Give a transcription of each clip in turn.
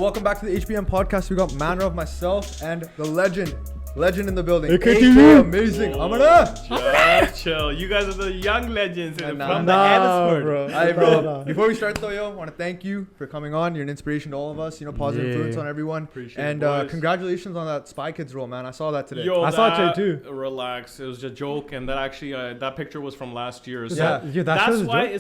welcome back to the HBM podcast. We got manner of myself and the legend in the building. AKTV. Amazing. Aman. Chill. You guys are the young legends from the Nah, bro. Hi, bro. Before we start though, I want to thank you for coming on. You're an inspiration to all of us. Positive influence on everyone. Appreciate and it, congratulations on that Spy Kids role, man. I saw that today. Yo, I saw it too. Relax. It was just a joke, and that actually that picture was from last year. So that's why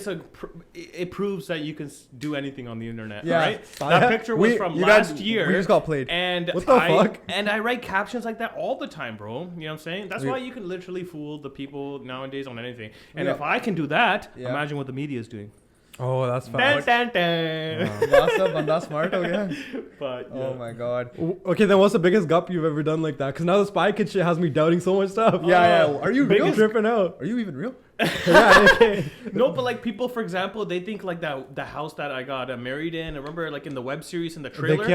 it proves that you can do anything on the internet. Yeah. Right? That picture was from last year. We just got played. And what the fuck? And I write captions like that all the time, bro. You know what I'm saying? That's why you can literally fool the people nowadays on anything. And if I can do that, imagine what the media is doing. Oh, that's fast. That's smart, yeah. But oh my god. Okay, then what's the biggest gup you've ever done like that? Because now the Spy Kid shit has me doubting so much stuff. Yeah. Are you real? Tripping out. Are you even real? Yeah. Okay. No, but like people, for example, they think like that the house that I got married in. Remember, like in the web series in the trailer.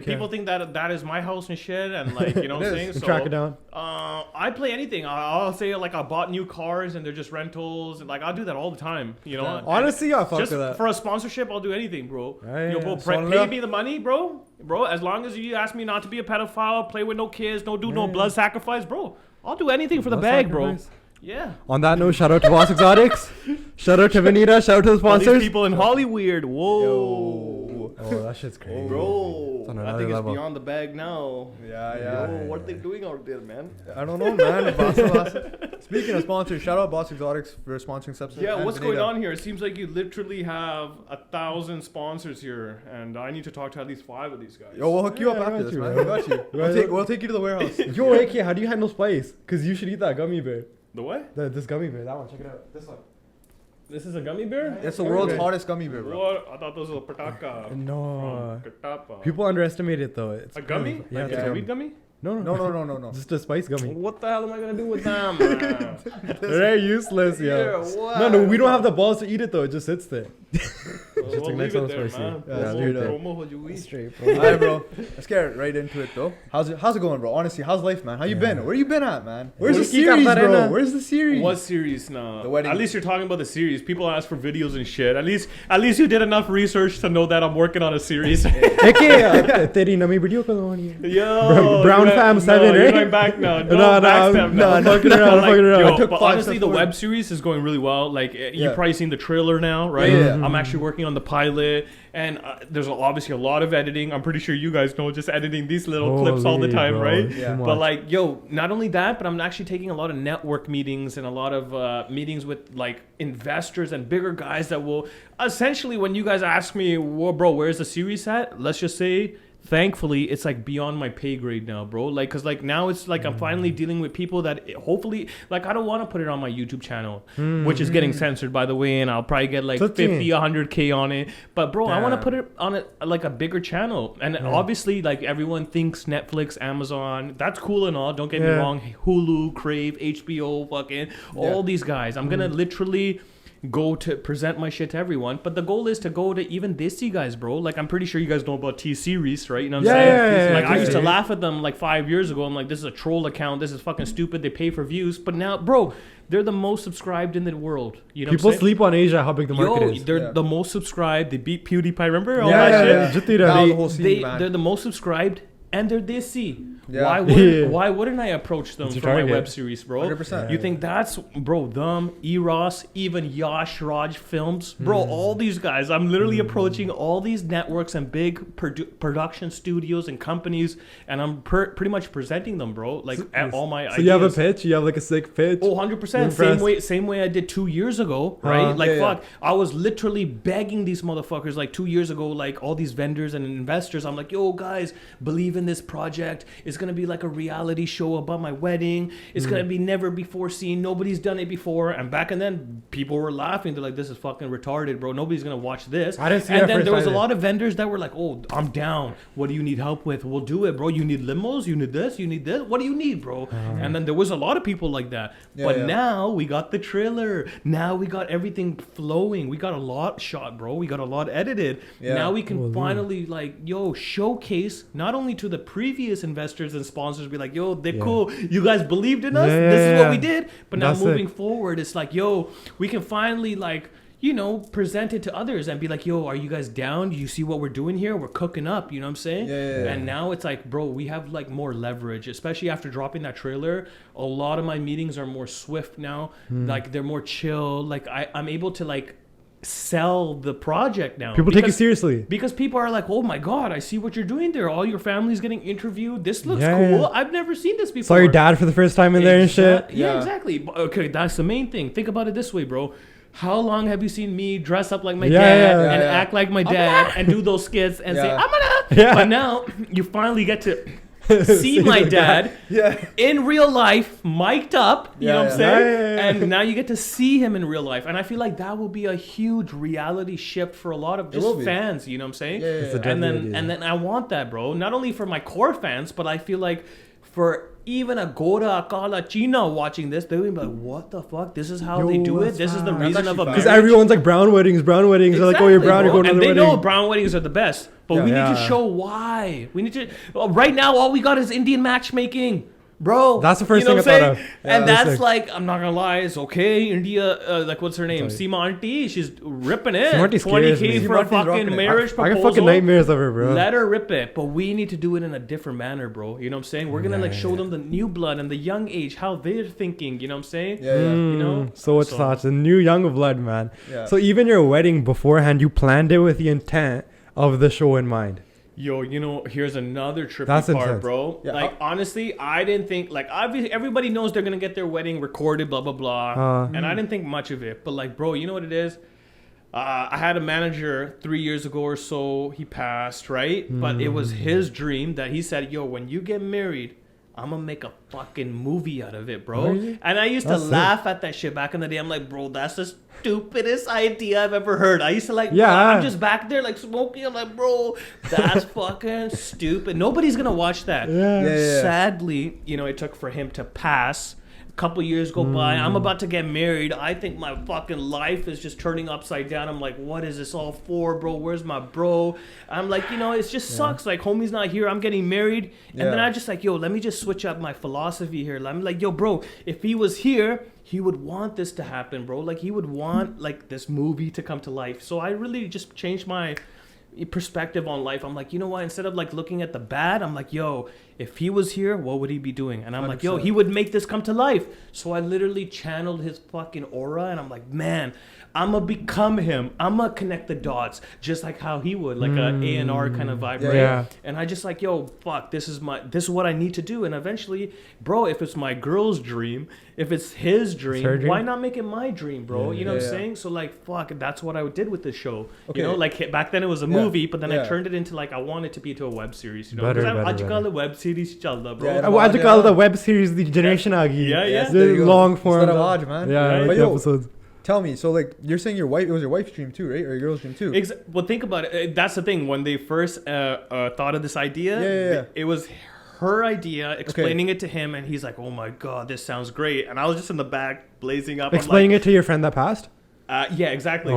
People think that is my house and shit, and like you know what I'm saying. So track it down. I play anything. I'll say like I bought new cars and they're just rentals, and like I'll do that all the time. You know. Yeah. Honestly, I fuck just with that. For a sponsorship, I'll do anything, bro. Bro, Pay me the money, bro. As long as you ask me not to be a pedophile, play with no kids, no blood sacrifice, bro. I'll do anything for the bag, bro. Yeah. On that note, shout out to Boss Exotics. Shout out to Vanita. Shout out to the sponsors. All these people in Hollywood. Whoa. Yo. Oh, that shit's crazy. Bro, I think level. it's beyond the bag now. Yeah. What are they doing out there, man? I don't know, man. Speaking of sponsors, shout out Boss Exotics for sponsoring this episode. Yeah, what's going on here? It seems like you literally have 1,000 sponsors here, and I need to talk to at least 5 of these guys. Yo, we'll hook you up after this, man. We got you. We'll take you to the warehouse. Yo, AK, how do you handle spice? Because you should eat that gummy bear. The what? This gummy bear. That one. Check it out. This one. This is a gummy bear? It's the world's hottest gummy bear, bro. What? I thought those were pataka. No. From Katapa. People underestimate it though. It's a gummy? Yeah, Like it's a weed gummy? No. Just a spice gummy. What the hell am I gonna do with them? They're useless, yeah. What? No, we don't have the balls to eat it though. It just sits there. Just like next leave it one's there, man. Yeah, leave it there. Straight, bro. Alright, bro. Let's get right into it, though. How's it going, bro? Honestly, how's life, man? How you been? Where you been at, man? Where's the series, bro? Where's the series? What series now? The wedding. At least you're talking about the series. People ask for videos and shit. At least you did enough research to know that I'm working on a series. Teri nami video kalo nahi hai. Yo, Brown Fam 7, right? You're going back now. No, I'm fucking around. Yo, but honestly, the web series is going really well. Like you've probably seen the trailer now, right? Yeah. I'm actually working on the pilot. And there's obviously a lot of editing. I'm pretty sure you guys know just editing these little clips all the time, bro. right? Yeah. But like, yo, not only that, but I'm actually taking a lot of network meetings and a lot of meetings with like investors and bigger guys that will essentially, when you guys ask me, well, bro, where's the series at? Let's just say, thankfully, it's like beyond my pay grade now, bro. Like, cause like now it's like I'm finally dealing with people that hopefully, like I don't want to put it on my YouTube channel, which is getting censored by the way, and I'll probably get like 50, 100K on it. But bro, I want to put it on it like a bigger channel. And obviously, like everyone thinks Netflix, Amazon, that's cool and all. Don't get me wrong. Hulu, Crave, HBO, fucking all these guys. I'm gonna literally go to present my shit to everyone, but the goal is to go to even Desi guys, bro. Like I'm pretty sure you guys know about T-Series, right? You know what I'm saying? Like I used to laugh at them like 5 years ago. I'm like, this is a troll account. This is fucking stupid. They pay for views. But now, bro, they're the most subscribed in the world. You know, people sleep on Asia. How big the market is? They're the most subscribed. They beat PewDiePie. Remember all that shit? They're the most subscribed. And they're Desi. Yeah. Why wouldn't I approach them for my web series, bro? 100%. You think that's, bro, them, Eros, even Yash Raj Films, bro, all these guys. I'm literally approaching all these networks and big production studios and companies, and I'm pretty much presenting them, bro. Like all my ideas. So you have a pitch? You have like a sick pitch? Oh, 100%. Same way I did 2 years ago, right? Fuck. I was literally begging these motherfuckers like 2 years ago, like all these vendors and investors. I'm like, yo, guys, believe in this project. It's gonna be like a reality show about my wedding. It's gonna be never before seen. Nobody's done it before. And back and then people were laughing. They're like, this is fucking retarded, bro. Nobody's gonna watch this. I didn't see and that then there was a either. lot of vendors that were like, oh, I'm down. What do you need help with? We'll do it, bro. You need limos? You need this? You need this? What do you need, bro? And then there was a lot of people like that. Now we got the trailer. Now we got everything flowing. We got a lot shot, bro. We got a lot edited. Now we can finally like, yo, showcase not only to the previous investors and sponsors, be like, yo, they're cool. You guys believed in us. This is what we did. But now moving forward, it's like, yo, we can finally like, you know, present it to others and be like, yo, are you guys down? Do you see what we're doing here? We're cooking up, you know what I'm saying? Yeah. And now it's like, bro, we have like more leverage, especially after dropping that trailer. A lot of my meetings are more swift now. Like they're more chill. Like I'm able to like sell the project now. People take it seriously. Because people are like, oh my God, I see what you're doing there. All your family's getting interviewed. This looks cool. I've never seen this before. Saw your dad for the first time in there and shit. Yeah, exactly. Okay, that's the main thing. Think about it this way, bro. How long have you seen me dress up like my dad and act like my dad and do those skits and say, Aman? But now you finally get to see my dad in real life, mic'd up, you know what I'm saying? And now you get to see him in real life. And I feel like that will be a huge reality shift for a lot of just fans, you know what I'm saying? And then I want that, bro. Not only for my core fans, but I feel like for even a Gora, Kala, China watching this, they'll be like, what the fuck? This is how they do it? This is the reason of a marriage? Because everyone's like, brown weddings. They're like, oh, you're brown, you're going to the wedding. And they know brown weddings are the best. But we need to show why. We need to... right now, all we got is Indian matchmaking. Bro, that's the first thing I thought of. And that's like, I'm not gonna lie, it's okay. India, like, what's her name? Seema Auntie, she's ripping it. 20K for a fucking marriage proposal. I got fucking nightmares of her, bro. Let her rip it. But we need to do it in a different manner, bro. You know what I'm saying? We're gonna like show them the new blood and the young age, how they're thinking. You know what I'm saying? You know. So much thoughts. The new young blood, man. So even your wedding beforehand, you planned it with the intent of the show in mind. Yo, you know, here's another trippy part, intense. bro. Like, honestly, I didn't think, like, obviously, everybody knows they're going to get their wedding recorded, blah, blah, blah. And I didn't think much of it. But, like, bro, you know what it is? I had a manager 3 years ago or so. He passed, right? But it was his dream that he said, yo, when you get married, I'm going to make a fucking movie out of it, bro. Really? And I used to laugh at that shit back in the day. I'm like, bro, that's the stupidest idea I've ever heard. I used to like, bro, I'm just back there like smoking. I'm like, bro, that's fucking stupid. Nobody's going to watch that. Sadly, you know, it took for him to pass. Couple years go by, I'm about to get married. I think my fucking life is just turning upside down. I'm like, what is this all for, bro? Where's my bro? I'm like, you know, it just sucks. Like, homie's not here. I'm getting married. And then I just like, yo, let me just switch up my philosophy here. I'm like, yo, bro, if he was here, he would want this to happen, bro. Like, he would want like this movie to come to life. So I really just changed my perspective on life. I'm like, you know what, instead of like looking at the bad, I'm like, yo, if he was here, what would he be doing? And I'm 100%. Like, yo, he would make this come to life. So I literally channeled his fucking aura, and I'm like, man, I'm gonna become him. I'm gonna connect the dots just like how he would, like a A&R kind of vibe, right? And I just like, yo, fuck, this is what I need to do. And eventually, bro, if it's my girl's dream, if it's his dream, why not make it my dream, bro? You know what I'm saying? So like, fuck, that's what I did with this show. You know, like back then it was a movie, but then I turned it into like, I want it to be to a web series, you know? Because I call it web series chalda, bro. I call the web series the generation agi. The long form. Man. But yo, episodes. Tell me, so like you're saying it was your wife's dream too, right? Or your girl's dream too? Well, think about it. That's the thing. When they first thought of this idea, it was her idea, explaining it to him, and he's like, "Oh my god, this sounds great!" And I was just in the back blazing up, explaining it to your friend that passed. Yeah, exactly.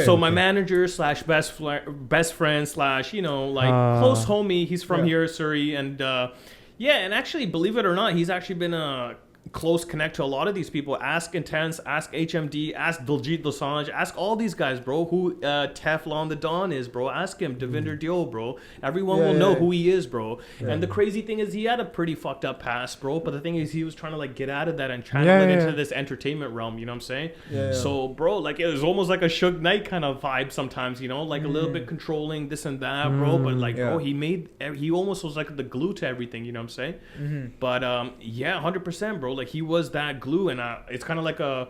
So my manager / best friend / you know, like close homie. He's from here, Surrey, and and actually, believe it or not, he's actually been a close connect to a lot of these people. Ask Intense, ask HMD, ask Diljit Dosanjh, ask all these guys, bro, who Teflon the Don is, bro. Ask him, Devinder Dio, bro. Everyone will know who he is, bro. And the crazy thing is he had a pretty fucked up past, bro, but the thing is he was trying to like get out of that and channel it into this entertainment realm, you know what I'm saying? So, bro, like it was almost like a Suge Knight kind of vibe sometimes, you know, like a little bit controlling this and that, bro, but like, bro, he almost was like the glue to everything, you know what I'm saying? But 100%, bro. Like he was that glue, and it's kind of like a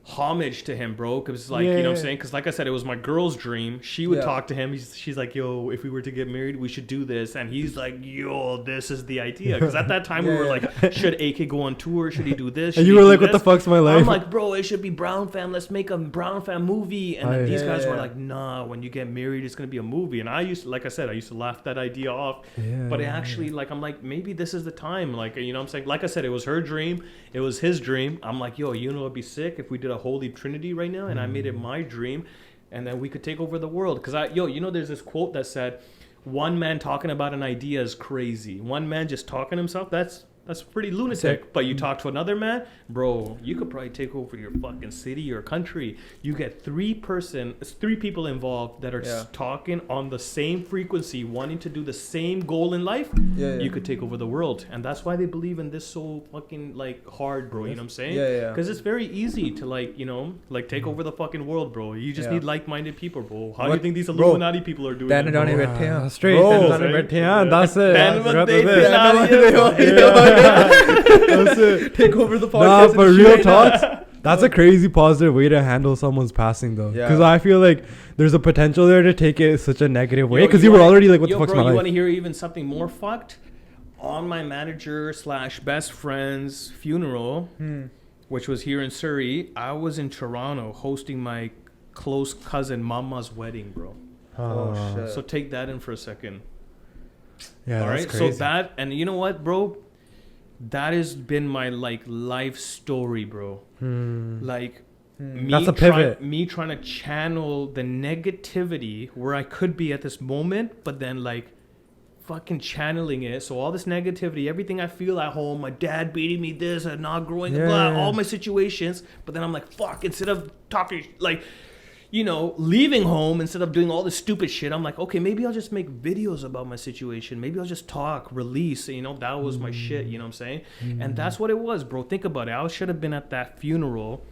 homage to him, bro, because like you know what I'm saying, because like I said, it was my girl's dream. She would talk to him. She's like, yo, if we were to get married, we should do this, and he's like, yo, this is the idea, because at that time we were like, should AK go on tour, should he do this, and you were like, what the fuck's my life? I'm like, bro, it should be Brown Fam, let's make a Brown Fam movie. And then these guys were like, nah, when you get married it's gonna be a movie. And I used to laugh that idea off, but it actually, like, I'm like, maybe this is the time, like, you know what I'm saying, like I said, it was her dream, it was his dream. I'm like, yo, you know it'd be sick if we did a holy trinity right now, and I made it my dream, and then we could take over the world. Because you know, there's this quote that said, one man talking about an idea is crazy. One man just talking himself, that's That's pretty lunatic. But you talk to another man, bro, you could probably take over your fucking city or country. You get three people involved that are talking on the same frequency, wanting to do the same goal in life. You could take over the world. And that's why they believe in this so fucking like hard, bro. You know what I'm saying? Because it's very easy to like, you know, like take over the fucking world, bro. You just need like-minded people, bro. How do you think these Illuminati people are doing it? Straight. That's it. That's it. Take over the podcast. Nah, but real talk, that's a crazy positive way to handle someone's passing, though. Because I feel like there's a potential there to take it such a negative way. Because you were already like, what the fuck's my life? You want to hear even something more fucked? On my manager / best friend's funeral, which was here in Surrey, I was in Toronto hosting my close cousin Mama's wedding, bro. Oh shit. So take that in for a second. Yeah, all that's right. crazy. So that, and you know what, bro? That has been my like life story, bro. Like that's a pivot. Me trying to channel the negativity where I could be at this moment, but then like fucking channeling it. So all this negativity, everything I feel at home, my dad beating me this and not growing up, all my situations. But then I'm like, fuck, instead of talking like, you know, leaving home, instead of doing all this stupid shit, I'm like, okay, maybe I'll just make videos about my situation. Maybe I'll just talk, release, you know, that was my shit, you know what I'm saying? And that's what it was, bro. Think about it. I should have been at that funeral,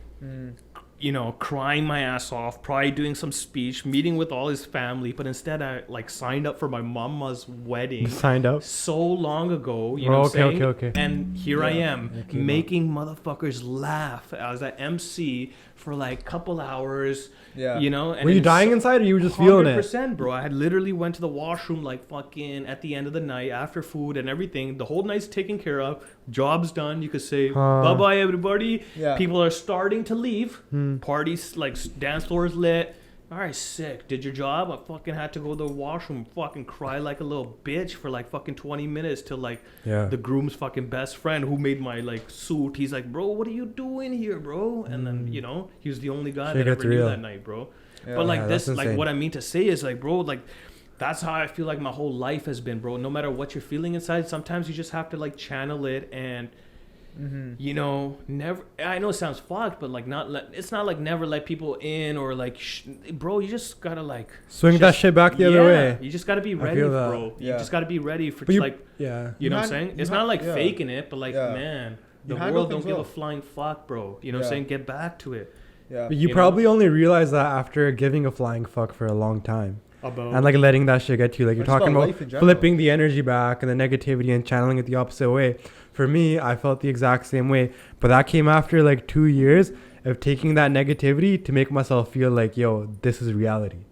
you know, crying my ass off, probably doing some speech, meeting with all his family, but instead I like signed up for my mama's wedding. Signed up? So long ago, you know what I'm saying? Okay. And here I am, making motherfuckers laugh as an MC for like a couple hours. You know, and were you dying inside, or you were just feeling it? 100%, bro. I had literally went to the washroom like fucking at the end of the night after food and everything. The whole night's taken care of. Job's done. You could say bye bye, everybody. People are starting to leave. Parties like dance floors lit. All right, sick. Did your job. I fucking had to go to the washroom, fucking cry like a little bitch for like fucking 20 minutes till like the groom's fucking best friend who made my like suit. He's like, bro, what are you doing here, bro? And then, you know, he was the only guy that ever knew that night, bro. But like this, like what I mean to say is like, bro, like that's how I feel like my whole life has been, bro. No matter what you're feeling inside, sometimes you just have to like channel it and you know, never. I know it sounds fucked, but like it's not like never let people in or like, bro. You just gotta like swing that shit back the other way. You just gotta be ready, bro. You just gotta be ready for you know what I'm saying. It's not like faking it, but like man, the world don't give a flying fuck, bro. You know what I'm saying. Get back to it. But you probably only realize that after giving a flying fuck for a long time. And like letting that shit get to you. Like you're talking about flipping the energy back and the negativity and channeling it the opposite way. For me, I felt the exact same way. But that came after like 2 years of taking that negativity to make myself feel like, yo, this is reality.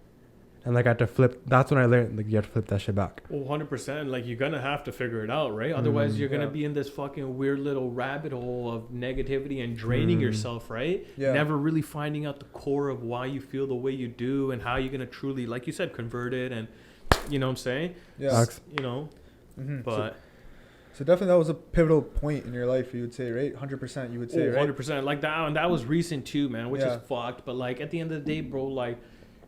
And like I had to flip. That's when I learned like you have to flip that shit back. Well, 100%. Like you're gonna have to figure it out, right? Otherwise, you're gonna be in this fucking weird little rabbit hole of negativity and draining yourself, right? Never really finding out the core of why you feel the way you do and how you're gonna truly, like you said, convert it. And you know what I'm saying? You know, but. So definitely that was a pivotal point in your life, you would say, right? 100% you would say, right? 100%. Like that, and that was recent too, man, which is fucked. But like at the end of the day, bro, like,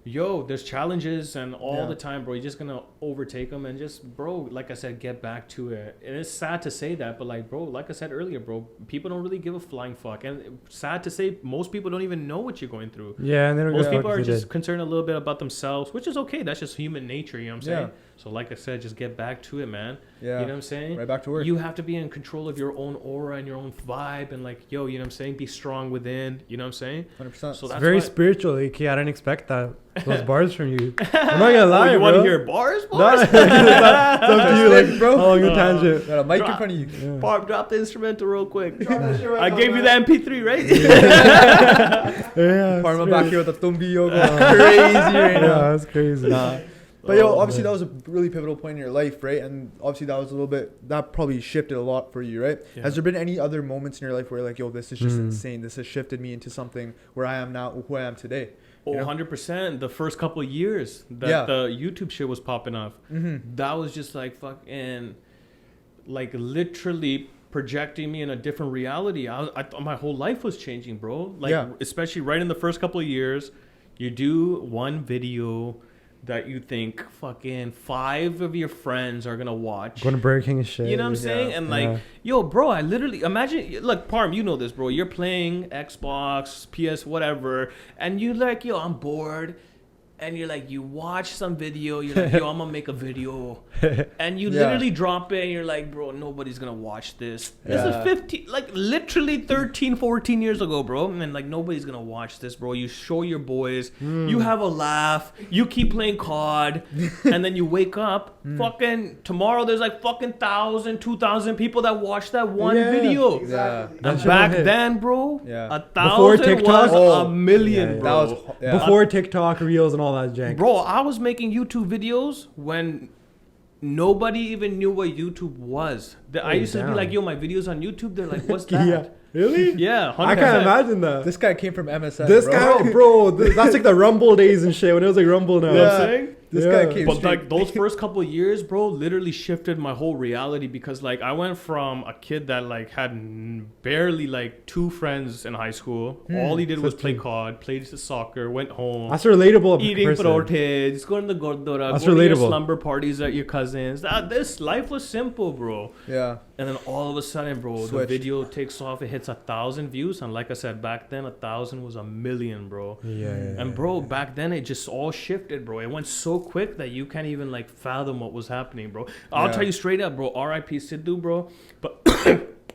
yo, there's challenges and all the time, bro. You're just gonna overtake them and just, bro, like I said, get back to it. And it's sad to say that, but like, bro, like I said earlier, bro, people don't really give a flying fuck. And sad to say, most people don't even know what you're going through. And they don't most people are just concerned a little bit about themselves, which is okay. That's just human nature, you know what I'm saying? So like I said, just get back to it, man. You know what I'm saying? Right back to work. You have to be in control of your own aura and your own vibe and like, yo, you know what I'm saying? Be strong within, you know what I'm saying? 100%. So that's very spiritual, AK. I didn't expect that. Those bars from you. I'm not gonna lie, you bro. want to hear bars? No, it's up to you, like, bro. How long your tangent? Got a mic in front of you. Barb, drop the instrumental real quick. I gave you the MP3, right? Parma back here with the Tumbi yoga. Crazy right now. That's crazy. But yo, obviously that was a really pivotal point in your life, right? And obviously that was a little bit, that probably shifted a lot for you, right? Has there been any other moments in your life where you're like, yo, this is just insane. This has shifted me into something where I am now, who I am today. Oh, 100%. The first couple of years that the YouTube shit was popping off, that was just like fucking, like literally projecting me in a different reality. I thought my whole life was changing, bro. Like, especially right in the first couple of years, you do one video, that you think fucking 5 of your friends are gonna watch. Going to Burger King and shit. You know what I'm saying? And like, yo, bro, I literally imagine. Look, Parm, you know this, bro. You're playing Xbox, PS, whatever, and you like, yo, I'm bored. And you're like, you watch some video, you're like, yo, I'm gonna make a video. And you literally drop it and you're like, bro, nobody's gonna watch this. This is 15, like literally 13, 14 years ago, bro. And like, nobody's gonna watch this, bro. You show your boys, you have a laugh, you keep playing COD, and then you wake up, fucking, tomorrow there's like fucking 1,000, 2,000 people that watch that one video. Exactly. And back then, bro, 1,000 was a million, bro. That was, before TikTok, Reels, and all that jank. Bro, I was making YouTube videos when nobody even knew what YouTube was. I used to be like, yo, my videos on YouTube, they're like, what's that? Yeah. Really? Yeah, 100%. I can't imagine that. This guy came from MSN. This guy, bro, that's like the Rumble days and shit when it was like Rumble now. You know what I'm saying? This guy came. But like those first couple of years, bro, literally shifted my whole reality because like I went from a kid that like had barely like 2 friends in high school. All he did was play COD, played soccer, went home. That's relatable. Eating parotes, going to the gordura, that's going relatable. to your slumber parties at your cousins. This life was simple, bro. Yeah. And then all of a sudden, bro, Switched. the video takes off. It hits 1,000 views, and like I said back then, 1,000 was a million, bro. And bro, back then it just all shifted, bro. It went so quick that you can't even like fathom what was happening, bro. I'll tell you straight up, bro. R.I.P. Sidhu, bro.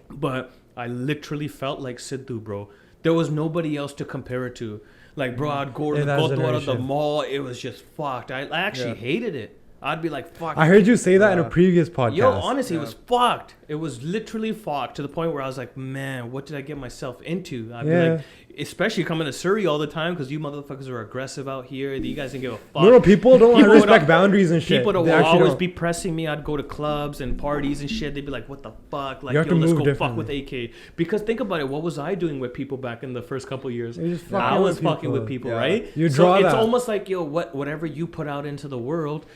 But I literally felt like Sidhu, bro. There was nobody else to compare it to. Like, bro, I'd go to the Gurdwara, the mall. It was just fucked. I actually hated it. I'd be like, fuck. I heard you say that in a previous podcast. Yo, honestly, it was fucked. It was literally fucked to the point where I was like, man, what did I get myself into? I'd be like, especially coming to Surrey all the time because you motherfuckers are aggressive out here. You guys didn't give a fuck. No, people don't respect boundaries and shit. People would always be pressing me. I'd go to clubs and parties and shit. They'd be like, what the fuck? Like, yo, let's go fuck with AK. Because think about it. What was I doing with people back in the first couple of years? I was fucking with people, right? You draw so it's almost like, yo, whatever you put out into the world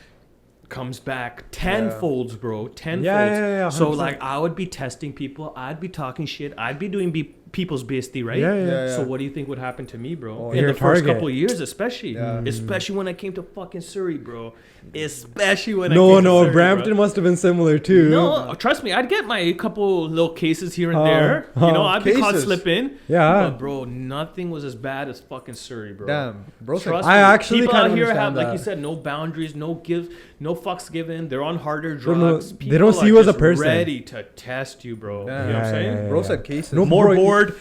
comes back tenfolds, bro. Tenfolds. Yeah, so like I would be testing people, I'd be talking shit, I'd be doing people's bestie, right? So what do you think would happen to me, bro? In the first couple of years, especially when I came to fucking Surrey, bro. Especially when I came to Surrey, Brampton must have been similar too. No, trust me, I'd get my couple little cases here and there. You know, I'd be caught slipping. Yeah. But bro, nothing was as bad as fucking Surrey, bro. Damn, bro. Trust me. I actually people kind out of here have, that. like you said, no boundaries, no fucks given. They're on harder drugs. They don't see you as a person. Ready to test you, bro. Yeah. You know what I'm saying? Bro said cases. No, More bored,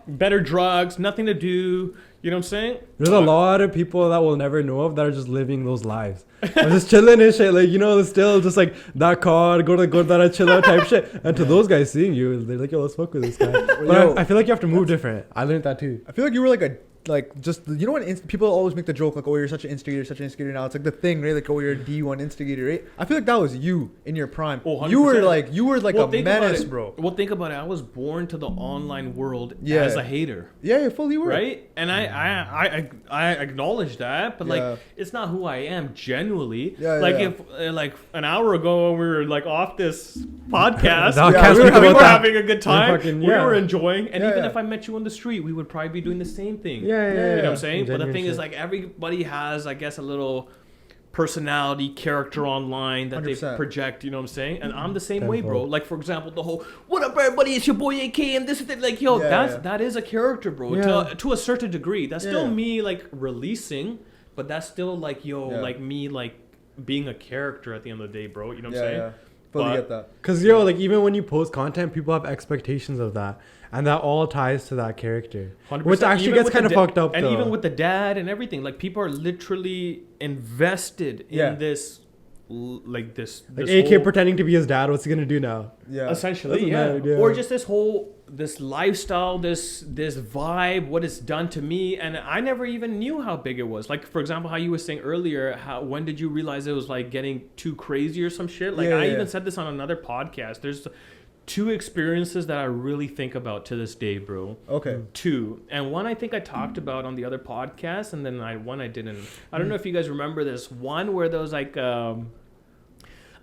better drugs, nothing to do. You know what I'm saying? There's a lot of people that we'll never know of that are just living those lives. I'm just chilling and shit. Like, you know, still just like that card, go to Gurdwara, chill out type shit. And to those guys seeing you, they're like, yo, let's fuck with this guy. But I feel like you have to move different. I learned that too. I feel like you were just, you know when people always make the joke like, oh, you're such an instigator now. It's like the thing, right? Like, oh, you're a D1 instigator, right? I feel like that was you in your prime. Oh, 100%. You were like a menace, bro. Well, think about it. I was born to the online world as a hater. Yeah, you fully were. Right? And I acknowledge that, but like it's not who I am genuinely. If like an hour ago we were like off this podcast, we were having a good time. We were enjoying, and even if I met you on the street, we would probably be doing the same thing. You know what I'm saying? But the thing is, like, everybody has, I guess, a little personality, character online that 100%. They project, you know what I'm saying? And I'm the same way, bro. Like, for example, the whole, what up, everybody, it's your boy AK, and this is it. Like, yo, that is a character, bro, to a certain degree. That's still me, like, releasing, but that's still, like, like, me, like, being a character at the end of the day, bro. You know what I'm saying? Fully get that. Because, yo, like, even when you post content, people have expectations of that. And that all ties to that character. 100%. Which actually gets kind of fucked up, and though. even with the dad and everything. Like, people are literally invested in this... Like AK whole, pretending to be his dad. What's he going to do now? Yeah. Essentially, Or just this lifestyle, this vibe, what it's done to me. And I never even knew how big it was. Like, for example, how you were saying earlier, when did you realize it was, like, getting too crazy or some shit? Like, I even said this on another podcast. There's... 2 experiences that I really think about to this day, bro. Okay. 2. And one I think I talked about on the other podcast, and then one I didn't. I don't know if you guys remember this. One where there was like,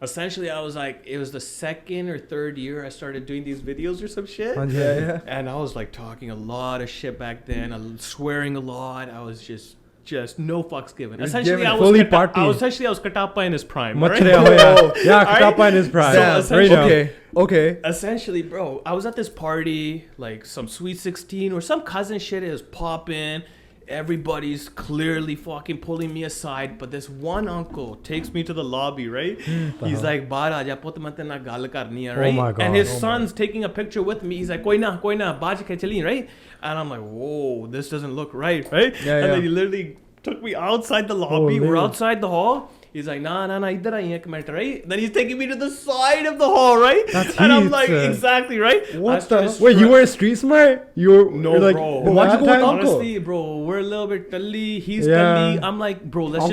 essentially I was like, it was the 2nd or 3rd year I started doing these videos or some shit. Yeah. And I was like talking a lot of shit back then. I was swearing a lot. I was just just no fucks given. You're Essentially, giving I fully was Katappa in his prime. Right? Katappa in his prime. Okay. Essentially, bro, I was at this party, like some Sweet 16 or some cousin shit is popping. Everybody's clearly fucking pulling me aside, but this one uncle takes me to the lobby, right? He's like, "Baar aaja, put main tera gal karni hai," right? Oh my God. And his son's taking a picture with me. He's like, koi na, baaj ke chali, right? And I'm like, whoa, this doesn't look right? Yeah, and then he literally took me outside the lobby. We're outside the hall. He's like, nah, idhar aaye ek minute, right? Then he's taking me to the side of the hall, right? And I'm like, exactly, right? What the? Wait, you weren't street smart? You're like, bro. Why'd you go with uncle? Honestly, bro, we're a little bit tully. He's tully. I'm like, bro, let's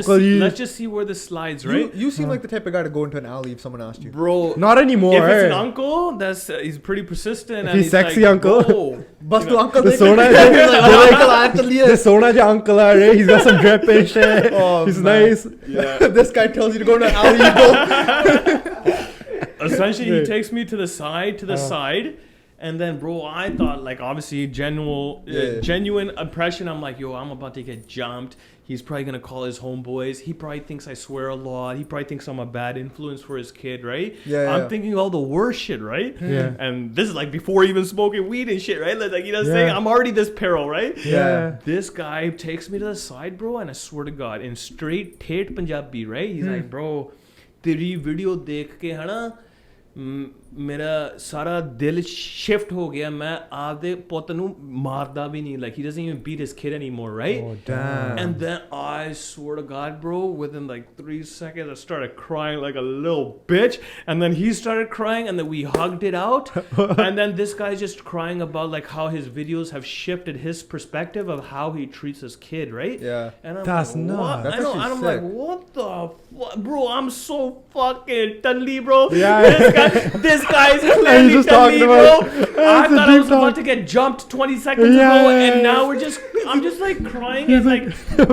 just see where this slides, right? You seem like the type of guy to go into an alley if someone asked you. Bro, not anymore. If it's an uncle, he's pretty persistent. If he's sexy like, uncle. Bust the uncle. The Sona uncle, right? He's got some drip and shit. He's nice. Yeah. This guy tells you to go to an alley, you go. Essentially, he takes me to the side, and then, bro, I thought, like, obviously, genuine impression. I'm like, yo, I'm about to get jumped. He's probably gonna call his homeboys. He probably thinks I swear a lot. He probably thinks I'm a bad influence for his kid, right? I'm thinking all the worst shit, right? Yeah. And this is like before even smoking weed and shit, right? Like, you know what I'm saying? I'm already this peril, right? Yeah. This guy takes me to the side, bro, and I swear to God, in straight Tate Punjabi, right? He's like, bro, teri video dekh ke hai na, मेरा सारा दिल shift हो गया मैं आधे पुत नू मारदा भी नहीं like he doesn't even beat his kid anymore right oh damn and then I swear to God bro within like 3 seconds I started crying like a little bitch and then he started crying and then we hugged it out and then this guy's just crying about like how his videos have shifted his perspective of how he treats his kid right and I'm that's like, nuts I know and I'm like what the fuck bro I'm so fucking tully bro this guy's clearly telling me, bro. I thought I was about to get jumped 20 seconds ago, and now I'm just like crying and like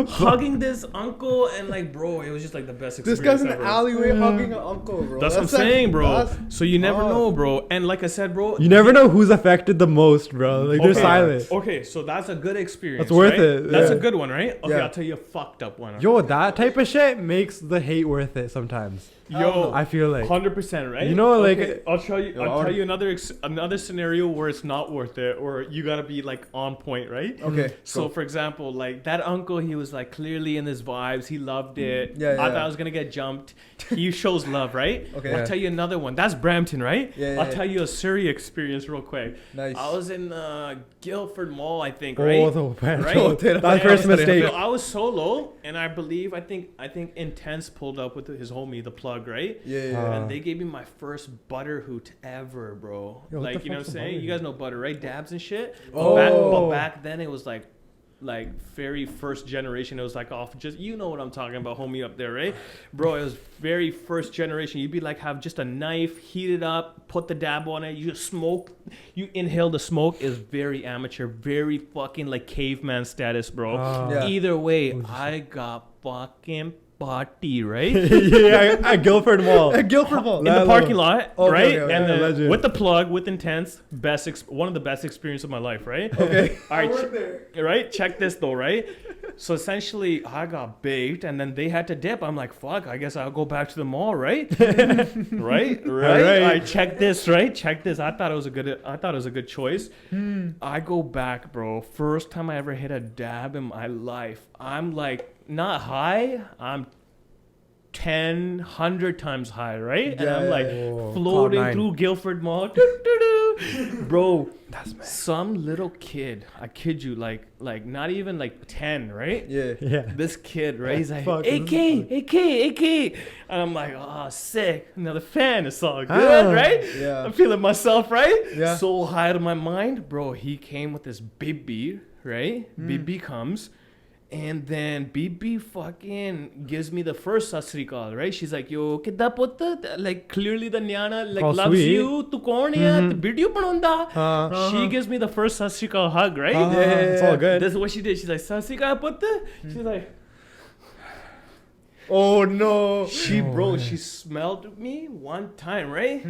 hugging this uncle, and like, bro, it was just like the best experience. This guy's in the ever. alleyway hugging an uncle, bro. That's what I'm saying, bro. So you never know, bro. And like I said, bro, you never know who's affected the most, bro. Like they're silent. Okay, so that's a good experience. That's worth it. That's a good one, right? Okay, I'll tell you a fucked up one. Yo, that type of shit makes the hate worth it sometimes. Yo, I feel like 100%, right? You know, like okay, I'll tell you another scenario where it's not worth it, or you gotta be like on point, right? Okay. So for example, like that uncle, he was like clearly in his vibes. He loved it. I thought I was gonna get jumped. He shows love, right? Okay. I'll tell you another one. That's Brampton, right? I'll tell you a Surrey experience real quick. Nice. I was in Guildford Mall, I think, right? Right? That's first mistake. I was solo, and I think Intense pulled up with his homie, the Plug, right? And they gave me my first butter hoot ever, bro. Yo, like, you know what I'm saying? You guys know butter, right? Dabs and shit. Oh. But back then it was like very first generation. It was like off just, you know what I'm talking about, homie up there, right? Bro, it was very first generation. You'd be like, have just a knife, heat it up, put the dab on it, you just smoke, you inhale the smoke. Is very amateur, very fucking like caveman status, bro. Either way, I got fucking party, right? At Guildford Mall. At Guildford Mall. In the parking lot, right? Okay, and then with the Plug, with Intense, one of the best experience of my life, right? Okay. All right, right? Check this though, right? So essentially, I got baked, and then they had to dip. I'm like, fuck, I guess I'll go back to the mall, right? right. All right, check this, right? Check this. I thought it was a good choice. I go back, bro. First time I ever hit a dab in my life. I'm like, not high, I'm 10, 100 times high, right? And I'm like floating through Guildford Mall. Bro, some little kid, I kid you, like not even like 10, right? Yeah. This kid, right? He's like, AK. And I'm like, oh, sick. Another fan. It's all good, right? Yeah. I'm feeling myself, right? Yeah. So high to my mind. Bro, he came with this Bibi, right? Bibi comes. And then Bibi fucking gives me the first Sasrikal, right? She's like, yo, kidda putta? Like, clearly the Nyana like loves sweet. you. Tu kaun hai? Video banonda. She gives me the first Sasrikal hug, right? It's all good. This is what she did. She's like, Sasrikal putta? She's like, oh no. She smelled me one time, right?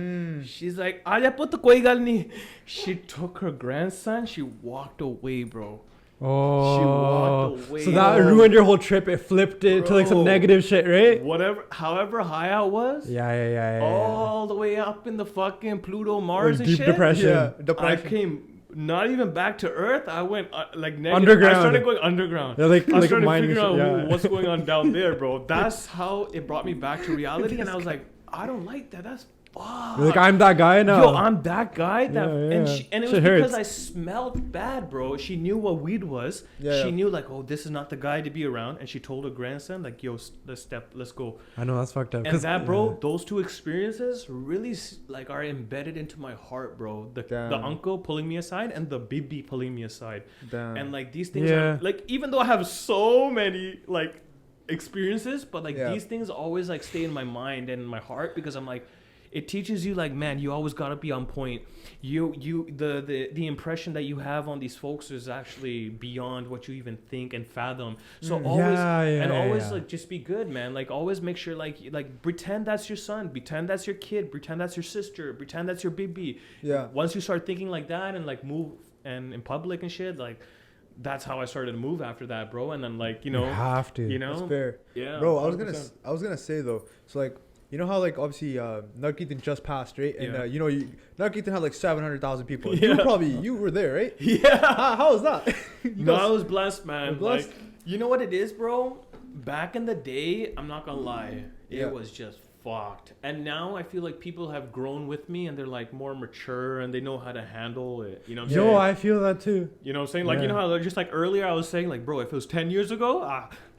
She's like, Aja putta koi gal nahi. She took her grandson. She walked away, bro. Oh, she walked away. So that ruined your whole trip. It flipped it to like some negative shit, right? Whatever, however high I was. Yeah. All the way up in the fucking Pluto, Mars, and deep shit. depression. Yeah, depression. I came not even back to Earth. I went like negative. Underground. I started going underground. Yeah, like, I like started mining figuring out shit, what's going on down there, bro. That's how it brought me back to reality, and I was like, I don't like that. That's fuck. You're like, I'm that guy now. Yo, I'm that guy. That Yeah. and it Shit was because hurts. I smelled bad, bro. She knew what weed was. Yeah, She yeah. knew like, oh, this is not the guy to be around. And she told her grandson like, yo, let's go. I know that's fucked up. And 'Cause- that, bro, those two experiences really like are embedded into my heart, bro. The Damn. uncle pulling me aside and the bibi pulling me aside. Damn. And like these things Yeah. are like, even though I have so many like experiences, but like Yeah. these things always like stay in my mind and in my heart because I'm like, it teaches you like, man, you always gotta be on point. The impression that you have on these folks is actually beyond what you even think and fathom. So always like just be good, man. Like always make sure like pretend that's your son, pretend that's your kid, pretend that's your sister, pretend that's your baby. Yeah. Once you start thinking like that and like move and in public and shit, like that's how I started to move after that, bro. And then like you have to. That's fair. Yeah, Bro, 100%. I was gonna say though, so like, you know how like obviously Narkeetan just passed, right? And Yeah. Narkeetan had like 700,000 people. Yeah. You were there, right? Yeah. How was that? No, I was blessed, man. You're blessed? Like, you know what it is, bro? Back in the day, I'm not gonna lie, Yeah. it was just fucked. And now I feel like people have grown with me and they're like more mature and they know how to handle it. You know what I'm saying? I feel that too. You know what I'm saying? Like, you Yeah. know how just like earlier I was saying like, bro, if it was 10 years ago,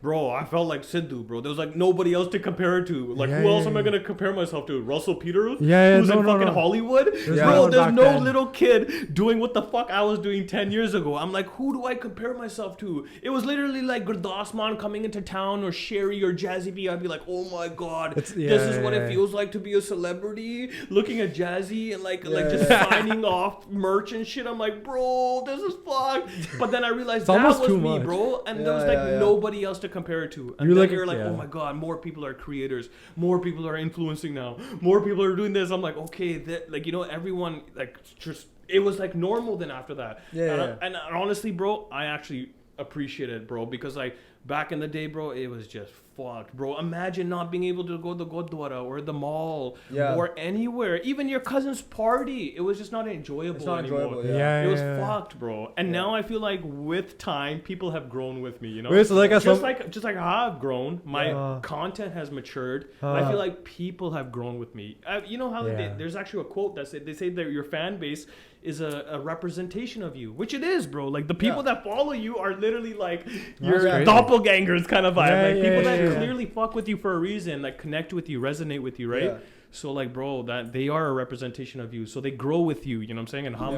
bro, I felt like Sidhu, bro. There was like nobody else to compare it to. Like, who else am I gonna compare myself to? Russell Peters? Who's in fucking Hollywood? Yeah. Bro, there's Back no then. little kid doing what the fuck I was doing 10 years ago. I'm like, who do I compare myself to? It was literally like Gurdas Maan coming into town or Sherry or Jazzy B. I'd be like, oh my god, this is what it feels like to be a celebrity. Looking at Jazzy and like just signing off merch and shit. I'm like, bro, this is fucked. But then I realized that almost was too me, much. bro. And there was Yeah, like yeah. nobody else to compare it to. And You're then like- you're like, yeah. oh my god, more people are creators, more people are influencing now, more people are doing this. I'm like, okay, like everyone like just it was like normal then after that. Yeah, And honestly, bro, I actually appreciate it, bro, because like back in the day, bro, it was just fucked, bro. Imagine not being able to go to the Gurdwara or the mall or anywhere, even your cousin's party. It was just not enjoyable It's not anymore. enjoyable, yeah. It was fucked, bro. And now I feel like with time, people have grown with me, you know? Wait, so like just like how I've grown, my Yeah. content has matured. And I feel like people have grown with me. You know how there's actually a quote that they say that your fan base is a representation of you, which it is, bro. Like the people that follow you are literally like your crazy. doppelgangers kind of vibe. Yeah, Like people that yeah. clearly fuck with you for a reason, like connect with you, resonate with you, right? Yeah. So like, bro, that they are a representation of you. So they grow with you. You know what I'm saying? And how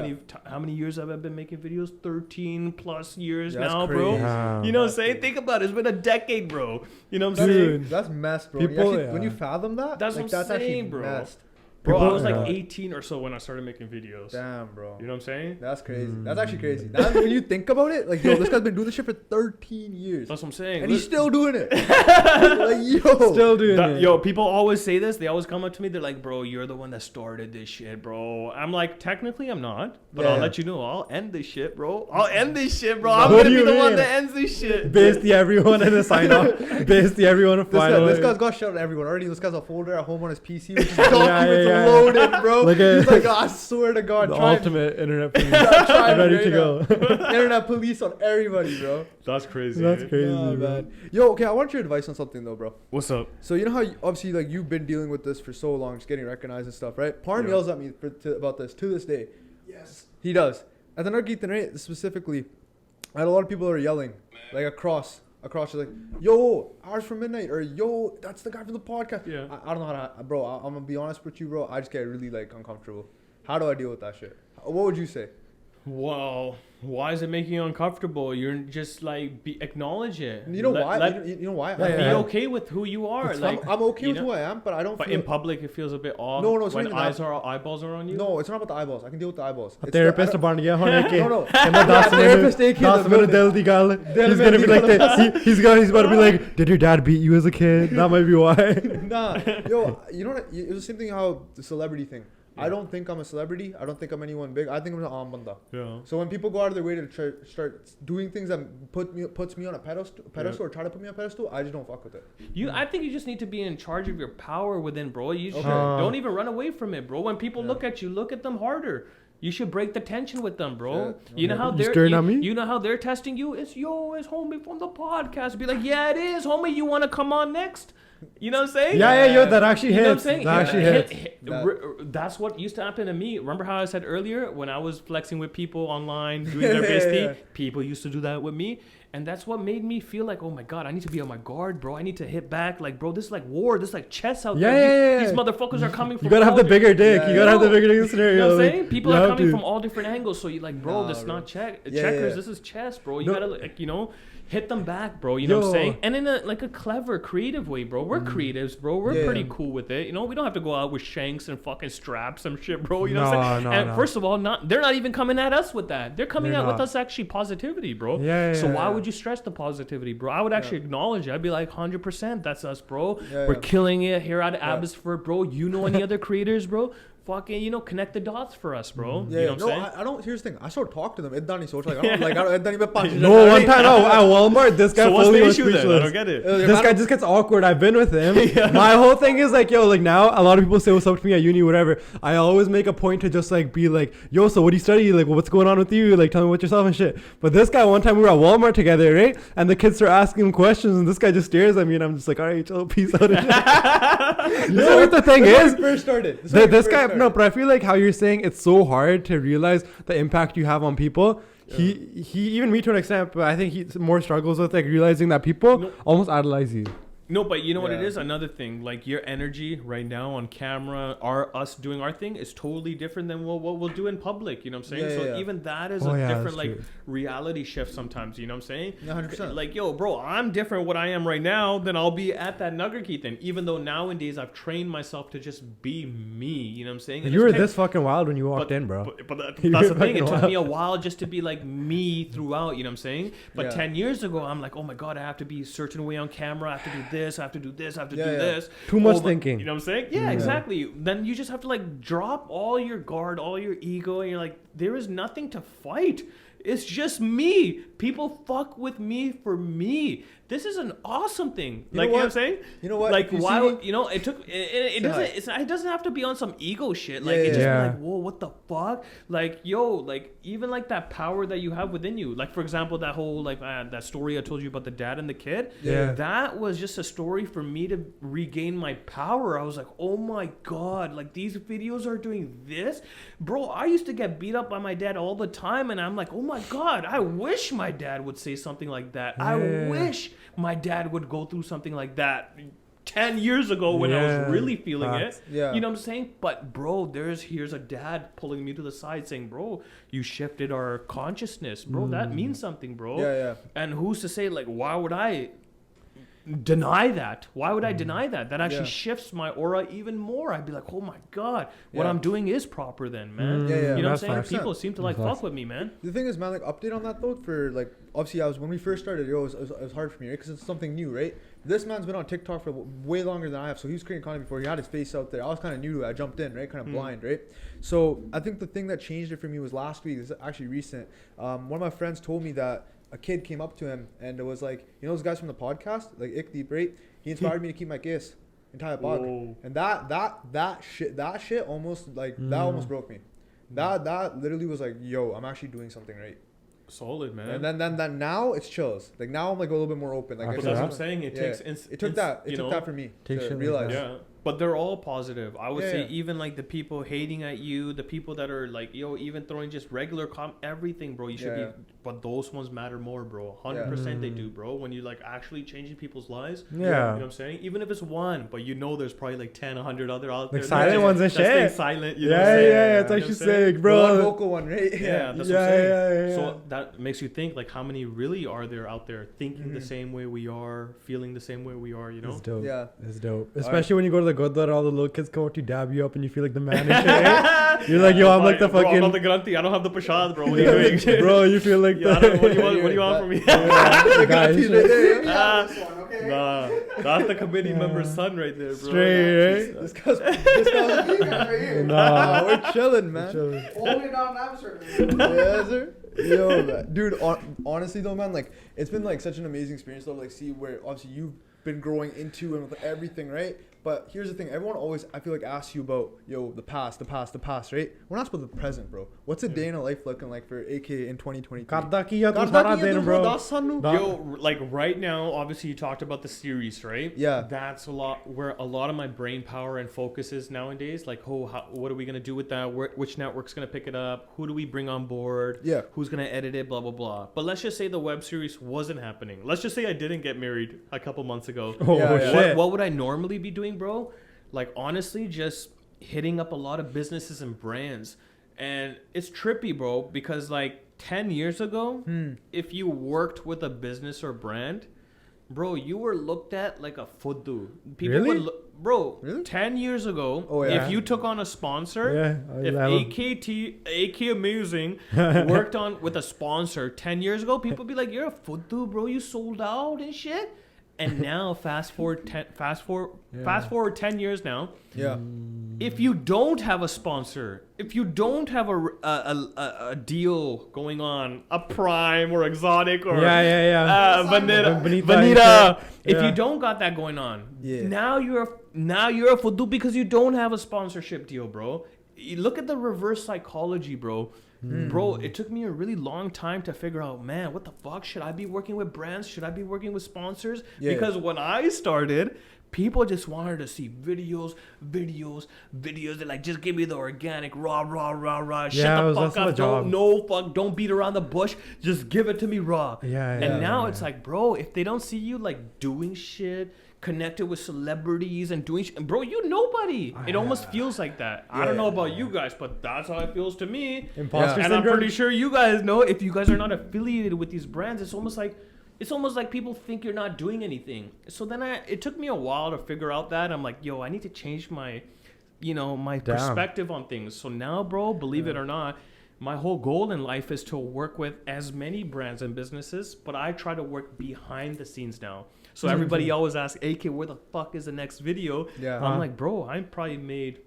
many years have I been making videos? 13 plus years That's now, crazy. bro. Wow. You know what I'm saying? Think about it. It's been a decade, bro. You know what I'm saying? Dude. That's messed, bro. People, Actually, yeah. when you fathom that, That's like, what I'm that's actually saying, bro. messed. Bro, I People- was like yeah. 18 or so when I started making videos. Damn, bro. You know what I'm saying? That's crazy. That's actually crazy. That's when you think about it, like, yo, this guy's been doing this shit for 13 years. That's what I'm saying. And he's still doing it. Like, yo. Still doing it. Yo, people always say this. They always come up to me. They're like, bro, you're the one that started this shit, bro. I'm like, technically, I'm not. But I'll Yeah. let you know. I'll end this shit, bro. I'll end this shit, bro. I'm What going to do be you the one mean? that ends this shit. Basically everyone in a sign off. Basically everyone in final. This guy's got shit on everyone already. This guy's a folder at home on his PC with his documents yeah. loaded, bro. Look at- He's like, I swear to God, the try ultimate internet police. try I'm ready right to now. go. Internet police on everybody, bro. That's crazy. That's eh? crazy. Nah, bro. man. Yo, okay, I want your advice on something though, bro. What's up? So you know how obviously like you've been dealing with this for so long, just getting recognized and stuff, right? Parm Yeah. yells at me about this to this day. Yes. He does. At the Nargeethan, right, specifically, I had a lot of people that are yelling, like across, just like, yo, Hours from Midnight, or yo, that's the guy from the podcast. Yeah. I don't know how to, bro, I'm gonna be honest with you, bro. I just get really like uncomfortable. How do I deal with that shit? What would you say? Well, why is it making you uncomfortable? You're just like acknowledge it. You know why? You know why? Be okay with who you are. Like I'm okay with know? who I am, but I don't. But feel in public, it feels a bit off. No, it's when not even that. eyeballs are on you. No, it's not about the eyeballs. I can deal with the eyeballs. A It's therapist the- bਣ ਗਿਆ ਹੁਣ ਇੱਕ No, no. ਦੱਸ therapist AK ਦੱਸ ਮੈਨੂੰ ਦਿਲ ਦੀ ਗੱਲ. He's gonna be like that. He's about to be like, did your dad beat you as a kid? That might be why. Nah, yo, you know what? It was the same thing how the celebrity thing. I don't think I'm a celebrity. I don't think I'm anyone big. I think I'm an aam banda. Yeah. So when people go out of their way to start doing things that puts me on a pedestal or try to put me on a pedestal, I just don't fuck with it. I think you just need to be in charge of your power within, bro. You should don't even run away from it, bro. When people look at you, look at them harder. You should break the tension with them, bro. Yeah. You know how you know how they're testing you? It's homie from the podcast. Be like, yeah, it is, homie. You want to come on next? You know what I'm saying? Yeah, that actually hits. You know what I'm saying? That actually hits. That's what used to happen to me. Remember how I said earlier when I was flexing with people online, doing their best thing? People used to do that with me. And that's what made me feel like, oh my God, I need to be on my guard, bro. I need to hit back. Like, bro, this is like war. This is like chess out there. These motherfuckers are coming from. You gotta have the bigger dick. You gotta have the bigger dick scenario. You know what I'm saying? People are coming from all different angles. So you're like, bro, this is not checkers. Yeah. This is chess, bro. You gotta, like, hit them back, bro. You know what I'm saying? And in a clever, creative way, bro. We're creatives, bro. We're pretty cool with it. We don't have to go out with shanks and fucking straps and shit, bro. You know what I'm saying? And first of all, they're not even coming at us with that. They're coming out with us actually positivity, bro. So why would you stress the positivity, bro? I would actually acknowledge it. I'd be like, 100%, that's us, bro. We're killing it here at Abbotsford, bro. You know any other creators, bro? Fucking, connect the dots for us, bro. You know what I'm saying? I don't. Here's the thing. I sort of talk to them. One time, at Walmart, this guy fully was speechless. I don't get it. This guy just gets awkward. I've been with him. My whole thing is like, yo, like now a lot of people say what's up to me at uni, whatever. I always make a point to just like be like, yo, so what do you study? Like, what's going on with you? Like, tell me about yourself and shit. But this guy, one time we were at Walmart together, right? And the kids start asking him questions, and this guy just stares at me, and I'm just like, all right, chill, peace out. You know what the thing is? First started. This guy. No, but I feel like how you're saying it's so hard to realize the impact you have on people. He even me to an extent, but I think he more struggles with like realizing that people almost idolize you. No, but you know what it is? Another thing, like your energy right now on camera, us doing our thing is totally different than what we'll do in public. You know what I'm saying? even that is a different like reality shift sometimes. You know what I'm saying? 100%. Like, yo, bro, I'm different what I am right now than I'll be at that Nugger Key thing. Even though nowadays I've trained myself to just be me. You know what I'm saying? And you were this fucking wild when you walked in, bro. But that's the thing. It took me a while just to be like me throughout. You know what I'm saying? But 10 years ago, I'm like, oh my God, I have to be a certain way on camera. I have to do this. I have to do this. I have to do this. Too much thinking. You know what I'm saying? Yeah, exactly. Then you just have to like drop all your guard, all your ego, and you're like, there is nothing to fight. It's just me. People fuck with me for me. This is an awesome thing. You know what I'm saying? You know what? Like, why? It took. It doesn't have to be on some ego shit. Like, it just be like, whoa, what the fuck? Like, yo, like even like that power that you have within you. Like, for example, that whole like that story I told you about the dad and the kid. Yeah. That was just a story for me to regain my power. I was like, oh my God, like these videos are doing this, bro. I used to get beat up by my dad all the time, and I'm like, oh my God, I wish my dad would say something like that. I wish my dad would go through something like that 10 years ago when I was really feeling it. You know what I'm saying? But bro, here's a dad pulling me to the side saying, bro, you shifted our consciousness, bro. That means something, bro. And who's to say, like, why would I deny that? Why would I deny that? That actually shifts my aura even more. I'd be like, oh my God, what I'm doing is proper then, man. You know what I'm saying? 100%. People seem to like fuck with me, man. The thing is, man, like update on that though, for like obviously when we first started, it was hard for me, right? Because it's something new, right? This man's been on TikTok for way longer than I have, so he was creating content before. He had his face out there. I was kind of new to it. I jumped in, right? Kind of blind, right? So I think the thing that changed it for me was last week. This is actually recent. One of my friends told me that a kid came up to him and it was like, you know those guys from the podcast, like AKTV, right? He inspired me to keep my case entire bog, and that shit almost like that almost broke me. That literally was like, yo, I'm actually doing something right. Solid, man. And then now it's chills. Like now I'm like a little bit more open. Like that's what I'm saying. It takes. It took that for me to realize. Yeah. But they're all positive. I would say even like the people hating at you, the people that are like, yo, even throwing just regular everything, bro. You should be, but those ones matter more, bro. 100% they do, bro. When you like actually changing people's lives. Yeah. You know what I'm saying? Even if it's one, but you know there's probably like 10, 100 other out there. Like silent ones and shit. Staying silent. You know what I'm saying? That's what she's saying, bro. The one vocal one, right? Yeah, that's what I'm saying. So that makes you think like how many really are there out there thinking the same way we are, feeling the same way we are, you know? It's dope. Yeah. It's dope. Especially when you go to the Gurdwara, all the little kids come up to you, dab you up, and you feel like the man and shit. You're like, yo, I'm like the fucking... Bro, I'm not the Granti. I don't have the Prashad, bro. What are you doing? Bro, you feel like what do you want from me? Guys. Okay. Nah, that's the committee member's son right there, bro. Straight, right? This guy's right here. Nah. We're chilling, man. Only down Amsterdam. Yes, sir. Yo, man. Dude, honestly though, man, like it's been like such an amazing experience though. Like, see where obviously you've been growing into and with everything, right? But here's the thing: everyone always, I feel like, asks you about the past, right? We're not supposed to the present, bro. What's a day in a life looking like for AK in 2023? Yo, like right now, obviously you talked about the series, right? Yeah. That's a lot where a lot of my brain power and focus is nowadays. Like, what are we gonna do with that? Which network's gonna pick it up? Who do we bring on board? Yeah. Who's gonna edit it? Blah blah blah. But let's just say the web series wasn't happening. Let's just say I didn't get married a couple months ago. Oh, shit. What would I normally be doing, bro? Like, honestly, just hitting up a lot of businesses and brands. And it's trippy, bro, because like 10 years ago, if you worked with a business or brand, bro, you were looked at like a fuddu. People Really? would bro, Really? 10 years ago, yeah. if you took on a sponsor, if AK Amazing worked on with a sponsor 10 years ago, people would be like, you're a fuddu, bro, you sold out and shit. And now fast forward 10 years now. Yeah. If you don't have a sponsor, if you don't have a deal going on, a Prime or Exotic or Vanita, if you don't got that going on, now you're a fudu because you don't have a sponsorship deal, bro. You look at the reverse psychology, bro. Bro, it took me a really long time to figure out, man, what the fuck? Should I be working with brands? Should I be working with sponsors? Yeah. Because when I started, people just wanted to see videos. They're like, just give me the organic, raw. Shut the fuck up. Don't beat around the bush. Just give it to me raw. And now it's like, bro, if they don't see you like doing shit, connected with celebrities and doing shit, bro, you nobody. It almost feels like that. I don't know about you guys, but that's how it feels to me. Imposter And I'm pretty sure you guys know, if you guys are not affiliated with these brands, it's almost like people think you're not doing anything. So then it took me a while to figure out that. I'm like, yo, I need to change my perspective on things. So now, bro, believe it or not, my whole goal in life is to work with as many brands and businesses, but I try to work behind the scenes now. So everybody always asks, AK, where the fuck is the next video? Yeah. I'm like, bro, I probably made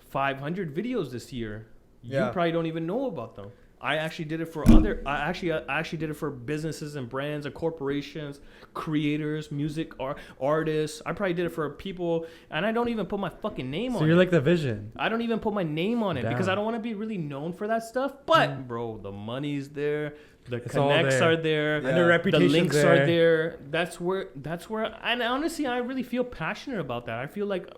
500 videos this year. You probably don't even know about them. I actually did it for I actually did it for businesses and brands and corporations, creators, music artists. I probably did it for people, and I don't even put my fucking name on it. So you're like the vision. I don't even put my name on it because I don't want to be really known for that stuff. But bro, the money's there, the connects are there, and the reputation's the links there. are there. That's where. And honestly, I really feel passionate about that. I feel like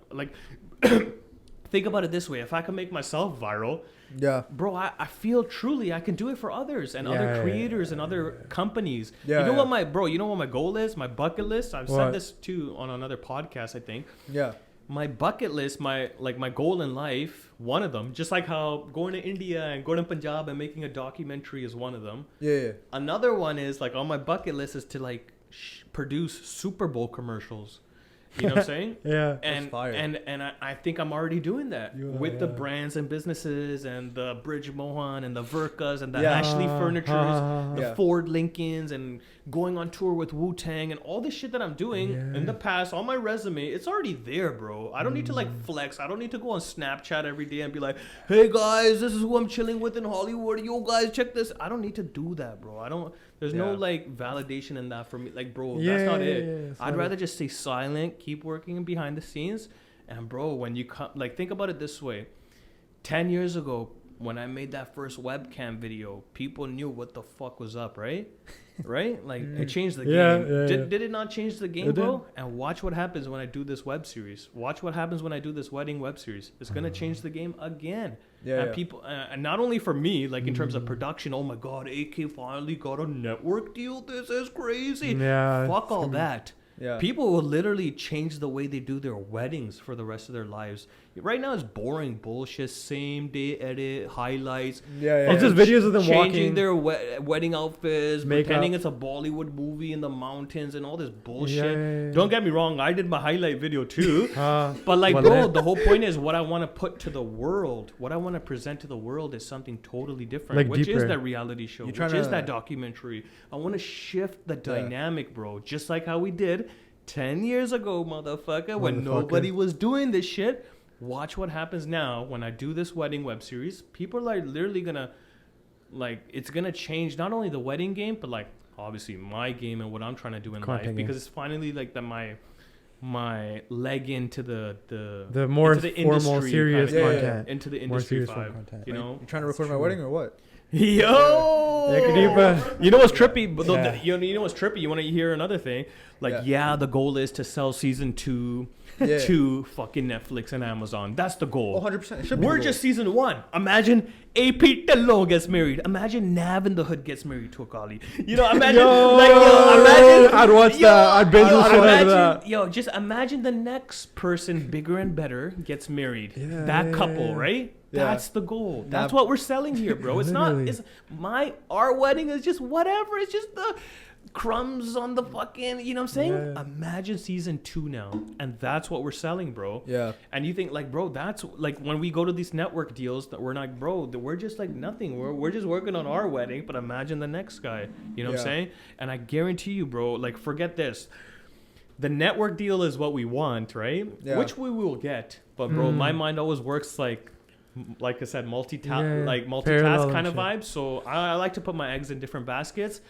think about it this way: if I can make myself viral. Yeah, bro, I feel truly I can do it for others and other creators and other companies. Yeah, you know what my goal is? My bucket list. I've said this too on another podcast, I think. Yeah. My bucket list, my goal in life, one of them, just like how going to India and going to Punjab and making a documentary is one of them. Yeah. Another one is like on my bucket list is to like produce Super Bowl commercials. You know what I'm saying? And I think I'm already doing that with the brands and businesses and the Bridge Mohan and the Verkas and the Ashley Furnitures, the Ford Lincolns, and going on tour with Wu-Tang and all this shit that I'm doing in the past on my resume. It's already there, bro. I don't need to like flex. I don't need to go on Snapchat every day and be like, hey guys, this is who I'm chilling with in Hollywood. Yo guys, check this. I don't need to do that, bro. There's no like validation in that for me. Like, bro, that's not it. I'd rather just stay silent, keep working behind the scenes. And bro, when you come, like, think about it this way. 10 years ago, when I made that first webcam video, people knew what the fuck was up, right? Right? Like, it changed the game. Did it not change the game, bro? And watch what happens when I do this web series. Watch what happens when I do this wedding web series. It's going to change the game again. People, and not only for me, like in terms of production, oh my God, AK finally got a network deal. This is crazy. Fuck all that. People will literally change the way they do their weddings for the rest of their lives. Right now, it's boring bullshit. Same day edit, highlights. It's just videos of them changing walking, their wedding outfits, makeup, pretending it's a Bollywood movie in the mountains and all this bullshit. Don't get me wrong, I did my highlight video too. But like, bro, the whole point is what I want to put to the world, what I want to present to the world is something totally different, like which deeper. is that reality show, which is that documentary. I want to shift the dynamic, bro, just like how we did 10 years ago, motherfucker, when nobody was doing this shit. Watch what happens now when I do this wedding web series. People are literally gonna, like, it's gonna change not only the wedding game, but like obviously my game and what I'm trying to do in life, because it's finally like my leg into the more into the formal, industry, serious kind of, content, into the industry vibe. You know, you trying to record my wedding or what? Yo, you know what's trippy? But you know what's trippy? You want to hear another thing? Like, the goal is to sell season 2 to fucking Netflix and Amazon. That's the goal. 100%. We're just season 1. Imagine AP gets married. Imagine Nav in the Hood gets married to a Kali. You know, imagine imagine I'd watch that. I'd binge that. Just imagine the next person, bigger and better, gets married. That couple, right? Yeah. That's the goal. That's what we're selling here, bro. It's not. It's our wedding is just whatever. It's just the crumbs on the fucking. You know what I'm saying? Yeah. Imagine season 2 now, and that's what we're selling, bro. Yeah. And you think like, bro, that's like when we go to these network deals that we're like, bro, we're just like nothing. We're just working on our wedding, but imagine the next guy. You know what I'm saying? And I guarantee you, bro. Like, forget this. The network deal is what we want, right? Yeah. Which we will get. But bro, my mind always works like I said, multitask kind of vibe. So I like to put my eggs in different baskets.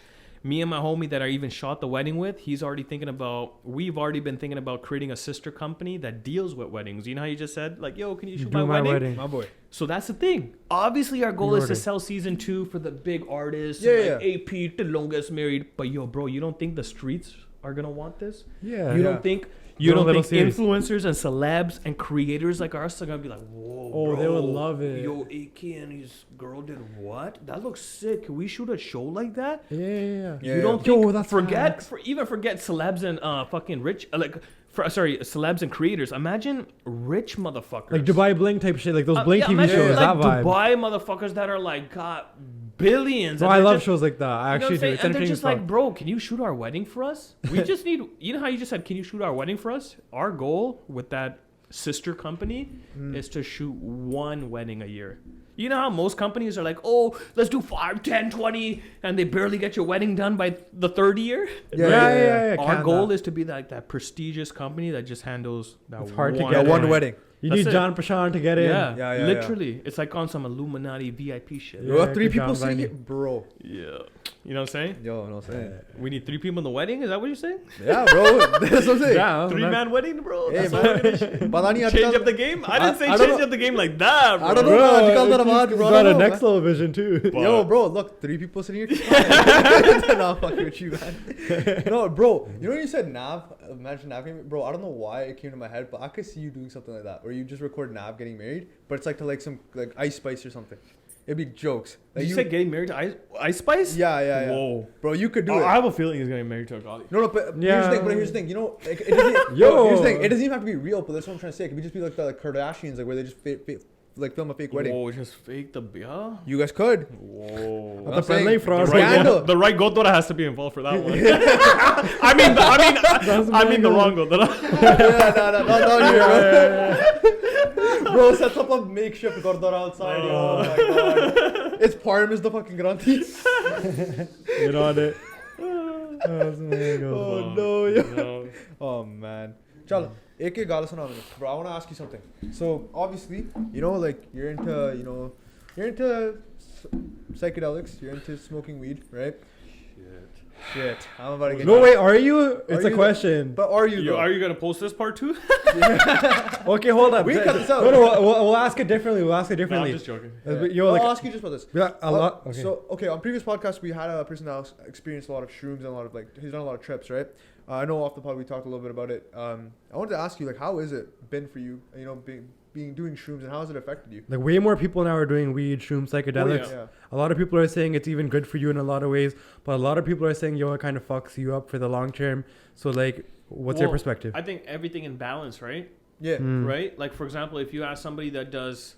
Me and my homie that I even shot the wedding with, we've already been thinking about creating a sister company that deals with weddings. You know how you just said, like, yo, can you shoot my wedding? My boy. So that's the thing. Obviously, our goal is to sell season 2 for the big artists. AP, the longest married. But yo, bro, you don't think the streets are going to want this? Yeah. You don't think... You don't think influencers and celebs and creators like us are going to be like, whoa, bro, they would love it. Yo, AK and his girl did what? That looks sick. Can we shoot a show like that? Yeah. You don't think, forget celebs and fucking rich, celebs and creators. Imagine rich motherfuckers. Like Dubai Bling type shit, like those Bling TV shows, that vibe. Dubai motherfuckers that are like, got billions. Bro, I love shows like that. I actually do. It's and they're just like, bro, can you shoot our wedding for us? We just need, you know how you just said, can you shoot our wedding for us? Our goal with that sister company is to shoot 1 wedding a year. You know how most companies are like, oh, let's do 5, 10, 20, and they barely get your wedding done by the 3rd year? Yeah. Our goal is to be like that prestigious company that just handles that one wedding. You need John Prashant to get in. Yeah, literally. It's like on some Illuminati VIP shit. Yeah, 3 people sitting here, bro. Yeah. You know what I'm saying? Yo, you know what I'm saying? We need 3 people in the wedding? Is that what you're saying? Yeah, bro. That's what I'm saying. Yeah, 3-man wedding, bro. Hey, change up the game? I didn't say change up the game like that, bro. I don't know. You got a next level vision, too. But yo, bro, look, 3 people sitting here. No, fucking with you, man. No, bro. You know when you said Nav? Imagine Nav. Bro, I don't know why it came to my head, but I could see you doing something like that. Where you just record Nav getting married, but it's like to like some like Ice Spice or something. It'd be jokes. Like you said getting married to Ice Spice? Yeah. Whoa. Bro, you could do it. I have a feeling he's getting married to a Gali. No, but here's the thing. You know, like, it doesn't, here's the thing. It doesn't even have to be real, but that's what I'm trying to say. It could just be like the Kardashians, like where they just film a fake wedding. Whoa, just fake the... Yeah? You guys could. Whoa. The right Godora has to be involved for that one. I mean the wrong Godora. Bro, sets up a makeshift Gurdwara outside. Oh my god. Its Parm is the fucking granthis. You know it. Oh no, yo. Oh man. Chalo, AK gaal suna mujhe. Bro, I want to ask you something. So obviously, you know, like you're into psychedelics. You're into smoking weed, right? Shit. I'm about to get. No, wait. Are you? It's a question. But are you? Are you gonna post this part too? Okay, hold on. We cut this out. No, we'll ask it differently. No, I'm just joking. I'll ask you just about this. A lot. Okay. So, on previous podcasts, we had a person that experienced a lot of shrooms and a lot of he's done a lot of trips, right? I know off the pod we talked a little bit about it. I wanted to ask you, like, how has it been for you? You know, doing shrooms, and how has it affected you? Like, way more people now are doing weed, shrooms, psychedelics. Oh, yeah. A lot of people are saying it's even good for you in a lot of ways, but a lot of people are saying, yo, it kind of fucks you up for the long term. So, like, what's your perspective? I think everything in balance, right? Yeah. Right? Like, for example, if you ask somebody that does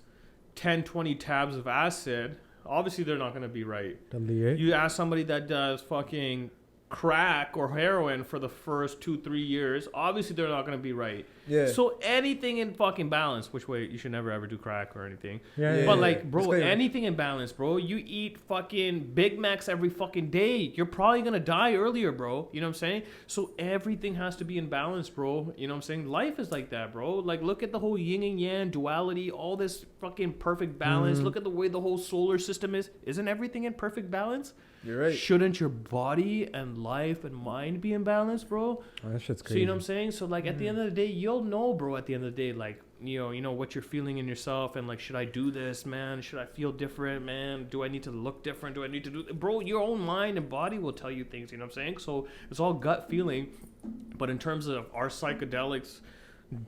10, 20 tabs of acid, obviously they're not going to be right. You ask somebody that does fucking crack or heroin for the first 2-3 years, obviously they're not going to be right. Yeah. So anything in fucking balance, which way you should never ever do crack or anything. Yeah. But like, bro, Disclaimer. anything in balance, bro. You eat fucking Big Macs every fucking day, you're probably going to die earlier, bro. You know what I'm saying? So everything has to be in balance, bro. You know what I'm saying? Life is like that, bro. Like, look at the whole yin and yang, duality, all this fucking perfect balance. Look at the way the whole solar system is. Isn't everything in perfect balance? You're right. Shouldn't your body and life and mind be in balance, bro? Oh, that shit's crazy. So you know what I'm saying? So like at the end of the day, you'll know, bro, at the end of the day, like, you know what you're feeling in yourself, and like, should I do this, man? Should I feel different, man? Do I need to look different? Do I need to do, bro, your own mind and body will tell you things, you know what I'm saying? So it's all gut feeling. But in terms of our psychedelics,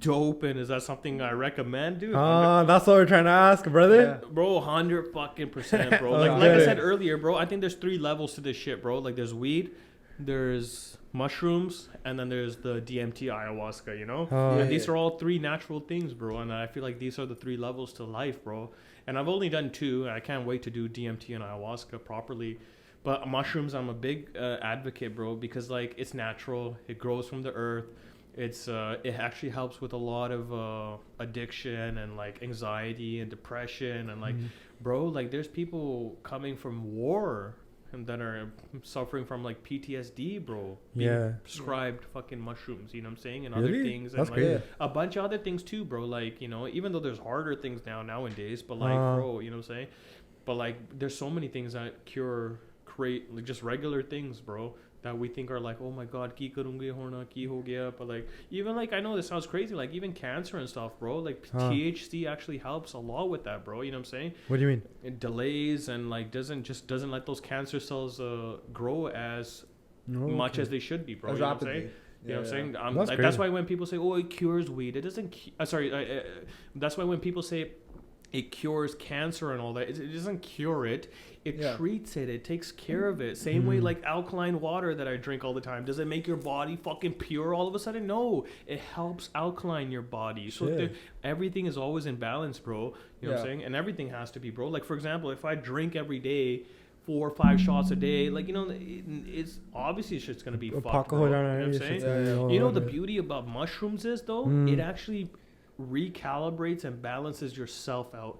dope, and is that something I recommend, dude? That's what we're trying to ask, brother. Yeah. Bro, 100%, bro. Like I said earlier, bro, I think there's 3 levels to this shit, bro. Like there's weed, there's mushrooms, and then there's the DMT ayahuasca, you know? And these are all 3 natural things, bro. And I feel like these are the 3 levels to life, bro. And I've only done 2. I can't wait to do DMT and ayahuasca properly. But mushrooms, I'm a big advocate, bro, because like it's natural. It grows from the earth. It actually helps with a lot of addiction and like anxiety and depression and like, bro, like there's people coming from war and that are suffering from like PTSD, bro. Being prescribed fucking mushrooms, you know what I'm saying, and other things, and That's like great. a bunch of other things too, bro. Like, you know, even though there's harder things nowadays, but like, bro, you know what I'm saying? But like, there's so many things that create like just regular things, bro, that we think are like, oh my god, ki karunge horna ki ho gaya. But like, even like, I know this sounds crazy, like even cancer and stuff, bro, like THC actually helps a lot with that, bro. You know what I'm saying? What do you mean? It delays and like doesn't let those cancer cells grow as much as they should be, bro. As you know what I'm rapidly. saying? You know what I'm saying? That's Like, that's why when people say, oh, it cures weed, it doesn't that's why when people say it cures cancer and all that, it doesn't cure it. It treats it. It takes care of it. Same way like alkaline water that I drink all the time. Does it make your body fucking pure all of a sudden? No. It helps alkaline your body. So everything is always in balance, bro. You know what I'm saying? And everything has to be, bro. Like, for example, if I drink every day 4 or 5 shots a day, like, you know, it's obviously shit's gonna be fucked, bro. You know what I'm saying? You know, the beauty about mushrooms is, though, it actually recalibrates and balances yourself out.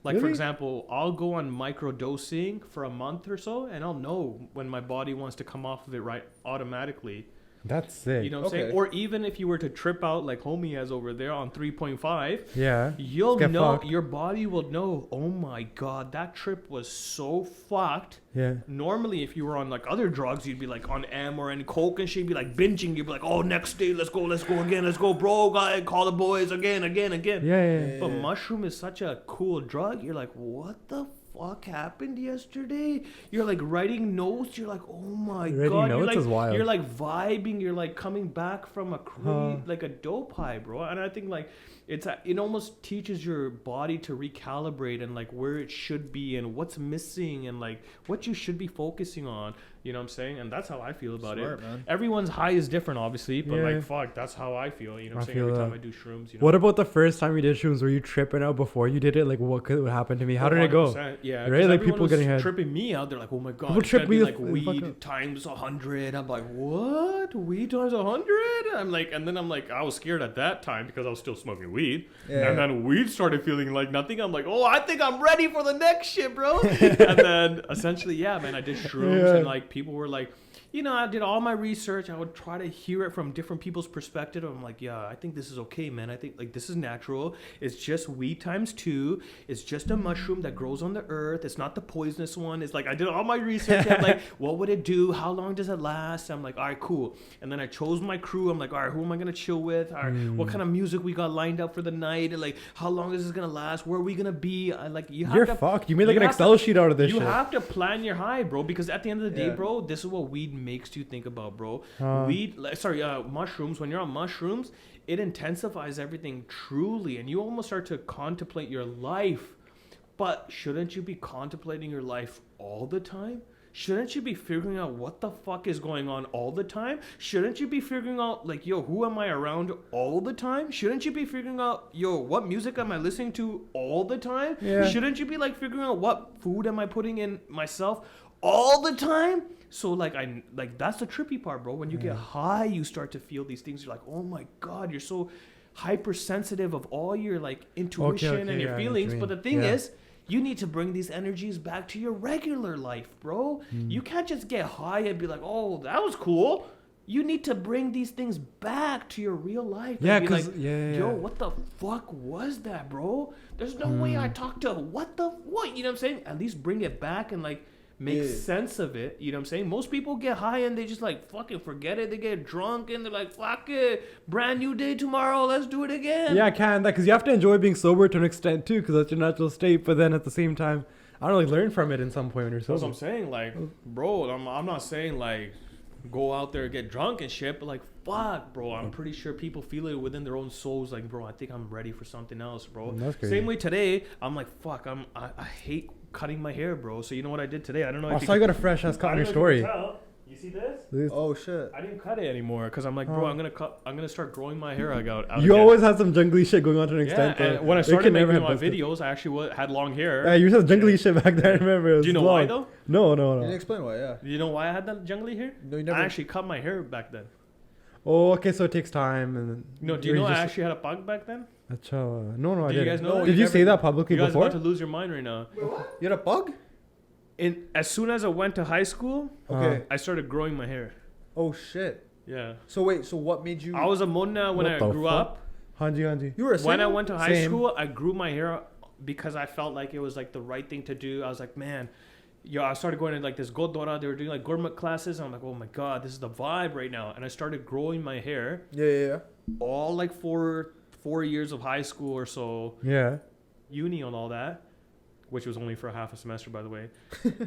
Like, for example, I'll go on microdosing for a month or so, and I'll know when my body wants to come off of it right automatically. That's sick. You know what I'm saying? Or even if you were to trip out like homie has over there on 3.5, yeah, you'll know, your body will know, oh my god, that trip was so fucked. Yeah. Normally, if you were on like other drugs, you'd be like on M or any coke and shit, you'd be like binging. You'd be like, oh, next day, let's go again, let's go, bro, guy, call the boys again. Yeah. But mushroom is such a cool drug. You're like, what the fuck happened yesterday? You're like writing notes. You're like, oh my god. Notes you're like, is wild. You're like vibing. You're like coming back from a like a dope high, bro. And I think like it almost teaches your body to recalibrate and like where it should be and what's missing and like what you should be focusing on. You know what I'm saying? And that's how I feel about it. Man. Everyone's high is different, obviously, but like fuck, that's how I feel. You know what I'm saying? Every time I do shrooms. You know? What about the first time you did shrooms? Were you tripping out before you did it? Like, what could happen to me? How did it go? Yeah, right. Like people getting head. tripping me out. They're like, oh my god, people it's trip gonna be me like weed times 100. I'm like, what? Weed times 100? I'm like, and then I'm like, I was scared at that time because I was still smoking weed. Yeah. And then weed started feeling like nothing. I'm like, oh, I think I'm ready for the next shit, bro. And then essentially, yeah, man, I did shrooms and like people were like, you know, I did all my research. I would try to hear it from different people's perspective. I'm like, yeah, I think this is okay, man. I think like this is natural. It's just weed times 2. It's just a mushroom that grows on the earth. It's not the poisonous one. It's like I did all my research. I'm like, what would it do? How long does it last? I'm like, all right, cool. And then I chose my crew. I'm like, all right, who am I gonna chill with? All right, what kind of music we got lined up for the night? And like, how long is this gonna last? Where are we gonna be? Like, you're fucked. You made like an Excel sheet out of this shit. You have to plan your high, bro, because at the end of the day, bro, this is what weed makes you think about, bro. Mushrooms, when you're on mushrooms, it intensifies everything truly, and you almost start to contemplate your life. But shouldn't you be contemplating your life all the time? Shouldn't you be figuring out what the fuck is going on all the time? Shouldn't you be figuring out, like, yo, who am I around all the time? Shouldn't you be figuring out, yo, what music am I listening to all the time? Yeah. Shouldn't you be, like, figuring out what food am I putting in myself all the time? So like that's the trippy part, bro. When you get high, you start to feel these things. You're like, oh my God, you're so hypersensitive of all your like intuition and your feelings. But the thing is, you need to bring these energies back to your regular life, bro. You can't just get high and be like, oh, that was cool. You need to bring these things back to your real life. Yeah, and be because like, yo, what the fuck was that, bro? There's no way I talked to what? You know what I'm saying? At least bring it back and like make sense of it. You know what I'm saying? Most people get high and they just like fucking forget it. They get drunk and they're like, fuck it, brand new day tomorrow. Let's do it again. Yeah, I can that because you have to enjoy being sober to an extent too, because that's your natural state. But then at the same time, I don't like learn from it in some point when you're sober. That's what I'm saying. Like, bro, I'm not saying like go out there and get drunk and shit, but like, fuck, bro, I'm pretty sure people feel it within their own souls. Like, bro, I think I'm ready for something else, bro. That's crazy. Same way today, I'm like, fuck, I hate cutting my hair, bro. So you know what I did today? I don't know. I saw you got a fresh ass cut on your story. You see this? Oh shit! I didn't cut it anymore because I'm like, bro, I'm gonna start growing my hair out. You again. Always had some jungly shit going on to an extent. Yeah, and when I started making my videos, I actually had long hair. Yeah, you had jungly shit back then. I remember. Do you know why though? No. You didn't explain why. Yeah. You know why I had that jungly hair? No, you never. I actually cut my hair back then. Oh, okay, so it takes time. And no, do you know I actually had a pug back then? No, I didn't. You guys know? Did you say that publicly before? You guys about to lose your mind right now. Wait, what? You had a bug? As soon as I went to high school, I started growing my hair. Oh shit! Yeah. So wait, so what made you? I was a munna when I grew up. Hanji. You were a when I went to high school, I grew my hair because I felt like it was like the right thing to do. I was like, man, I started going to like this Godwara. They were doing like gourmet classes. And I'm like, oh my God, this is the vibe right now. And I started growing my hair. Yeah. All like 4 years of high school or so. Yeah. Uni and all that, which was only for half a semester, by the way.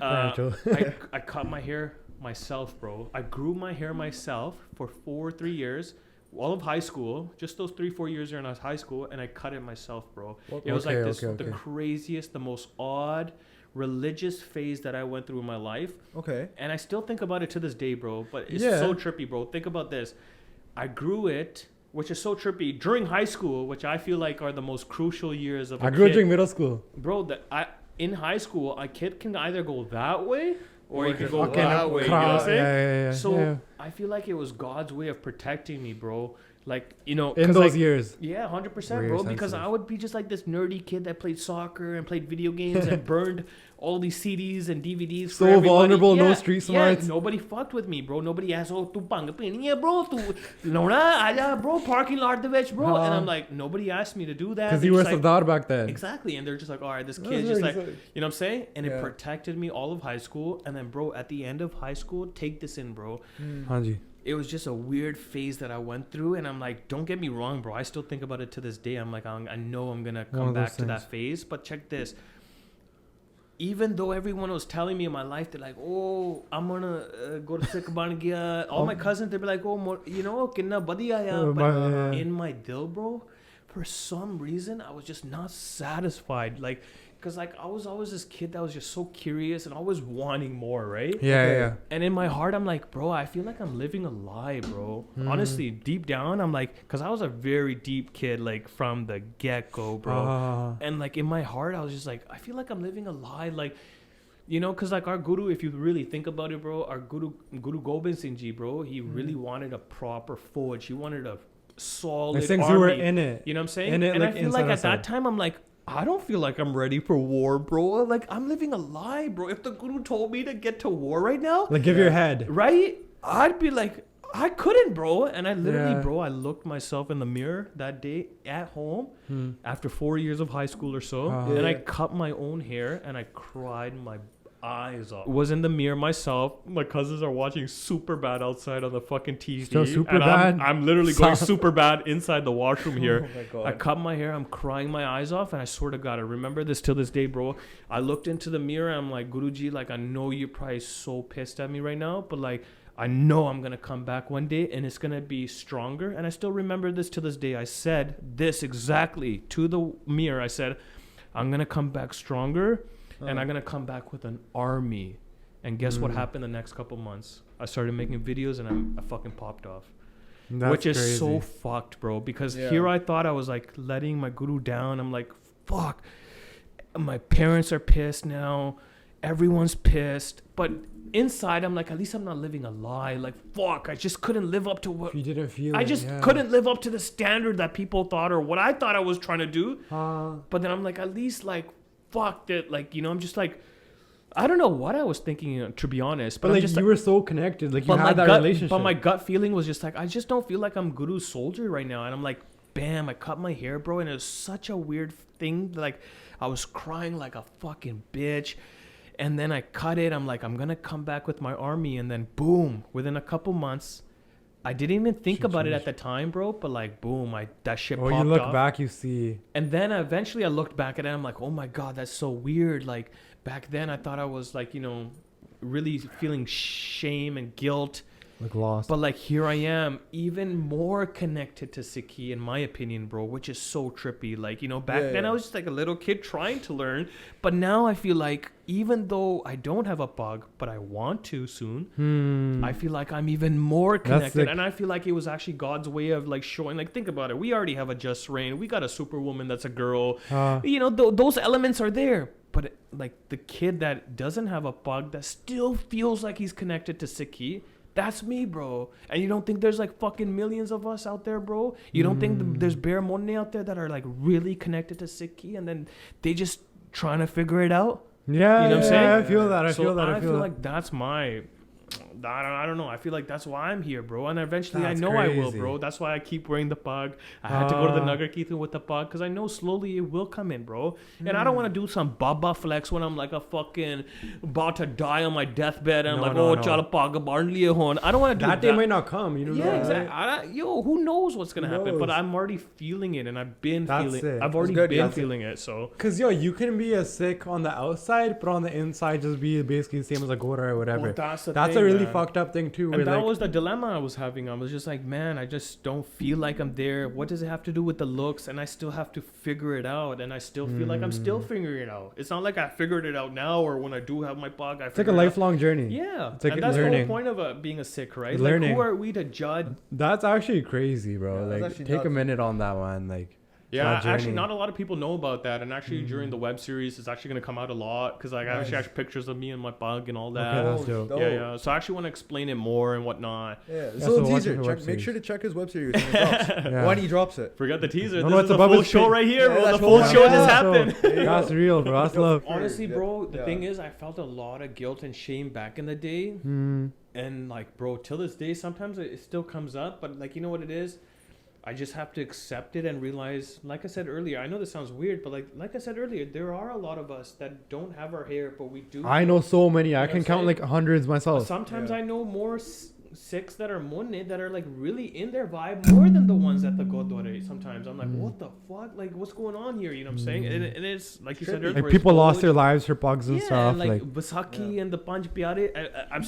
I cut my hair myself, bro. I grew my hair myself for 3 years. All of high school, just those 3-4 years during high school, and I cut it myself, bro. It was the craziest, the most odd religious phase that I went through in my life. Okay. And I still think about it to this day, bro. But it's so trippy, bro. Think about this. I grew it, which is so trippy, during high school, which I feel like are the most crucial years of a kid. I grew it during middle school. Bro, in high school, a kid can either go that way or you can go that way. You know what I'm saying? Yeah. So I feel like it was God's way of protecting me, bro. Like, you know, in those years. Yeah, 100%, bro. Because I would be just like this nerdy kid that played soccer and played video games and burned all these CDs and DVDs. So for vulnerable, no street smarts. Nobody fucked with me, bro. Nobody asked, oh, tu pang piniya, bro. Bro, parking lot the bitch, bro. And I'm like, nobody asked me to do that. Because you were Sardar back then. Exactly. And they're just like, all right, this kid just like, you know what I'm saying? And it protected me all of high school. And then, bro, at the end of high school, take this in, bro. Hanji. It was just a weird phase that I went through, and I'm like, don't get me wrong, bro. I still think about it to this day. I'm like, I know I'm gonna come back to that phase, but check this. Even though everyone was telling me in my life, they're like, oh, I'm gonna go to Sikh ban gaya. All my cousins, they'd be like, oh, you know, kinna badiya ya. But in my dil, bro, for some reason, I was just not satisfied. Like, because like I was always this kid that was just so curious and always wanting more, right? Yeah. And in my heart, I'm like, bro, I feel like I'm living a lie, bro. Honestly, deep down, I'm like, because I was a very deep kid, like from the get-go, bro. And like in my heart, I was just like, I feel like I'm living a lie, like, you know, because like our guru, if you really think about it, bro, our guru Gobind Singh Ji, bro, he really wanted a proper forge. He wanted a solid army. You were in it. You know what I'm saying? And I feel like at that time, I'm like, I don't feel like I'm ready for war, bro. Like, I'm living a lie, bro. If the guru told me to get to war right now... Like, give your head. Right? I'd be like, I couldn't, bro. And I literally, bro, I looked myself in the mirror that day at home after 4 years of high school or so. And I cut my own hair and I cried my eyes off. Was in the mirror myself. My cousins are watching Superbad outside on the fucking TV. Still Superbad. I'm literally going Superbad inside the washroom here. Oh my God. I cut my hair. I'm crying my eyes off, and I swear to God, I remember this till this day, bro. I looked into the mirror. I'm like, Guruji, like I know you're probably so pissed at me right now, but like I know I'm gonna come back one day, and it's gonna be stronger. And I still remember this to this day. I said this exactly to the mirror. I said, I'm gonna come back stronger. And I'm going to come back with an army. And guess what happened the next couple months? I started making videos and I fucking popped off. Which is crazy. So fucked, bro. Because here I thought I was like letting my guru down. I'm like, fuck. My parents are pissed now. Everyone's pissed. But inside I'm like, at least I'm not living a lie. Like, fuck, I just couldn't live up to what you didn't feel. I just couldn't live up to the standard that people thought or what I thought I was trying to do. But then I'm like, at least like, fuck that. Like, you know, I'm just like, I don't know what I was thinking, to be honest. But like, just you were so connected. Like, you had that relationship. But my gut feeling was just like, I just don't feel like I'm Guru's soldier right now. And I'm like, bam, I cut my hair, bro. And it was such a weird thing. Like, I was crying like a fucking bitch. And then I cut it. I'm like, I'm going to come back with my army. And then boom, within a couple months, I didn't even think about it at the time, bro. But like, boom, that shit popped off. Oh, you look back, you see. And then eventually I looked back at it. And I'm like, oh my God, that's so weird. Like, back then I thought I was like, you know, really feeling shame and guilt. Like lost. But like, here I am, even more connected to Sikhi, in my opinion, bro, which is so trippy. Like, you know, back then I was just like a little kid trying to learn. But now I feel like, even though I don't have a pug, but I want to soon, I feel like I'm even more connected. And I feel like it was actually God's way of like showing, like, think about it. We already have a just reign. We got a superwoman that's a girl. You know, those elements are there. But like the kid that doesn't have a pug that still feels like he's connected to Sikhi, that's me, bro. And you don't think there's like fucking millions of us out there, bro? You don't think there's bare money out there that are like really connected to Sikhi and then they just trying to figure it out? Yeah, you know what I'm saying? I feel that. I feel like that's my... I don't know. I feel like that's why I'm here, bro. And eventually that's I know crazy. I will, bro. That's why I keep wearing the pug. I had to go to the Nagar Kirtan with the pug because I know slowly it will come in, bro. And I don't want to do some Baba flex when I'm like a fucking about to die on my deathbed and I'm like, chala pug barn liye hon. I don't want to do that. That day might not come. You know. Yeah, exactly. Who knows what's gonna happen? But I'm already feeling it, and I've been feeling it. I've already been feeling it. So, cause you can be a Sikh on the outside, but on the inside just be basically the same as a Gora or whatever. Well, that's a really fucked up thing too. And that was the dilemma I was having. I was just like, man, I just don't feel like I'm there. What does it have to do with the looks? And I still have to figure it out. And I still feel like I'm still figuring it out. It's not like I figured it out now or when I do have my pug. It's like a lifelong journey. Yeah. It's like and that's learning. the whole point of being a Sikh, right? Learning. Like, who are we to judge? That's actually crazy, bro. Yeah, like, take a minute on that one. Like, yeah, actually, not a lot of people know about that. And actually, during the web series, it's actually going to come out a lot because like, I actually have pictures of me and my bug and all that. Okay, that's dope. Yeah. So I actually want to explain it more and whatnot. Yeah, it's a little teaser. Make sure to check his web series when it drops. When he drops it. Forget the teaser. No, this is the full show right here, bro. The full show just happened. That's real, bro. That's love. Honestly, bro, the thing is, I felt a lot of guilt and shame back in the day. And like, bro, till this day, sometimes it still comes up. But like, you know what it is? I just have to accept it and realize, like I said earlier, I know this sounds weird, but like I said earlier, there are a lot of us that don't have our hair, but we do. I know so many. I can count like hundreds myself. Sometimes I know more Sikhs that are Munne that are like really in their vibe more than the ones at the Gurdwara. Sometimes I'm like, what the fuck? Like, what's going on here? You know what I'm saying? And it's like you said earlier, like people lost their lives for bugs and stuff. Like Basaki and the Panj Pyare. I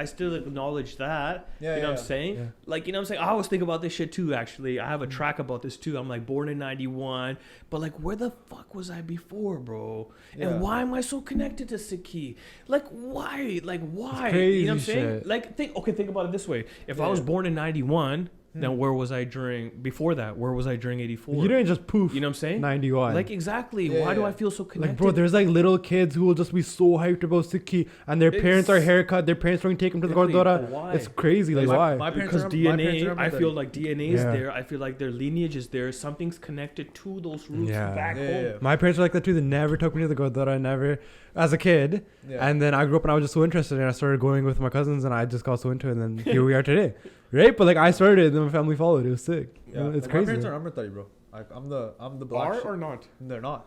still acknowledge that. You know what I'm saying? Yeah. Like, you know what I'm saying? I always think about this shit too, actually. I have a track about this too. I'm like, born in 91. But like, where the fuck was I before, bro? And why am I so connected to Sikhi? Like, why? Like, why? You know what I'm saying? Shit. Like, think about it this way. If I was born in 91, then where was I before that? Where was I during 84? You didn't just poof. You know what I'm saying? 91. Like, exactly. Why do I feel so connected? Like, bro, there's like little kids who will just be so hyped about Sikhi and their parents are haircut. Their parents don't take them to the Gurdwara. It's crazy. Like, why? Because DNA, I feel like DNA is there. I feel like their lineage is there. Something's connected to those roots back home. My parents are like that too. They never took me to the Gurdwara. Never. As a kid. And then I grew up and I was just so interested and I started going with my cousins and I just got so into it and then here we are today. Right? But like I started it and then my family followed. It was sick. Yeah. It's crazy. My parents are Amritari, bro. I'm the black or not? They're not.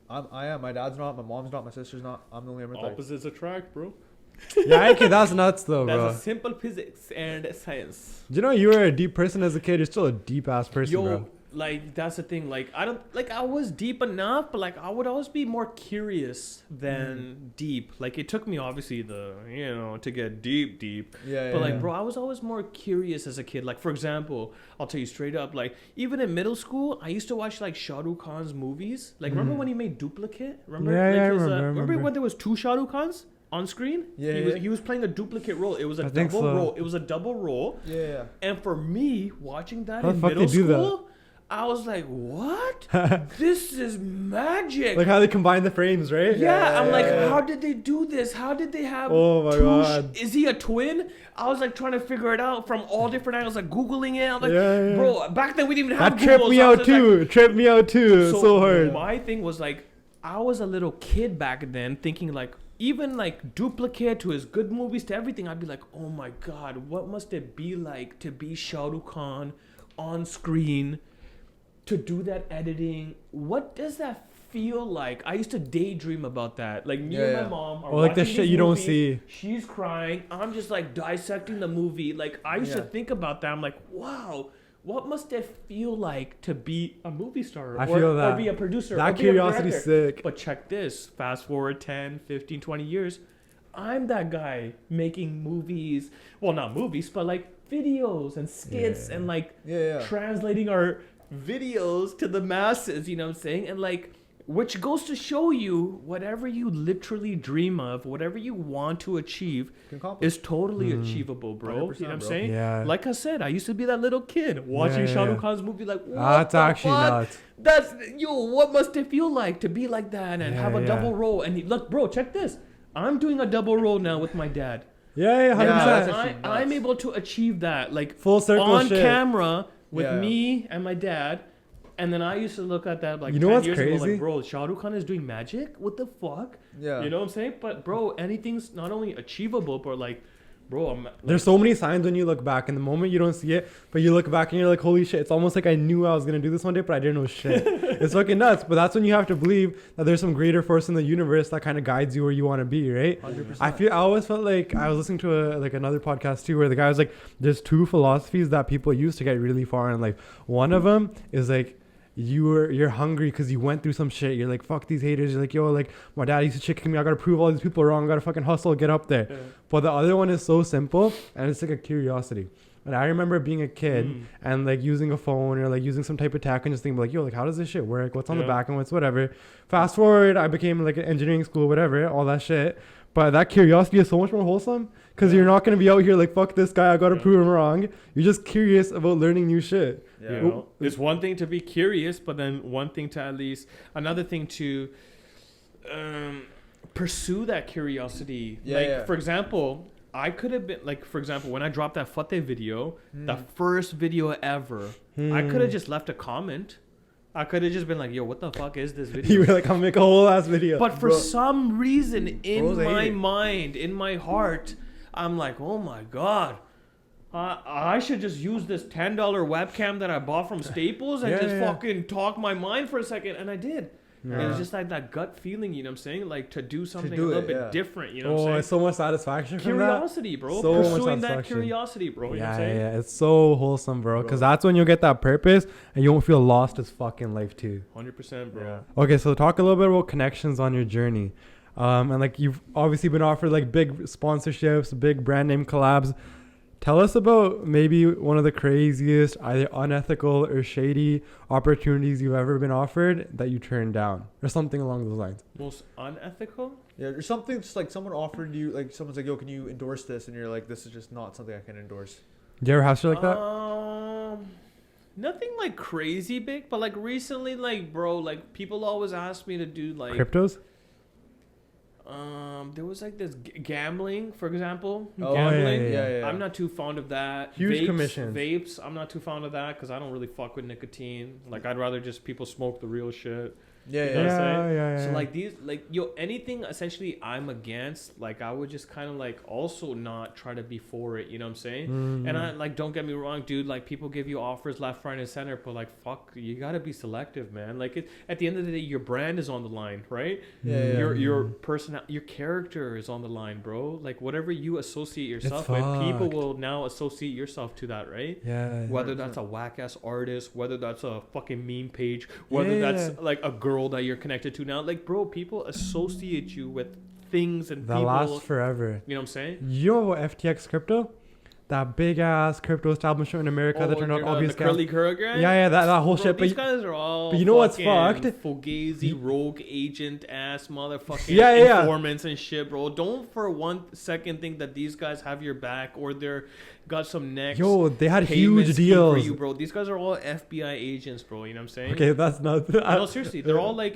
I am. My dad's not. My mom's not. My sister's not. I'm the only Amritari. Opposites attract, bro. Yeah, okay, that's nuts though, bro. That's a simple physics and science. Do you know you were a deep person as a kid? You're still a deep ass person, bro. Like, that's the thing. Like, I was deep enough, but like, I would always be more curious than deep. Like, it took me obviously to get deep. But like, bro, I was always more curious as a kid. Like, for example, I'll tell you straight up, like, even in middle school, I used to watch like Shah Rukh Khan's movies. Like, remember when he made Duplicate? Remember? Yeah, I remember. Remember when there was 2 Shah Rukh Khans on screen? He was playing a duplicate role. It was a double role. It was a double role. Yeah. And for me, watching that in middle school, I was like, what? This is magic. Like how they combine the frames, right? Yeah, I'm like, how did they do this? How did they have Oh my God. Is he a twin? I was like trying to figure it out from all different angles, like Googling it. I'm like, bro, back then we didn't even have That tripped me out too. Tripped me out too. So hard. My thing was like, I was a little kid back then thinking like, even like Duplicate to his good movies to everything, I'd be like, oh my God, what must it be like to be Shah Rukh Khan on screen? To do that editing, what does that feel like? I used to daydream about that. Like me and my mom are like the watching shit these you don't movies, see. She's crying. I'm just like dissecting the movie. Like I used to think about that. I'm like, wow, what must it feel like to be a movie star or be a producer? That curiosity's sick. But check this. Fast forward 10, 15, 20 years. I'm that guy making movies. Well, not movies, but like videos and skits and like translating our videos to the masses, you know what I'm saying? And like, which goes to show you whatever you literally dream of, whatever you want to achieve is totally achievable, bro. You know what I'm saying? Yeah. Like I said, I used to be that little kid watching Shah Rukh Khan's movie like, what that's the actually fuck? nuts. That's, what must it feel like to be like that and have a double role? And look, bro, check this. I'm doing a double role now with my dad. 100%. I'm able to achieve that, like full circle on shit. Camera with me and my dad. And then I used to look at that like 10 years crazy? ago, like, bro, Shah Rukh Khan is doing magic? What the fuck? Yeah. You know what I'm saying? But bro, anything's not only achievable, but like, bro, I'm like, there's so many signs when you look back. In the moment you don't see it, but you look back and you're like, holy shit, it's almost like I knew I was gonna do this one day, but I didn't know shit. It's fucking nuts. But that's when you have to believe that there's some greater force in the universe that kind of guides you where you want to be, right? 100%. I always felt like I was listening to another podcast too, where the guy was like, there's two philosophies that people use to get really far in life. One of them is like, you're hungry because you went through some shit. You're like, fuck these haters. You're like, yo, like my dad used to chicken me. I gotta prove all these people wrong. I gotta fucking hustle, get up there. But the other one is so simple, and it's like a curiosity. And I remember being a kid and like using a phone or like using some type of tech and just thinking like, yo, like how does this shit work? What's on the back and what's whatever. Fast forward, I became like an engineering school, whatever, all that shit. But that curiosity is so much more wholesome because you're not going to be out here like, fuck this guy, I got to prove him wrong. You're just curious about learning new shit. You know, it's one thing to be curious, but then one thing to at least, another thing to pursue that curiosity. For example, I could have been, like, for example, when I dropped that Fateh video, the first video ever, I could have just left a comment. I could have just been like, yo, what the fuck is this video? You were like, I'll make a whole ass video. But for some reason in my mind, in my heart, I'm like, oh my God. I should just use this $10 webcam that I bought from Staples and fucking talk my mind for a second. And I did. Yeah. And it's just like that gut feeling, you know what I'm saying? Like to do something a little bit different, you know what I'm saying? It's so much satisfaction from curiosity, bro. So pursuing that curiosity, bro. You know what I'm saying? Yeah, it's so wholesome, bro. Because that's when you'll get that purpose and you won't feel lost as fucking life too. 100%, bro. Yeah. Okay, so talk a little bit about connections on your journey. And like you've obviously been offered like big sponsorships, big brand name collabs. Tell us about maybe one of the craziest, either unethical or shady opportunities you've ever been offered that you turned down, or something along those lines. Most unethical? Yeah, or something just like someone offered you, like someone's like, yo, can you endorse this? And you're like, this is just not something I can endorse. Do you ever have shit like that? Nothing like crazy big, but like recently, like, bro, like people always ask me to do like... Cryptos? There was like this gambling, for example. Gambling. Yeah. I'm not too fond of that. Huge commissions. Vapes. I'm not too fond of that because I don't really fuck with nicotine. Like I'd rather just people smoke the real shit. Yeah. So like these, like anything essentially I'm against. Like I would just kind of like also not try to be for it. You know what I'm saying? And I like, don't get me wrong, dude. Like people give you offers left, right, and center, but like fuck, you gotta be selective, man. Like at the end of the day, your brand is on the line, right? Your your character is on the line, bro. Like whatever you associate yourself with, people will now associate yourself to that, right? Yeah. Whether that's a whack ass artist, whether that's a fucking meme page, whether that's like a girl that you're connected to now, like bro, people associate you with things and that people lasts forever. You know what I'm saying? You know about FTX crypto? That big ass crypto establishment in America that turned out obvious. The curly curl guy? Yeah, that whole shit. These guys are all. But you know what's fucked? Fugazi, rogue agent ass motherfucking informants and shit, bro. Don't for 1 second think that these guys have your back or they're got some next. Yo, they had payment huge scheme deals. for you, bro. These guys are all FBI agents, bro. You know what I'm saying? Okay, that's not. No, seriously, they're all like,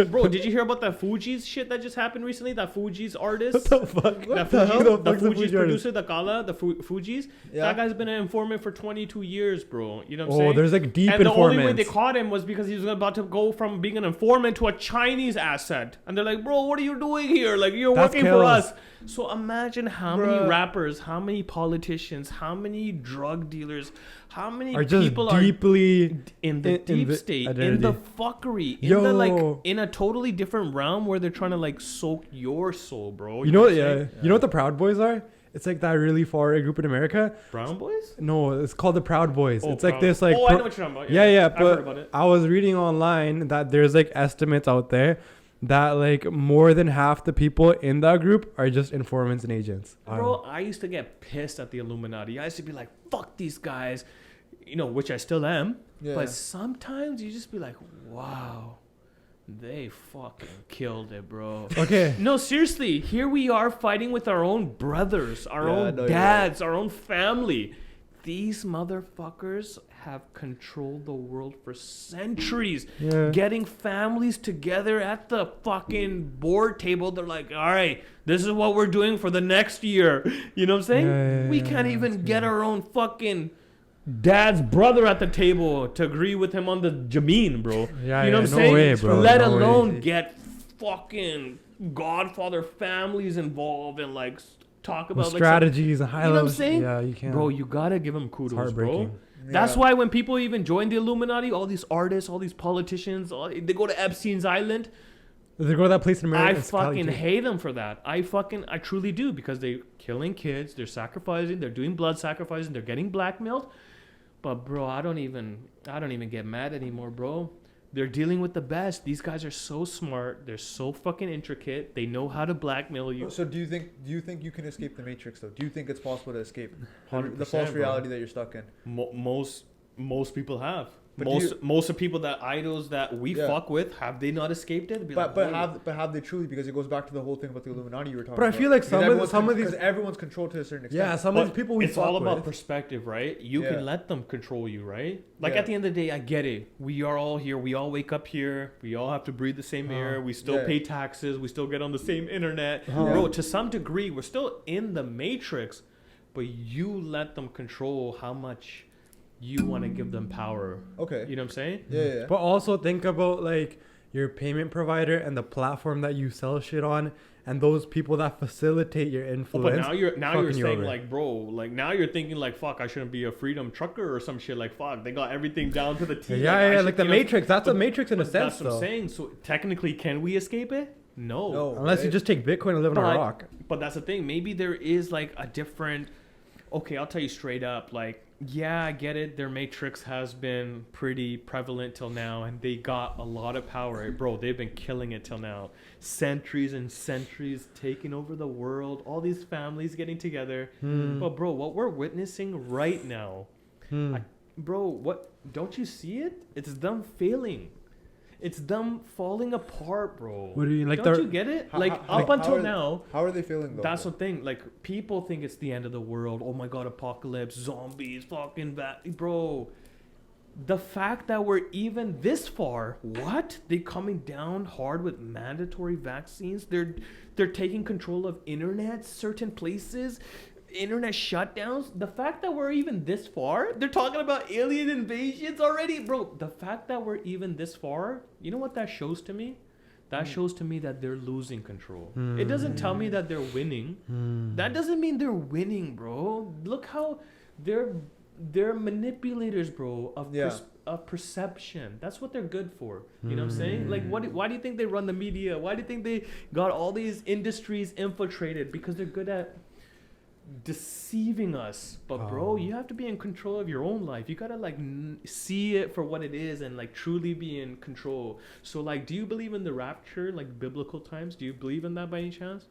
bro. Did you hear about that Fuji's shit that just happened recently? That Fuji's artist, What the fuck? that the Fuji's, hell? the Fuck's Fuji's Fuji artist? producer, the Kala, the Fuji's. Yeah. That guy's been an informant for 22 years, bro. You know what I'm Oh, saying? there's like deep And the only way informants. they caught him was because he was about to go from being an informant to a Chinese asset. And they're like, bro, what are you doing here? Like, you're That's working kills. for us. So imagine how many Bruh. rappers, how many politicians, how many drug dealers, how many are just people deeply in the in deep the state, identity. in the fuckery, in the like, Yo. in a totally different realm where they're trying to like soak your soul, bro. You know what? I'm Yeah. saying? You know what the Proud Boys are? It's like that really far group in America. Brown boys? No, it's called the Proud Boys. Oh, it's like Proud- this like. Oh, I know what you're talking about. Yeah, I've heard but about it. I was reading online that there's like estimates out there that like more than half the people in that group are just informants and agents. Bro, I used to get pissed at the Illuminati. I used to be like, fuck these guys, you know, which I still am. Yeah. But sometimes you just be like, wow, they fucking killed it, bro. Okay. No, seriously, here we are fighting with our own brothers, our Yeah, own no, you're dads, our own family. These motherfuckers have controlled the world for centuries. Yeah. Getting families together at the fucking board table. They're like, all right, this is what we're doing for the next year. You know what I'm saying? Yeah, We can't even get our own fucking dad's brother at the table to agree with him on the Jameen, bro. Yeah, you know yeah, what I'm no saying? way, bro. Let No way. alone get fucking Godfather families involved and like talk about like strategies and high you know what I'm levels. saying? Yeah, you can. bro, you gotta give them kudos, bro. heartbreaking. That's Yeah. why when people even join the Illuminati, all these artists, all these politicians, they go to Epstein's Island. They go to that place in America. I it's Cali, fucking too. hate them for that. I truly do, because they're killing kids, they're sacrificing, they're doing blood sacrificing, they're getting blackmailed. But bro, I don't even get mad anymore, bro. They're dealing with the best. These guys are so smart. They're so fucking intricate. They know how to blackmail you. So do you think you can escape the Matrix though? Do you think it's possible to escape 100%, the false bro. reality that you're stuck in? Most people have. But Most of people that idols that we Yeah. fuck with, have they not escaped it? Be like, But "Hey." have they truly? Because it goes back to the whole thing about the Illuminati you were talking But I about. feel like Because some of these. because everyone's controlled to a certain extent. Yeah, some of these But people we it's fuck all about with. perspective, right? You Yeah. can let them control you, right? Like Yeah. at the end of the day, I get it. We are all here. We all wake up here. We all have to breathe the same air. We still Yeah. pay taxes. We still get on the same internet. Uh-huh. Bro, to some degree, we're still in the matrix, but you let them control how much you want to give them power. Okay. You know what I'm saying? Yeah. But also think about like your payment provider and the platform that you sell shit on, and those people that facilitate your Oh, influence. but now you're fucking you saying over. like, bro, like now you're thinking like, fuck, I shouldn't be a freedom trucker or some shit. Like, fuck, they got everything down to the T. Yeah, I like the should, you know, Matrix. That's a Matrix in a but sense, that's what I'm though. saying. So technically, can we escape it? No. Unless you right? just take Bitcoin and live on a rock. But that's the thing. Maybe there is like a different. Okay, I'll tell you straight up. Like, yeah, I get it. Their Matrix has been pretty prevalent till now, and they got a lot of power. Bro, they've been killing it till now. Centuries and centuries taking over the world. All these families getting together. But bro, what we're witnessing right now, bro, what don't you see it? It's them failing. It's them falling apart, bro. What do you like? Don't you get it? Up until now, How are they feeling though? that's the thing. Like, people think it's the end of the world. Oh my god, apocalypse, zombies, fucking bro. The fact that we're even this far, what? They coming down hard with mandatory vaccines. They're taking control of internet, certain places, internet shutdowns. The fact that we're even this far, they're talking about alien invasions already, bro. The fact that we're even this far, you know what that shows to me? That shows to me that they're losing control. It doesn't tell me that they're winning. That doesn't mean they're winning, bro. Look how they're manipulators, bro, of perception. That's what they're good for. You know what I'm saying? Like, why do you think they run the media? Why do you think they got all these industries infiltrated? Because they're good at deceiving us. But bro, you have to be in control of your own life. You gotta like see it for what it is and like truly be in control. So like, do you believe in the rapture, like biblical times? Do you believe in that by any chance?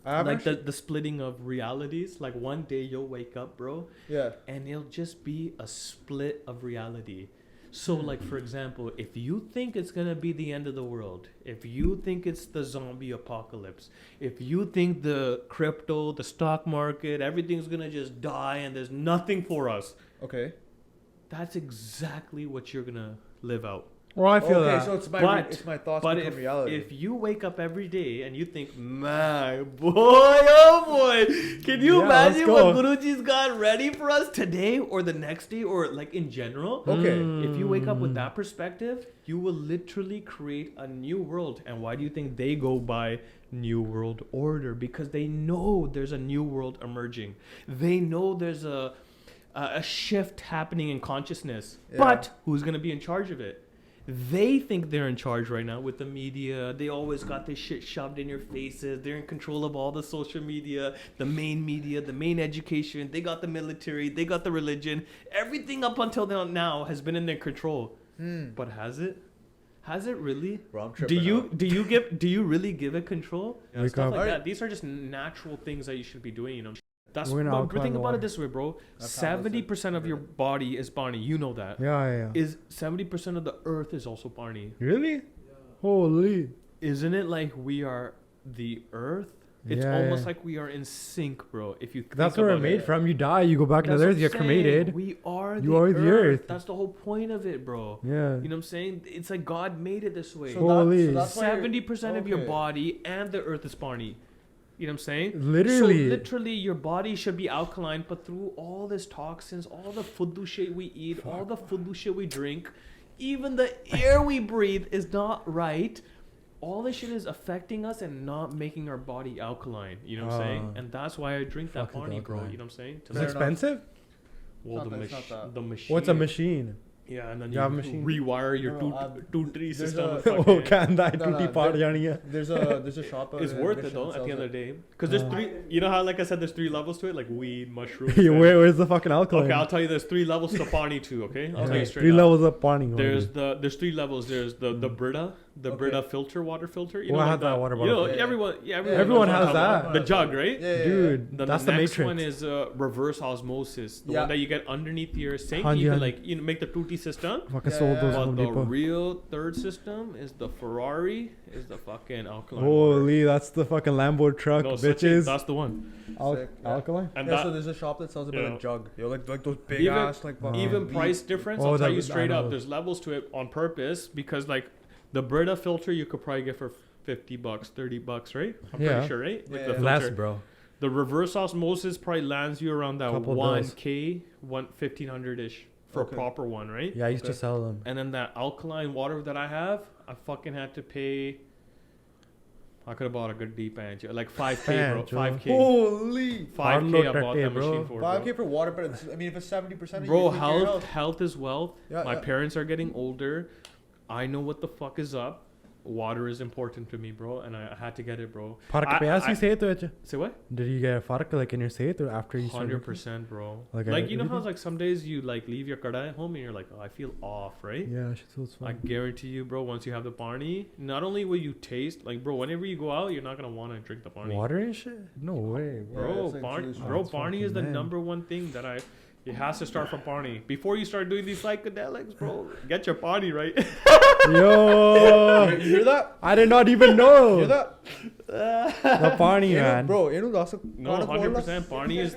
Like the splitting of realities. Like one day you'll wake up, bro, Yeah. and it'll just be a split of reality. So, like, for example, if you think it's going to be the end of the world, if you think it's the zombie apocalypse, if you think the crypto, the stock market, everything's going to just die and there's nothing for us. Okay. That's exactly what you're going to live out. Well, I feel that. So it's my thoughts but become reality. If you wake up every day and you think, man, boy, oh boy, can you imagine what Guruji's got ready for us today or the next day or like in general? Okay. If you wake up with that perspective, you will literally create a new world. And why do you think they go by New World Order? Because they know there's a new world emerging. They know there's a shift happening in consciousness. Yeah. But who's going to be in charge of it? They think they're in charge right now with the media. They always got this shit shoved in your faces. They're in control of all the social media, the main education. They got the military. They got the religion. Everything up until now has been in their control. But has it? Has it really? Bro, I'm tripping do you really give it control? Stuff like that. These are just natural things that you should be doing, you know. That's but think about it this way, bro. 70% of your body is Barney. You know that. Yeah. Is 70% of the earth is also Barney. Really? Yeah. Holy. Isn't it like we are the earth? It's almost like we are in sync, bro. If you think that's where we're made from. You die, you go back to the earth, you're cremated. We are the earth. That's the whole point of it, bro. Yeah. You know what I'm saying? It's like God made it this way. Holy. So 70% of your body and the earth is Barney. You know what I'm saying? Literally. So literally your body should be alkaline, but through all this toxins, all the fuddu shit we eat, all the fuddu shit we drink, even the air we breathe is not right. All this shit is affecting us and not making our body alkaline. You know what I'm saying? And that's why I drink that Barney, bro. You know what I'm saying? Is it expensive? Well, the machine. What's a machine? Yeah, and then you rewire your two-tree system. There's a shop. It's worth it though at the end of the day, because there's three. You know how like I said, there's 3 levels to it, like weed, mushrooms. Where's the fucking alcohol? Okay, I'll tell you. There's 3 levels to Pani too. Okay, I'll tell you straight. 3 levels of Pani. There's 3 levels. There's the Brita, Brita filter, water filter. You know, I had that water bottle. You know, everyone has that. The jug, right? Yeah. Dude, that's the next matrix. one is reverse osmosis, the one that you get underneath your sink. You can like make the tutti system. Sold those but the people. real third system is the Ferrari, is the fucking alkaline. Holy, that's the fucking Lambo truck, bitches. That's the one. Alkaline? And so there's a shop that sells a jug. Like those big ass like even price difference. I'll tell you straight up. There's levels to it on purpose because like the Brita filter you could probably get for $50, $30, right? I'm pretty sure, right? Like the filter. Less, bro. The reverse osmosis probably lands you around that 1K, 1,500-ish. For a proper one, right? Yeah, I used to sell them. And then that alkaline water that I have, I fucking had to pay. I could have bought a good deep ange, like 5K, bro. 5K. Holy. 5K. I bought that machine for. 5K for water, but it's, I mean, if it's 70%. Bro, health is wealth. My parents are getting older. I know what the fuck is up. Water is important to me, bro, and I had to get it, bro. Say what? Did you get a fark like in your sehat or after you started? 100%, bro. Like you know how like some days you like leave your kada at home and you're like, oh, I feel off, right? Yeah, shit feels fine. I guarantee you, bro. Once you have the Barney, not only will you taste like, bro, whenever you go out, you're not gonna want to drink the Barney. Water and shit? No way, bro. Barney is the number one thing that it has to start from Barney. Before you start doing these psychedelics, bro, get your body right. Yo, you hear that? I did not even know. You hear that? The Barney, man. Bro, no, 100%. Barney is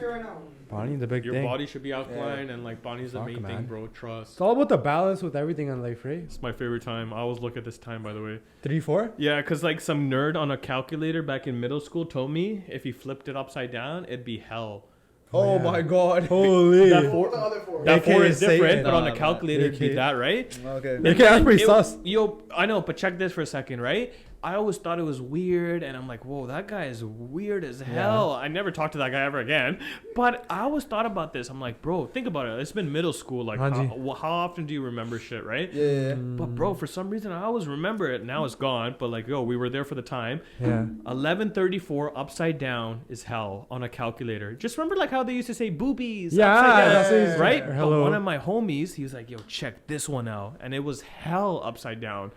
the big thing. Your body should be alkaline, and like Barney is the main thing, bro. Trust. It's all about the balance with everything in life, right? It's my favorite time. I always look at this time, by the way. 3-4? Yeah, because like some nerd on a calculator back in middle school told me if you flipped it upside down, it'd be hell. Oh my god. Holy. That 4 is different, but on the calculator it'd be that, right? Okay. That's pretty sus. Yo, I know, but check this for a second, right? I always thought it was weird, and I'm like, whoa, that guy is weird as hell. I never talked to that guy ever again. But I always thought about this. I'm like, bro, think about it. It's been middle school. Like, how often do you remember shit, right? Yeah. But, bro, for some reason, I always remember it. Now it's gone. But, like, yo, we were there for the time. Yeah. 1134 upside down is hell on a calculator. Just remember, like, how they used to say boobies. Yeah. Right? But one of my homies, he was like, yo, check this one out. And it was hell upside down.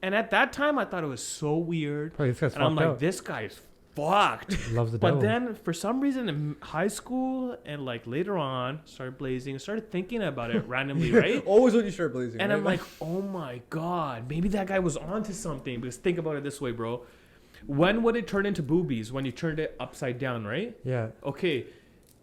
And at that time, I thought it was so weird. And I'm like, this guy is fucked. Loves the But devil. then for some reason in high school and like later on, started blazing, started thinking about it randomly, right? Always when you start blazing. And right? I'm like, oh my God, maybe that guy was onto something. Because think about it this way, bro. When would it turn into boobies? When you turned it upside down, right? Yeah. Okay.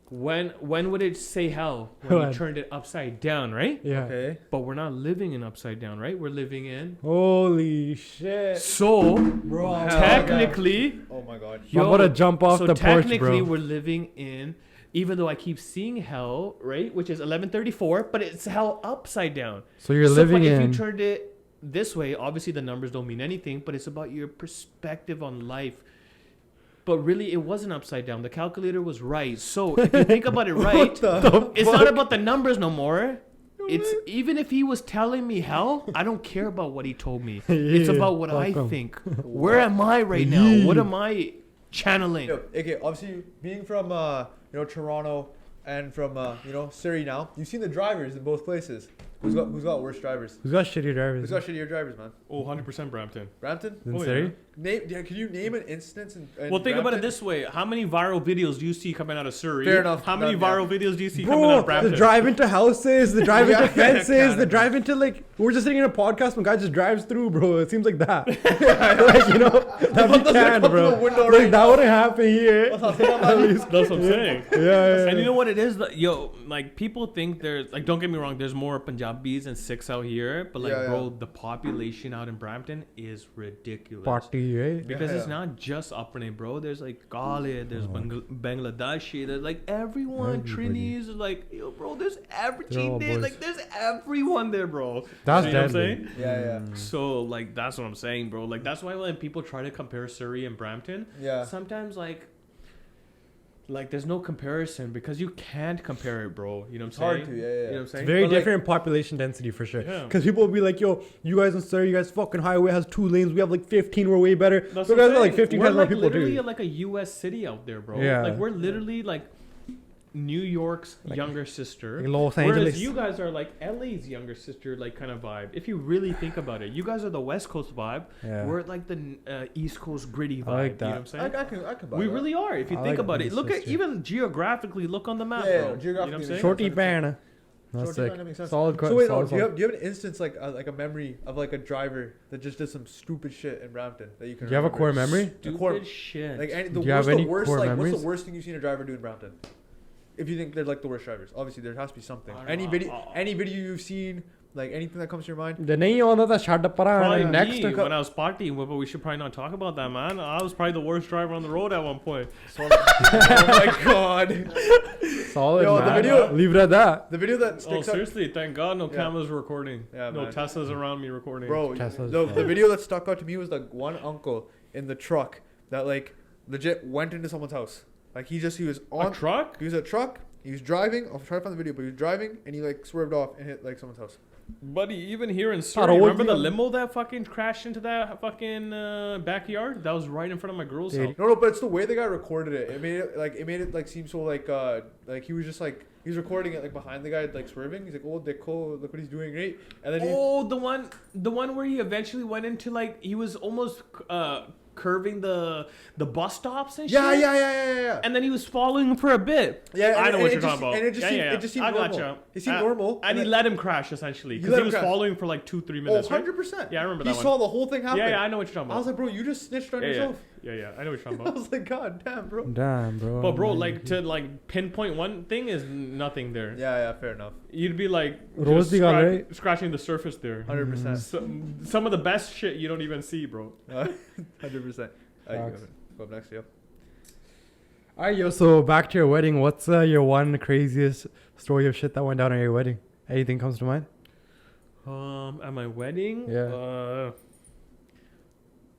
When would it say hell? When you turned it upside down, right? Yeah. okay. But we're not living in upside down, right? We're living in. Holy shit. So, Bro. technically, Oh my god. I'm about to jump off so the porch, technically bro. we're living in, even though I keep seeing hell, right, which is 1134, but it's hell upside down. So you're So living if in. you turned it this way, obviously the numbers don't mean anything, but it's about your perspective on life. But really, it wasn't upside down. The calculator was right. So if you think about it right, it's not about the numbers no more. It's even if he was telling me hell, I don't care about what he told me. It's Yeah, about what I fuck 'em. think. Where am I right now? What am I channeling? Yo, okay, obviously being from Toronto and from Surrey now, you've seen the drivers in both places. Who's got worse drivers? Who's got shitty drivers? Who's got shittier drivers, man? Oh, 100% Brampton. Brampton? In Oh, Surrey? Can you name an instance in Well, think about it Brampton? this way. How many viral videos do you see coming out of Surrey? Fair enough. How many None, viral videos do you see coming out Bro, of Brampton? the drive into houses, the drive Yeah, into fences, kinda. the drive into like we're just sitting in a podcast, one guy just drives through, bro. It seems like that. Like, you know, that'd be can, bro. the window Like right that wouldn't happen here. At least. That's what I'm saying. Yeah. And you know what it is? Like people think there's like, don't get me wrong, there's more Punjabis and Sikhs out here, but like, Yeah, bro, the population out in Brampton is ridiculous. Party, right? Because Yeah, it's yeah. not just Upper bro. There's like Khalid, there's Bangladeshi, there's like everyone, Everybody. Trinis, like, yo, bro, there's They're all boys. like there's everyone there, bro. That's you know what I'm deadly. saying? Yeah. So like that's what I'm saying, bro. Like that's why when people try to compare Surrey and Brampton, Yeah. sometimes like there's no comparison because you can't compare it, bro. You know what I'm It's hard saying? to, yeah. You know what I'm saying? It's very But, like- different in population density for sure. Yeah. Because people will be like, yo, you guys in Surrey, you guys fucking highway has 2 lanes. We have like 15. We're way better. That's So what I'm guys are like saying. 15 We're times more like people literally too. like a U.S. city out there, bro. Yeah. Like we're literally like New York's younger sister. Like Los Whereas Angeles. you guys are like LA's younger sister, like kind of vibe. If you really think about it, you guys are the West Coast vibe. Yeah. We're like the East Coast gritty vibe. I like You know that. what I'm saying? I can buy We that. really are. If you I think like about the it, look at sister. even geographically. Look on the map, Yeah, bro. You know what I'm geographically, saying? Shorty Short- banner. That's Short sick. design, that makes sense. Solid So wait, solid do you song. have an instance like a memory of like a driver that just did some stupid shit in Brampton that you can? Do you have a remember? core memory? Stupid core- shit. Like Do you have any core what's memories? the worst thing you've seen a driver do in Brampton? If you think they're like the worst drivers, obviously there has to be something. I don't Any know. video you've seen, like anything that comes to your mind. The nahi aunda tha chhad para Probably next. me when I was partying, but we should probably not talk about that, man. I was probably the worst driver on the road at one point. Oh my god! Solid, Yo, the man. video- Leave it at that. The video that Oh, sticks out, seriously, thank God no Yeah. cameras recording. Yeah, No man. Teslas around me recording. bro. Tesla's The fast. video that stuck out to me was like one uncle in the truck that like legit went into someone's house. Like he was A on truck? He was a truck. He was driving. I'll try to find the video, but he was driving and he like swerved off and hit like someone's house. Buddy, even here in Thought Surrey, it was remember the the- limo that fucking crashed into that fucking backyard? That was right in front of my girl's Dude. house. No, but it's the way the guy recorded it. It made it like seem so like he was just like he was recording it like behind the guy like swerving. He's like, oh, Deco, look what he's doing, right? And then Oh, the one where he eventually went into like he was almost curving the bus stops and shit. yeah. And then he was following for a bit. Yeah, I and- know and what it you're just- talking about. and it just seemed- it just seemed I normal. gotcha. It seemed normal, And he and let him crash essentially He because let he him was crash. following for like 2-3 Oh, minutes. right? 100%. Yeah, I remember He that one. saw the whole thing happen. Yeah, I know what you're talking I about. was like, bro, you just snitched on yeah, yourself. yeah, I know what you're talking I about. was like, god damn, bro. Damn, bro. But bro, like to like pinpoint one thing is nothing there. Yeah, fair enough. You'd be like Rose just the guy, right? scratching the surface there. 100%. Some of the best shit you don't even see, bro. 100%. Facts. Go up next, yo. Alright, yo. So back to your wedding. What's your one craziest story of shit that went down at your wedding? Anything comes to mind? At my wedding, Yeah.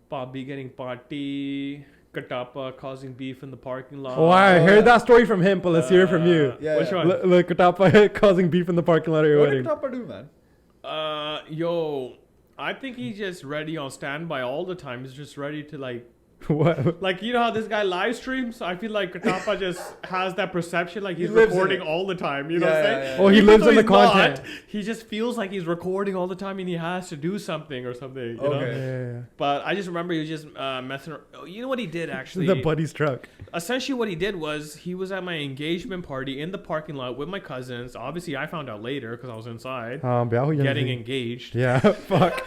Bobby getting party, Katapa causing beef in the parking lot. Oh, I heard that story from him, but let's hear it from you. Yeah, Which yeah. one? Look, Katapa causing beef in the parking lot at your What wedding. did Katapa do, man? Yo, I think he's just ready on standby all the time. He's just ready to like What? Like, you know how this guy live streams? So I feel like Katapa just has that perception like he's lives in recording it. all the time. You know what I'm saying? Yeah. Oh, he Even lives though in the he's not, content. he just feels like he's recording all the time and he has to do something or something. You know? Okay. Yeah. But I just remember he was just messing around. Oh, you know what he did actually? The buddy's truck. Essentially what he did was he was at my engagement party in the parking lot with my cousins. Obviously I found out later because I was inside getting engaged. Yeah, fuck.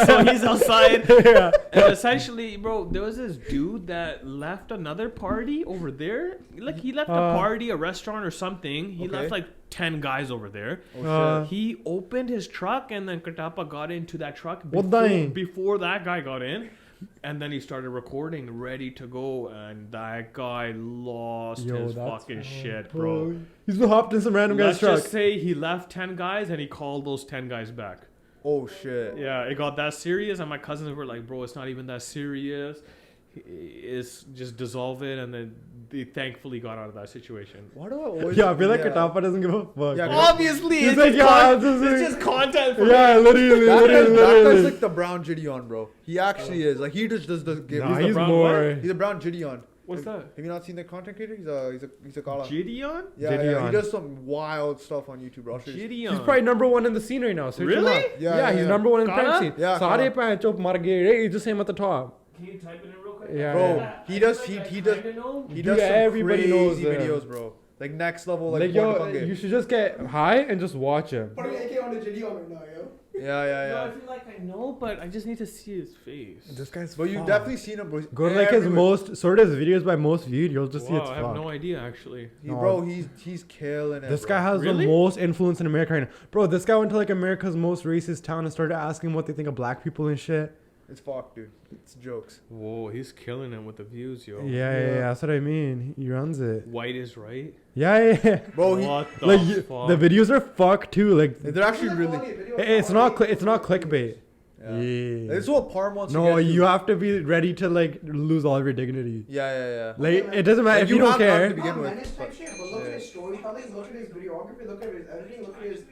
So he's outside. Yeah. And essentially, bro, there was this dude that left another party over there. Like he left a party, a restaurant or something. He left like 10 guys over there. Oh, shit. He opened his truck and then Katapa got into that truck before that guy got in. And then he started recording, ready to go, and that guy lost his fucking shit, bro. He's been hopped in some random guy's truck. Let's just say he left 10 guys and he called those 10 guys back. Oh shit. Yeah, it got that serious, and my cousins were like, bro, it's not even that serious. It's just dissolve it, and then they thankfully got out of that situation. Why do I always? Yeah, I feel like Katapa doesn't give a fuck. Yeah, Obviously, He's it's, like, it's just content for yeah, me. literally. That guy's like the brown Gideon, bro. He actually is. Like he just does the give. Nah, the he's brown more. He's a brown Gideon. What's that? Have you not seen the content creator? He's a Kala. Gideon? Yeah, Gideon. he does some wild stuff on YouTube, bro. Gideon. He's probably number one in the scene right now. Search him Really? up. Yeah, He's number one in the Kala? prank scene. Yeah, Sare Kala. Panch Mar gaye. He's just him at the top. Can you type it in real quick? Yeah. Bro, he does some Everybody knows crazy him. videos, bro. Like next level, like Yo, Portugal you should just get high and just watch him. Putting AK on the Gideon right now, yo. Yeah. I feel like I know, but I just need to see his face. This guy's. But you've definitely seen him, bro. Go to like his most sort of his videos by most viewed. You'll just see Wow, it's I have fuck. no idea actually. Bro, he's killing it. This bro. guy has Really? the most influence in America right now. Bro, this guy went to like America's most racist town and started asking what they think of black people and shit. It's fucked, dude. It's jokes. Whoa, he's killing it with the views, yo. Yeah, that's what I mean. He runs it. White is right. Yeah. Bro, What the Like fuck? the videos are fucked too. Like they're actually really. it's not clickbait. Yeah. Yeah. This is what Parm wants to No, get to. you have to be ready to like lose all of your dignity. Yeah. Like it doesn't matter Like, if you don't have none care. to begin Not with. menace type shit, but look at his storytelling, look at his videography, look at his editing, look at his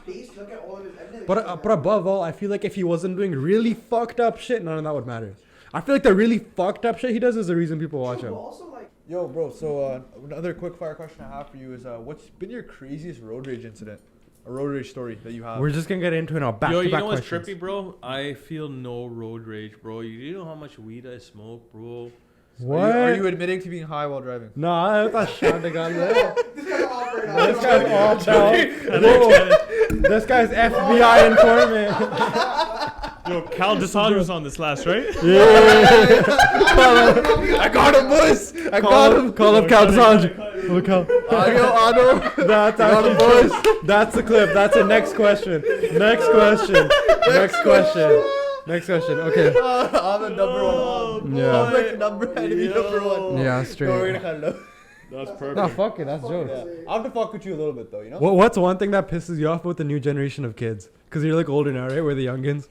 face, look at all of his editing. But above all, I feel like if he wasn't doing really fucked up shit, none of that would matter. I feel like the really fucked up shit he does is the reason people watch him. Also, like, Yo, bro. So another quick fire question I have for you is, what's been your craziest road rage incident, a road rage story that you have? We're just gonna get into it now. Back Yo, to you back know what's questions. trippy, bro? I feel no road rage, bro. You know how much weed I smoke, bro? What? Are you admitting to being high while driving? Nah, that's shot the gun. this guy's off right now. This guy's all down. This guy's FBI informant. Yo, Cal DeSandro was on this last, right? Yeah. I got him, boys. I got him. Call up Cal DeSandro. Look how. Audio. That's actually, boys. That's the clip. That's the next question. Next question. Okay. I'm the number one. Yeah. I'm like number enemy number one. Yeah, No, we're straight. gonna cut it out. That's perfect. Nah, fuck it. That's jokes. Yeah. I have to fuck with you a little bit though, you know. What's one thing that pisses you off with the new generation of kids? Because you're like older now, right? We're the youngins.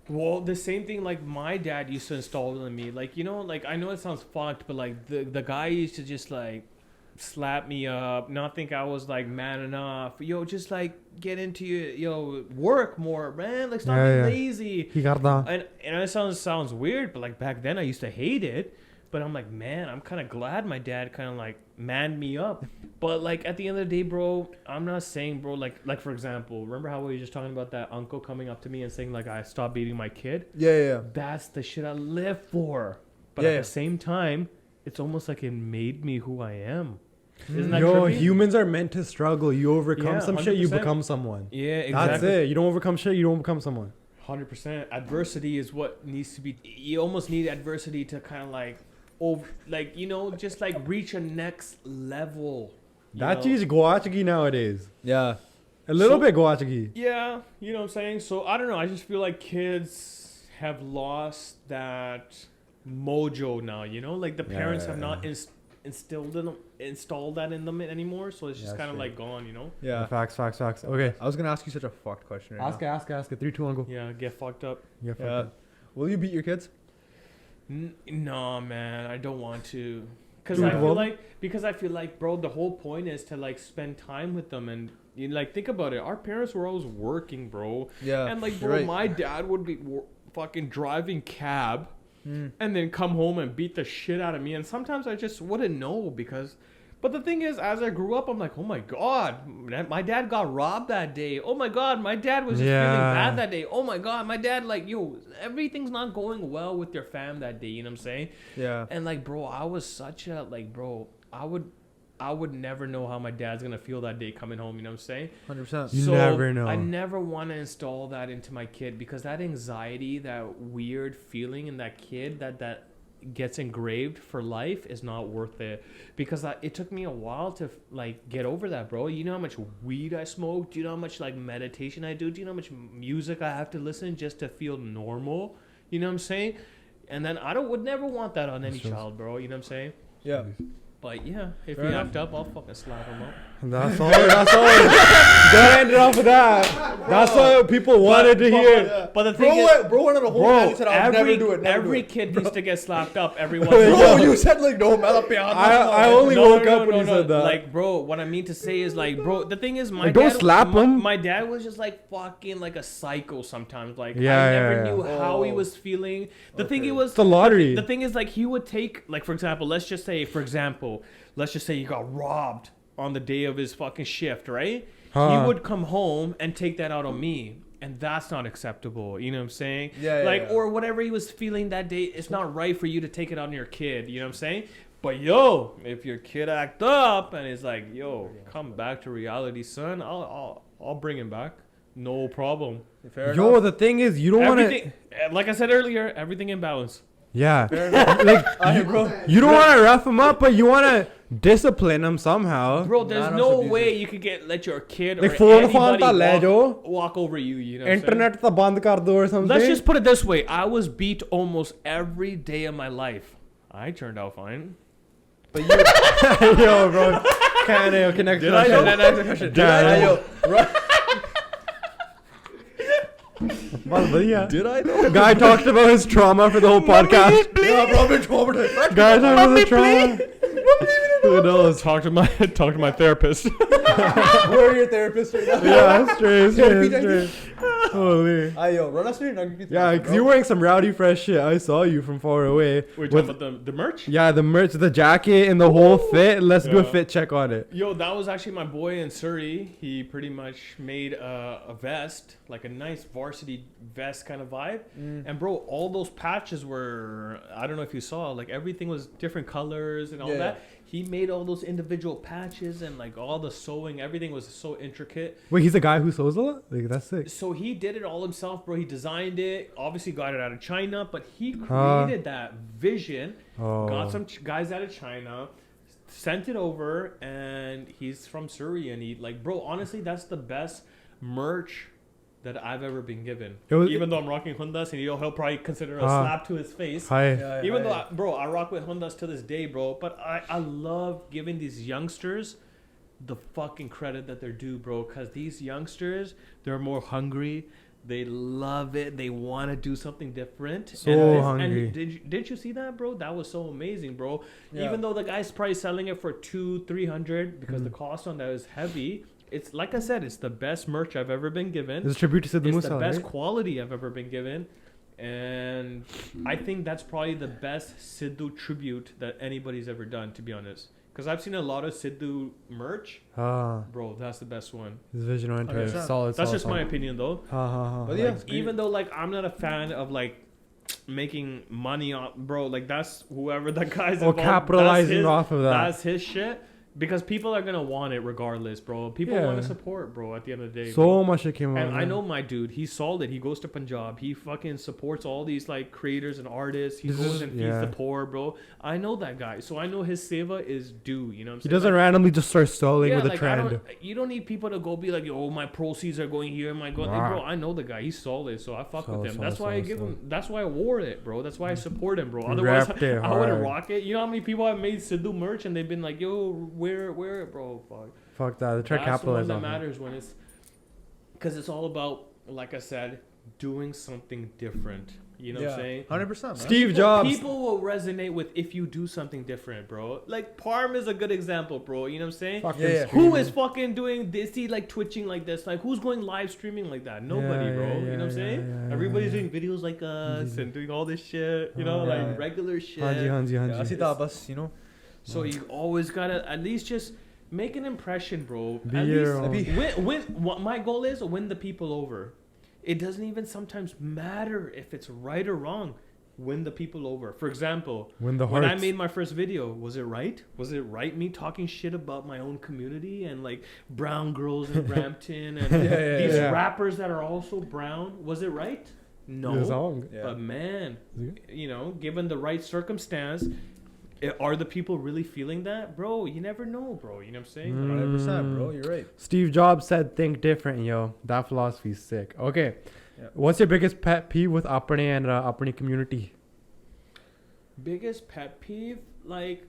Well, the same thing like my dad used to install in me. Like, you know, like I know it sounds fucked, but like the guy used to just like slap me up, not think I was like man enough. Yo, just like get into your work more, man. Like stop being lazy. He got that. And it sounds weird, but like back then I used to hate it. But I'm like, man, I'm kind of glad my dad kind of like manned me up. But like at the end of the day, bro, I'm not saying, bro, like for example, remember how we were just talking about that uncle coming up to me and saying like I stopped beating my kid? Yeah. That's the shit I live for. But Yeah, at yeah. the same time, it's almost like it made me who I am. Isn't that Yo, trippy? humans are meant to struggle. You overcome Yeah, some shit, you 100%. become someone. Yeah, exactly. That's it. You don't overcome shit, you don't become someone. 100%. Adversity is what needs to be. You almost need adversity to kind of like, like, you know, just like reach a next level. That is Guachigi nowadays. Yeah. A little So- bit Guachigi. Yeah, you know what I'm saying? So I don't know. I just feel like kids have lost that mojo now, you know? Like the parents have not installed that in them anymore. So it's just kind of like gone, you know? Yeah. Facts. Okay. I was gonna ask you such a fucked question. Right Ask it. 3, 2, 1, go. Yeah, get fucked up. Yeah, fuck Yeah. it. Will you beat your kids? No, man, I don't want to. Because Dude, I feel like, bro, the whole point is to like spend time with them. And you like think about it. Our parents were always working, bro. Yeah. And like, you're bro, right. my dad would be fucking driving cab and then come home and beat the shit out of me. And sometimes I just wouldn't know because. But the thing is, as I grew up, I'm like, oh my God, my dad got robbed that day. Oh my God, my dad was just feeling bad that day. Oh my God, my dad, like, yo, everything's not going well with your fam that day. You know what I'm saying? Yeah. And like, bro, I was such a, like, bro, I would never know how my dad's going to feel that day coming home. You know what I'm saying? 100%. You never know. I never want to install that into my kid because that anxiety, that weird feeling in that kid that gets engraved for life is not worth it, because it took me a while to like get over that, bro. You know how much weed I smoke? Do you know how much like meditation I do? Do you know how much music I have to listen just to feel normal? You know what I'm saying? And then would never want that on any child, bro. You know what I'm saying? Yeah. But yeah, if he act up, I'll fucking slap him up. That's all. Don't end it off with that. That's what people wanted to hear. But the thing is, bro went on a whole rant and said, I'll never do it. Every kid needs to get slapped up every once Bro, in a while. you said like, no, I only woke up when you said that. Like, bro, what I mean to say is like, bro, the thing is, my don't dad, slap him. My dad was just like fucking like a psycho sometimes. Like, I Yeah, never yeah. knew how he was feeling. The thing was, It's a lottery. The thing is, like, he would take, like, for example, let's just say he got robbed on the day of his fucking shift, right? He would come home and take that out on me. And that's not acceptable. You know what I'm saying? Yeah. Or whatever he was feeling that day, it's not right for you to take it on your kid. You know what I'm saying? But yo, if your kid act up and is like, yo, come back to reality, son, I'll bring him back. No problem. Yo, the thing is, you don't want to. Like I said earlier, everything in balance. Yeah. Like, you don't want to rough him up, but you want to discipline him somehow. Bro, there's no way you could let your kid like or anybody walk over you. You know what I'm saying? Internet ta band kar do or something. Let's just put it this way. I was beat almost every day of my life. I turned out fine. But you... Yo, bro. Connect. Did I? Did I though? Guy talked about his trauma for the whole podcast. Yeah, bro, I've been traumatized. Guy talked about the trauma. Who knows? Talk to my therapist. Where are your therapists right now? Yeah, straight. Holy. Yo, run us through your nugget. Yeah, because you're wearing some rowdy fresh shit. I saw you from far away. We're talking about the merch? Yeah, the merch, the jacket, and the whole fit. Let's do a fit check on it. Yo, that was actually my boy in Surrey. He pretty much made a vest, like a nice varsity vest kind of vibe. And bro, all those patches were, I don't know if you saw, like everything was different colors and all that. He made all those individual patches and like all the sewing, everything was so intricate. Wait, he's a guy who sews a lot? Like, that's sick. So he did it all himself, bro. He designed it, obviously got it out of China, but he created that vision, got some guys out of China, sent it over, and he's from Surrey, and he, like, bro, honestly, that's the best merch that I've ever been given. Even though I'm rocking Hondas, and he'll probably consider a slap to his face. Even though, bro, I rock with Hondas to this day, bro. But I love giving these youngsters the fucking credit that they're due, bro. Because these youngsters, they're more hungry. They love it. They want to do something different. Hungry. And didn't you see that, bro? That was so amazing, bro. Yeah. Even though the guy's probably selling it for $200-$300 because the cost on that is heavy. It's like I said, it's the best merch I've ever been given. It's a tribute to Sidhu Musa, It's the best right? quality I've ever been given. And I think that's probably the best Sidhu tribute that anybody's ever done, to be honest. Because I've seen a lot of Sidhu merch. Bro, that's the best one. His vision on it. Solid. That's just my opinion, though. But yeah, even though, like, I'm not a fan of, like, making money on, bro, like, that's whoever that guy's involved. Capitalizing off of that. That's his shit. Because people are going to want it regardless, bro. People want to support, bro, at the end of the day. So much shit came out. And I know my dude. He solid. He goes to Punjab. He fucking supports all these, like, creators and artists. He goes and feeds the poor, bro. I know that guy. So I know his seva is due, you know what I'm saying? He doesn't randomly just start stalling with a trend. You don't need people to go be like, oh, my proceeds are going here. My God. Bro, I know the guy. He's solid. So I fuck with him. That's why I give him. That's why I wore it, bro. That's why I support him, bro. Otherwise, I wouldn't rock it. You know how many people have made Sidhu merch and they've been like, yo, wear it, bro. Fuck that. They try to capitalize on that matters when it's, because it's all about, like I said, doing something different. You know what I'm saying? 100%. Steve Jobs. People will resonate with if you do something different, bro. Like Parm is a good example, bro. You know what I'm saying? Who is fucking doing this? He like twitching like this? Like who's going live streaming like that? Nobody, bro. You know what I'm saying? Everybody's doing videos like us and doing all this shit. You know, like regular shit. You know. So you always gotta at least just make an impression, bro. My goal is win the people over. It doesn't even sometimes matter if it's right or wrong. Win the people over. For example, when I made my first video, was it right? Was it right me talking shit about my own community and like brown girls in Brampton and these rappers that are also brown? Was it right? No. But man, you know, given the right circumstance, are the people really feeling that? Bro, you never know, bro. You know what I'm saying? 100%, bro. You're right. Steve Jobs said, think different, yo. That philosophy's sick. Okay. Yeah. What's your biggest pet peeve with Apne and Apne community? Biggest pet peeve? Like,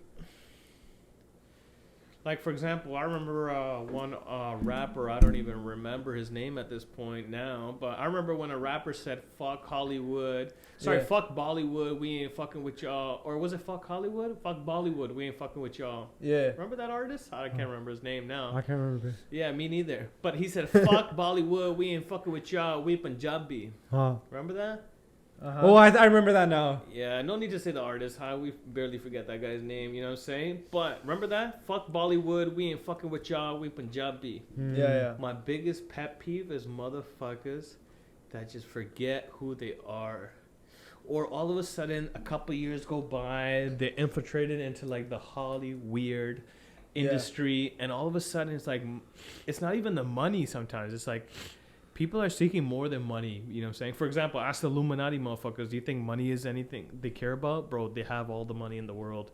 for example, I remember one rapper, I don't even remember his name at this point now, but I remember when a rapper said, fuck Hollywood. Sorry, fuck Bollywood, we ain't fucking with y'all. Or was it fuck Hollywood? Fuck Bollywood, we ain't fucking with y'all. Yeah. Remember that artist? I can't remember his name now. I can't remember. Yeah, me neither. But he said, fuck Bollywood, we ain't fucking with y'all, we Punjabi. Remember that? Oh, I remember that now. Yeah, no need to say the artist. We barely forget that guy's name, you know what I'm saying? But remember that? Fuck Bollywood, we ain't fucking with y'all, we Punjabi. Yeah. My biggest pet peeve is motherfuckers that just forget who they are. Or all of a sudden, a couple years go by, they're infiltrated into like the Holly weird industry, and all of a sudden it's like, it's not even the money sometimes. It's like, people are seeking more than money, you know what I'm saying? For example, ask the Illuminati motherfuckers, do you think money is anything they care about? Bro, they have all the money in the world.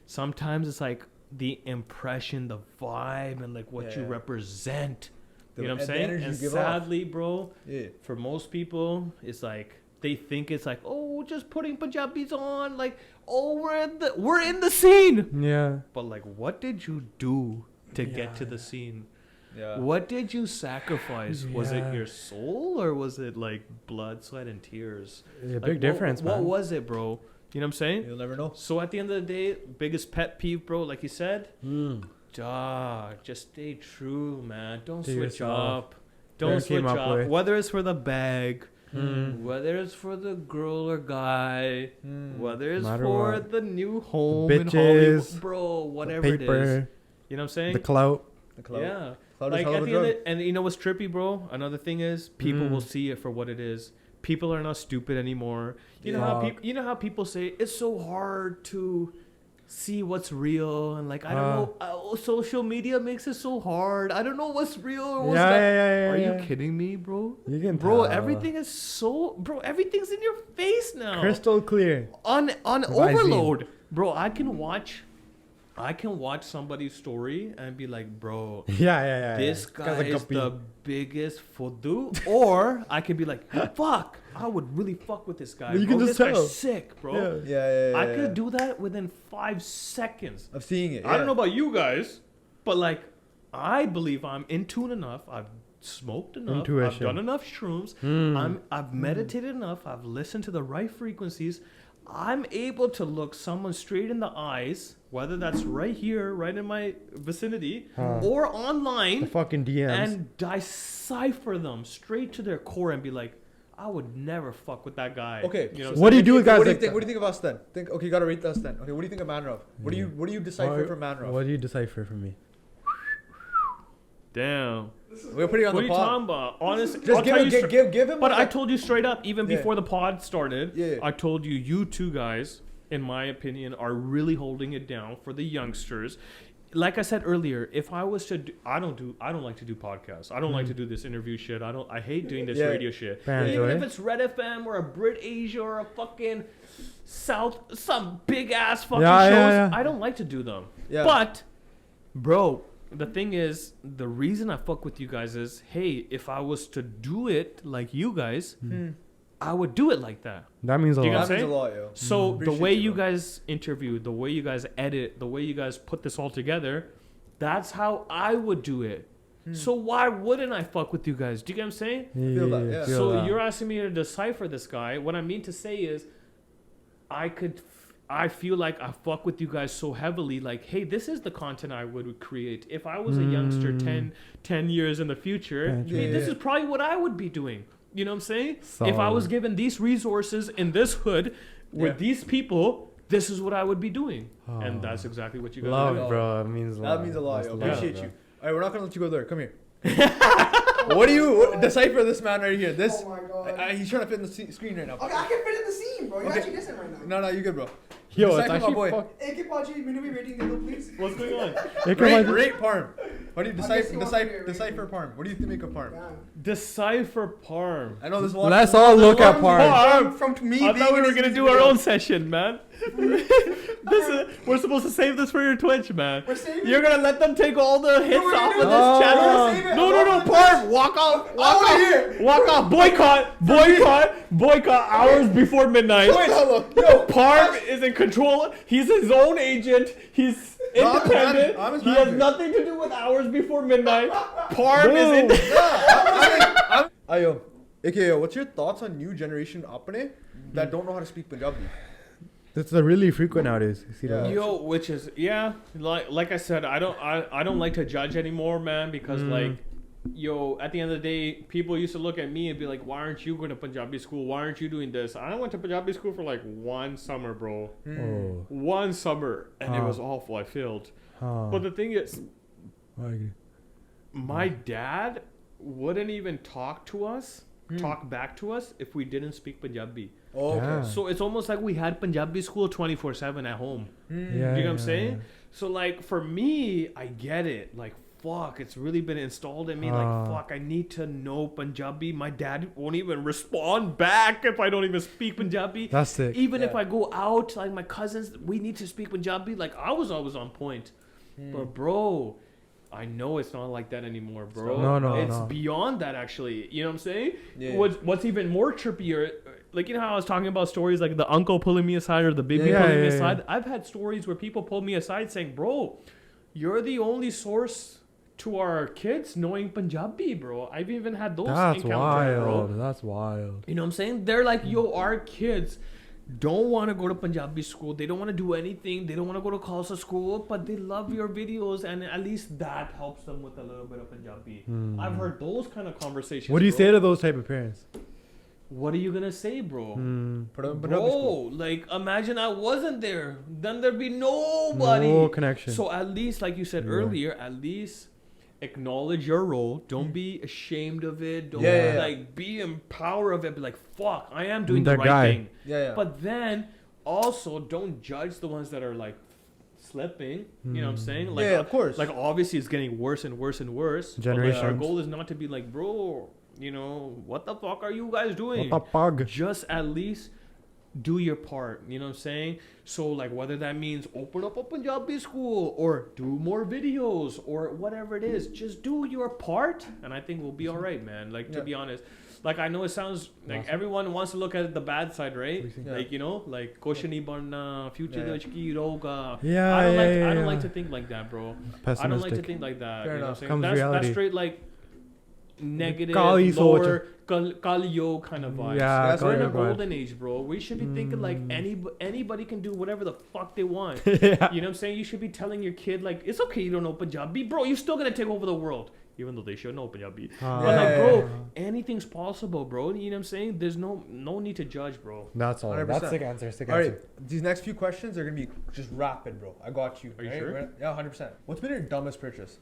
Sometimes it's like the impression, the vibe, and like what you represent. You know what I'm saying? And sadly, bro, for most people, it's like, they think it's like, oh, just putting Punjabis on, like, oh, we're in the scene. Yeah. But like, what did you do to get to the scene? Yeah. What did you sacrifice? Was it your soul or was it like blood, sweat, and tears? Yeah, big difference, man. What was it, bro? You know what I'm saying? You'll never know. So at the end of the day, biggest pet peeve, bro, like you said, dog, just stay true, man. Don't switch up. Don't switch up. Whether it's for the bag, whether it's for the girl or guy, whether it's for the new home in Hollywood, bro, whatever it is. You know what I'm saying? The clout. Yeah. Like at the end and you know what's trippy, bro? Another thing is people will see it for what it is. People are not stupid anymore. You know how people say it's so hard to see what's real and like I don't know. Social media makes it so hard. I don't know what's real or what's not. Are you kidding me, bro? You can tell. Everything is so everything's in your face now. Crystal clear. On overload, bro. I can watch somebody's story and be like, bro, this guy is the biggest fodu. Or I could be like, fuck, I would really fuck with this guy. You can just tell. This guy's sick, bro. I could do that within 5 seconds of seeing it. I don't know about you guys, but like, I believe I'm in tune enough. I've smoked enough. Intuition. I've done enough shrooms. I've meditated enough. I've listened to the right frequencies. I'm able to look someone straight in the eyes, whether that's right here, right in my vicinity, or online, the fucking DMs, and decipher them straight to their core and be like, I would never fuck with that guy. Okay, you know what do you do with guys? What do you think of us then? Okay, you gotta rate us then. Okay, what do you think of Manrov? What do you decipher from Manrov? What do you decipher from me? Damn. We're putting on what the pod. What are you talking about? Honestly, just give him. But I told you straight up, even before the pod started, I told you two guys, in my opinion, are really holding it down for the youngsters. Like I said earlier, if I was to, I don't like to do podcasts. I don't like to do this interview shit. I hate doing this radio shit. Even if it's Red FM or a Brit Asia or a fucking some big ass fucking shows, I don't like to do them. Yeah. But, bro. The thing is, the reason I fuck with you guys is, hey, if I was to do it like you guys, I would do it like that. That means a lot. That means a lot, yo. So the way you guys interview, the way you guys edit, the way you guys put this all together, that's how I would do it. So why wouldn't I fuck with you guys? Do you get what I'm saying? Feel that, yeah. So you're asking me to decipher this guy. What I mean to say is, I feel like I fuck with you guys so heavily. Like, hey, this is the content I would create if I was a youngster 10 years in the future. This is probably what I would be doing. You know what I'm saying? If I was given these resources in this hood with these people, this is what I would be doing. And that's exactly what you guys love, do. bro. It means a lot. That means a lot. That's Appreciate love, you. All right, we're not gonna let you go there. Come here. What do you decipher this man right here? This. Oh my god. He's trying to fit in the screen right now. Okay, I can fit in the scene, bro. You're Okay. actually dissing right now. No, you good, bro. Yo, it's Decipher my actually boy. AK Pachi, minimum rating, please. What's going on? Rate Parm. What do you guessing what's your decipher Parm? What do you think of Parm? Yeah. Decipher Parm. I know there's a lot. Let's all look at Parm. From me. I being thought we in were his gonna do video. our own session, man. We're supposed to save this for your Twitch, man. We're saving You're gonna let them take all the hits we're off gonna of do this it. channel? Save it. No, Parm, walk off, hear. walk off, boycott hours before midnight. Wait, hold on. Yo, Parm is in control. He's his own agent. He's independent. I'm his He has manager. nothing to do with hours before midnight. Parm is in. Ayo, AKO, what's your thoughts on new generation apne that don't know how to speak Punjabi? That's really frequent nowadays. You see that? Yo, which is like I said, I don't like to judge anymore, man, because like, yo, at the end of the day, people used to look at me and be like, why aren't you going to Punjabi school? Why aren't you doing this? I went to Punjabi school for like 1 summer, bro. Oh. 1 summer, and it was awful. I failed. But the thing is, my dad wouldn't even talk back to us if we didn't speak Punjabi. Oh, okay. Yeah. So it's almost like we had Punjabi school 24/7 at home. Yeah, You know what I'm saying? So like for me, I get it. Like fuck, it's really been installed in me. Like fuck, I need to know Punjabi. My dad won't even respond back if I don't even speak Punjabi. That's sick. Even if I go out, like my cousins, we need to speak Punjabi. Like I was always on point. But bro, I know it's not like that anymore, bro. No, it's beyond that actually. You know what I'm saying? Yeah. What's even more trippier, like you know how I was talking about stories like the uncle pulling me aside or the baby Yeah, pulling me yeah. aside. I've had stories where people pulled me aside saying, "Bro, you're the only source to our kids knowing Punjabi, bro." I've even had those That's encounters, bro. wild. That's wild. You know what I'm saying? They're like, yo, our kids don't want to go to Punjabi school. They don't want to do anything. They don't want to go to Khalsa school, but they love your videos, and at least that helps them with a little bit of Punjabi. I've heard those kind of conversations. What do you bro. say to those type of parents? What are you gonna say, bro? Put up Bro, like imagine I wasn't there. Then there'd be nobody. No connection. So at least, like you said earlier, at least acknowledge your role. Don't be ashamed of it. Don't like be in power of it. Be like, fuck, I am doing the That right guy. thing. Yeah. But then also don't judge the ones that are like slipping. You know what I'm saying? Like, Yeah, of course. Like obviously it's getting worse and worse and worse. But, like, our Generations. goal is not to be like, bro, you know, what the fuck are you guys doing? What the pug? Just at least do your part. You know what I'm saying? So like whether that means open up a Punjabi school or do more videos or whatever it is, just do your part and I think we'll be all right, man. Like to be honest, like I know it sounds like everyone wants to look at the bad side, right? Like, you know, like koshani barna, future de vich ki roga. Yeah, I don't like to think like that, bro. I don't like to Pessimistic. think like that. Fair You know enough. what I'm Comes saying? That's reality. straight like negative, Kali lower, Kali Yo kind of vibes. Yeah, That's We're in a Kali Yo golden age, bro. We should be thinking like anybody can do whatever the fuck they want. Yeah. You know what I'm saying? You should be telling your kid like, it's okay you don't know Punjabi, bro. You're still gonna take over the world, even though they should know Punjabi. But like, bro, anything's possible, bro. You know what I'm saying? There's no need to judge, bro. That's all. 100%. That's sick answer. Sick All right, answer. these next few questions are gonna be just rapid, bro. I got you. Are you right? sure? Yeah, 100%. What's been your dumbest purchase?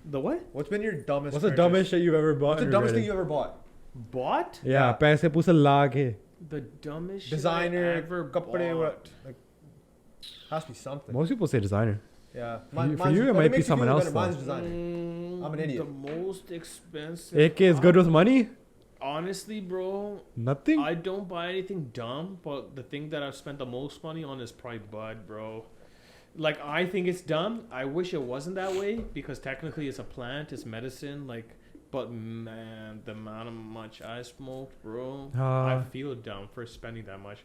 The what? What's been your dumbest? What's the purchase? dumbest shit you've ever bought? What's the dumbest thing you ever bought? Bought? Yeah, पैसे पूसे लाके. The dumbest Designer, shit I ever kapde, bought. what? Like, has to be something. Most people say designer. Yeah. For you, it might be someone else, though. Mine's designer. I'm an idiot. The most expensive. AK is good with money? Honestly, bro, Nothing? I don't buy anything dumb, but the thing that I've spent the most money on is probably bud, bro. Like, I think it's dumb. I wish it wasn't that way because technically it's a plant, it's medicine. Like, but man, the amount of much I smoked, bro, I feel dumb for spending that much.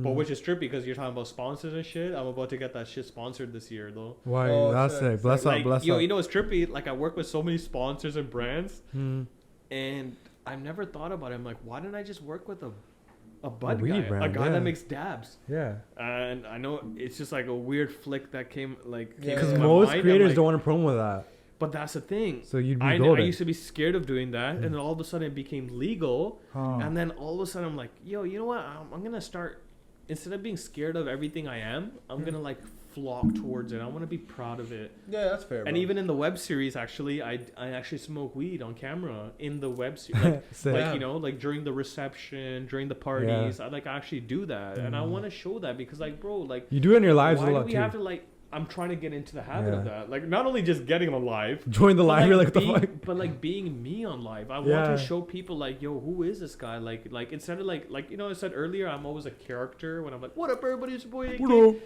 But which is trippy because you're talking about sponsors and shit. I'm about to get that shit sponsored this year though. Why? That's it. Bless up, bless yo, up. You know what's trippy? Like I work with so many sponsors and brands, and I've never thought about it. I'm like, why didn't I just work with a bud guy, brand, a guy that makes dabs? Yeah. And I know it's just like a weird flick that came like because most creators don't want to promo that. But that's the thing. So you'd be I golden. used to be scared of doing that, and then all of a sudden it became legal, and then all of a sudden I'm like, yo, you know what? I'm gonna start. Instead of being scared of everything I am, I'm gonna like flock towards it. I want to be proud of it. Yeah, that's fair. And bro. even in the web series, actually, I actually smoke weed on camera in the web series, like you know, like during the reception, during the parties. I like actually do that, and I want to show that because like, bro, like you do it in your lives a why lot do we too. have to like? I'm trying to get into the habit of that. Like, not only just getting on live. Join the live, you're like, being, the fuck? But, like, being me on live. I want to show people, like, yo, who is this guy? Like instead of, like, you know, I said earlier, I'm always a character when I'm like, what up, everybody? It's your boy AK.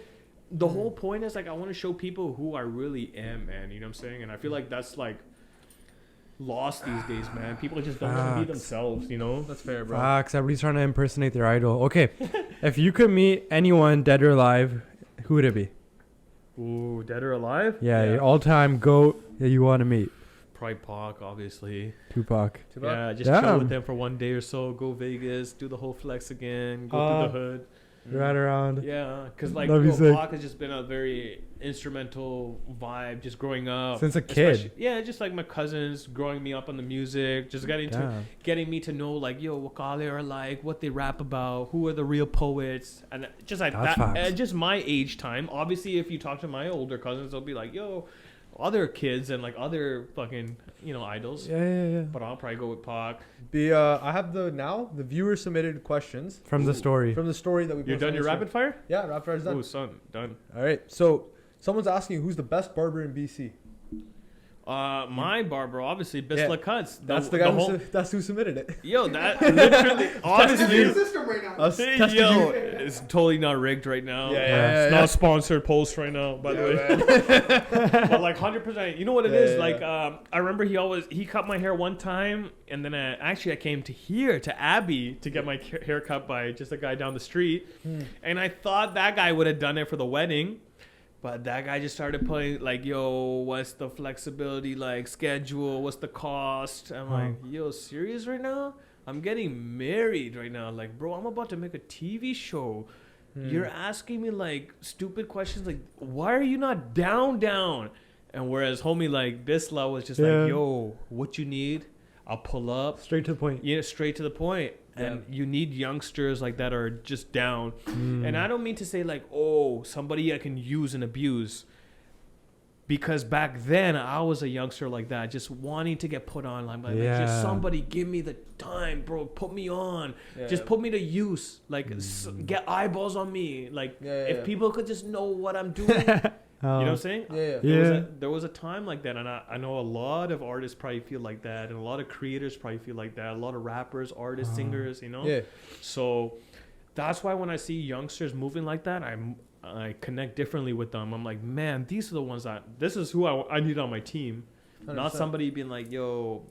The whole point is, like, I want to show people who I really am, man. You know what I'm saying? And I feel like that's, like, lost these days, man. People just don't want to be themselves, you know? That's fair, bro. Facts. Everybody's trying to impersonate their idol. Okay. If you could meet anyone, dead or alive, who would it be? Ooh, dead or alive? Yeah, your all-time GOAT that you want to meet. Probably Pac, obviously. Tupac. Yeah, just chill with them for one day or so. Go Vegas, do the whole flex again, go through the hood. Right around. Yeah, because like Pac has just been a very instrumental vibe just growing up. Since a kid. Yeah, just like my cousins growing me up on the music, just getting me to know like, yo, what Kale are like, what they rap about, who are the real poets, and just like that. And just my age time. Obviously, if you talk to my older cousins, they'll be like, yo, other kids and like other fucking, you know, idols. Yeah. But I'll probably go with Pac. I have the viewer submitted questions from the story. From the story that we. You're done your rapid fire? Yeah, rapid fire's done. Oh, son, done. All right. So someone's asking who's the best barber in BC. My barber, obviously, Bisla Cuts. That's the guy. That's who submitted it. Yo, that literally, honestly, right it's totally not rigged right now. Yeah, not a sponsored post right now, by the way. But like 100%, you know what it is? Like, I remember he cut my hair one time, and then I came to Abbey to get my hair cut by just a guy down the street, and I thought that guy would have done it for the wedding. But that guy just started putting like, yo, what's the flexibility like schedule? What's the cost? I'm like, yo, serious right now? I'm getting married right now. Like, bro, I'm about to make a TV show. You're asking me like stupid questions like, why are you not down? And whereas homie like Bisla was just like, yo, what you need? I'll pull up. Straight to the point. Yeah, straight to the point. And you need youngsters like that are just down. And I don't mean to say like, oh, somebody I can use and abuse. Because back then I was a youngster like that, just wanting to get put on. Like just somebody give me the time, bro. Put me on. Just put me to use. Like get eyeballs on me. Like if people could just know what I'm doing. You know what I'm saying? There was a time like that, and I know a lot of artists probably feel like that, and a lot of creators probably feel like that. A lot of rappers, artists, singers, you know. Yeah. So that's why when I see youngsters moving like that, I connect differently with them. I'm like, man, these are the ones this is who I need on my team, 100%. Not somebody being like, yo,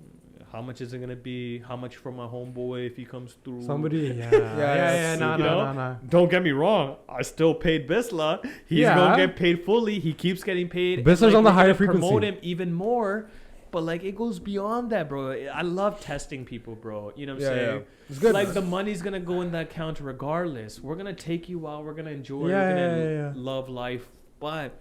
how much is it gonna be? How much for my homeboy if he comes through? Somebody, no. Don't get me wrong. I still paid Bisla. He's gonna get paid fully. He keeps getting paid. Bisla's on the higher frequency. Promote him even more. But like it goes beyond that, bro. I love testing people, bro. You know what I'm saying? Yeah. It's good. Like the money's gonna go in that account regardless. We're gonna take you out. We're gonna enjoy. We're gonna love life. But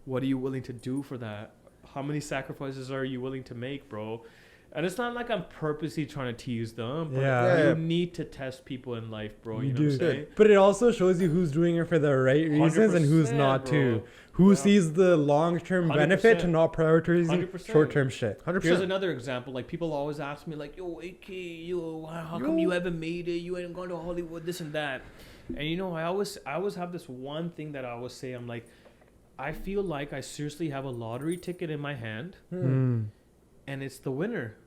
what are you willing to do for that? How many sacrifices are you willing to make, bro? And it's not like I'm purposely trying to tease them, but you need to test people in life, bro. You know what I'm saying? But it also shows you who's doing it for the right reasons and who's not, bro. Too. Who sees the long-term benefit to not prioritizing 100%. Short-term shit. 100%. Here's another example. Like, people always ask me, like, yo, AK, how come you haven't made it? You ain't gone to Hollywood, this and that. And, you know, I always have this one thing that I always say. I'm like, I feel like I seriously have a lottery ticket in my hand, and it's the winner.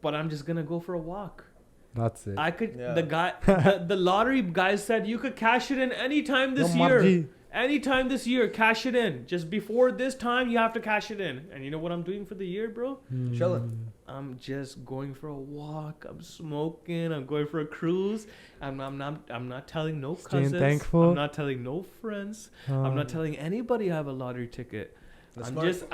But I'm just gonna go for a walk. That's it. I could. The guy, the lottery guy said you could cash it in any time this year. anytime this year, cash it in. Just before this time, you have to cash it in. And you know what I'm doing for the year, bro? Chilling. I'm just going for a walk. I'm smoking. I'm going for a cruise. I'm not telling no Staying cousins. thankful. I'm not telling no friends. I'm not telling anybody I have a lottery ticket. I'm just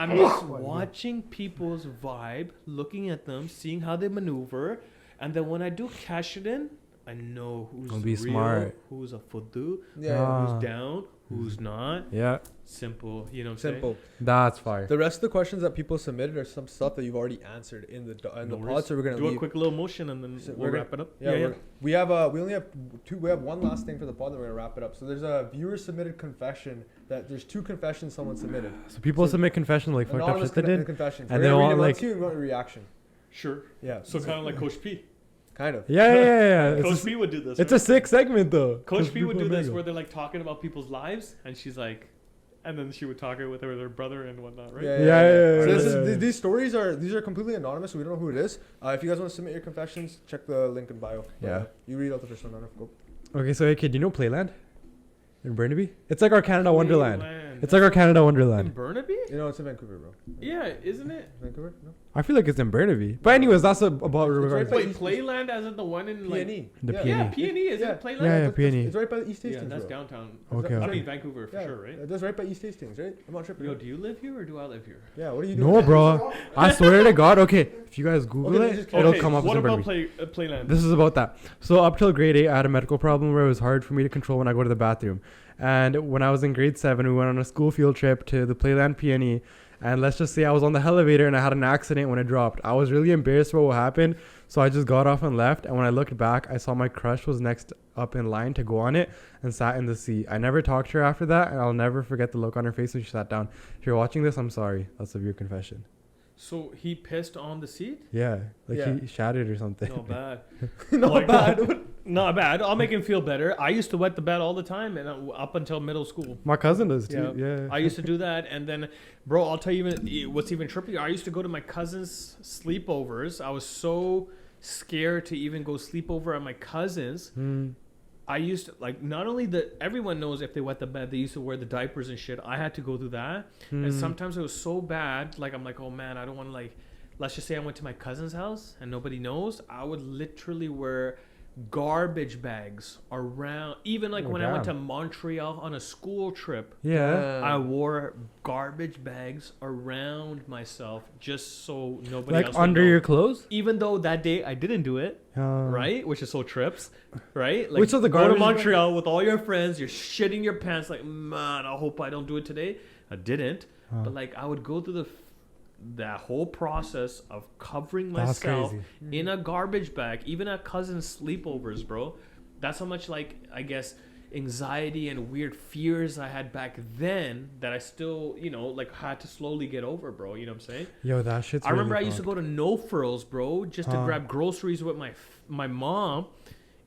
watching people's vibe, looking at them, seeing how they maneuver, and then when I do cash it in, I know who's Don't be real, smart. who's a fudu, Yeah. who's down, who's not. Yeah. Simple, you know what I'm Simple. That's fire. The rest of the questions that people submitted are some stuff that you've already answered in the pod, so we're gonna do leave. a quick little motion and then we'll wrap it up. Yeah. We only have two. We have one last thing for the pod, then we're gonna wrap it up. So there's a viewer submitted confession that there's 2 confessions someone submitted. So people submit confessions like fucked up shit they did, confessions. and they want like you want a reaction. Sure. Yeah. So kind of like Coach P. Kind of. yeah. Coach P would do this. It's right? a sick segment though. Coach P would do this amazing. where they're like talking about people's lives, and she's like, and then she would talk with her brother and whatnot, right? Yeah. So Yeah. these stories are completely anonymous. So we don't know who it is. If you guys want to submit your confessions, check the link in bio. Yeah. You read out the first one. Go. Okay, so hey kid, you know Playland in Burnaby? It's like our Canada Wonderland. Playland. It's like our Canada In Wonderland. Burnaby? You know it's in Vancouver, bro. Yeah, isn't it? Vancouver? No. I feel like it's in Burnaby. But anyways, that's about It's right by Wait, Playland as in the one in like PNE. The yeah. PNE. Yeah, PNE is Yeah. it Playland? Yeah, PNE. It's right by East Yeah, Hastings. that's bro. downtown. Okay. I okay. mean Vancouver for Yeah, sure, right? That's right by East Hastings, right? I'm not tripping. Yo, do you live here or do I live here? Yeah, what are you doing? No, bro. I swear to God. Okay, if you guys Google Okay, it, just- it'll Okay, come up what as in about Burnaby. Playland? This is about that. So up till grade 8, I had a medical problem where it was hard for me to control when I go to the bathroom. And when I was in grade 7, we went on a school field trip to the Playland PNE. And let's just say I was on the elevator and I had an accident when it dropped. I was really embarrassed about what happened. So I just got off and left. And when I looked back, I saw my crush was next up in line to go on it and sat in the seat. I never talked to her after that. And I'll never forget the look on her face when she sat down. If you're watching this, I'm sorry. That's a viewer confession. So he pissed on the seat? Yeah. Like Yeah. he shattered or something. Not bad. Not Like, bad. Not bad. I'll make him feel better. I used to wet the bed all the time, and up until middle school. My cousin does too. Yeah. I used to do that, and then, bro, I'll tell you even what's even trippier. I used to go to my cousin's sleepovers. I was so scared to even go sleepover at my cousin's. I used to, like, not only that everyone knows if they wet the bed, they used to wear the diapers and shit. I had to go through that, and sometimes it was so bad. Like, I'm like, oh man, I don't want to, like, let's just say I went to my cousin's house and nobody knows. I would literally wear garbage bags around. Even like when I went to Montreal on a school trip, Yeah. I wore garbage bags around myself just so nobody Like else would under know. your clothes? Even though that day I didn't do it, right? Which is so trips, right? Like, Wait, so the go to garbage bag- Montreal with all your friends, you're shitting your pants like, man, I hope I don't do it today. I didn't. But like I would go through that whole process of covering That's myself crazy. in a garbage bag, even at cousins' sleepovers, bro. That's how much, like, I guess, anxiety and weird fears I had back then that I still, you know, like, had to slowly get over, bro. You know what I'm saying? Yo, that shit's I remember really I used to go to No Frills, bro, just to grab groceries with my mom.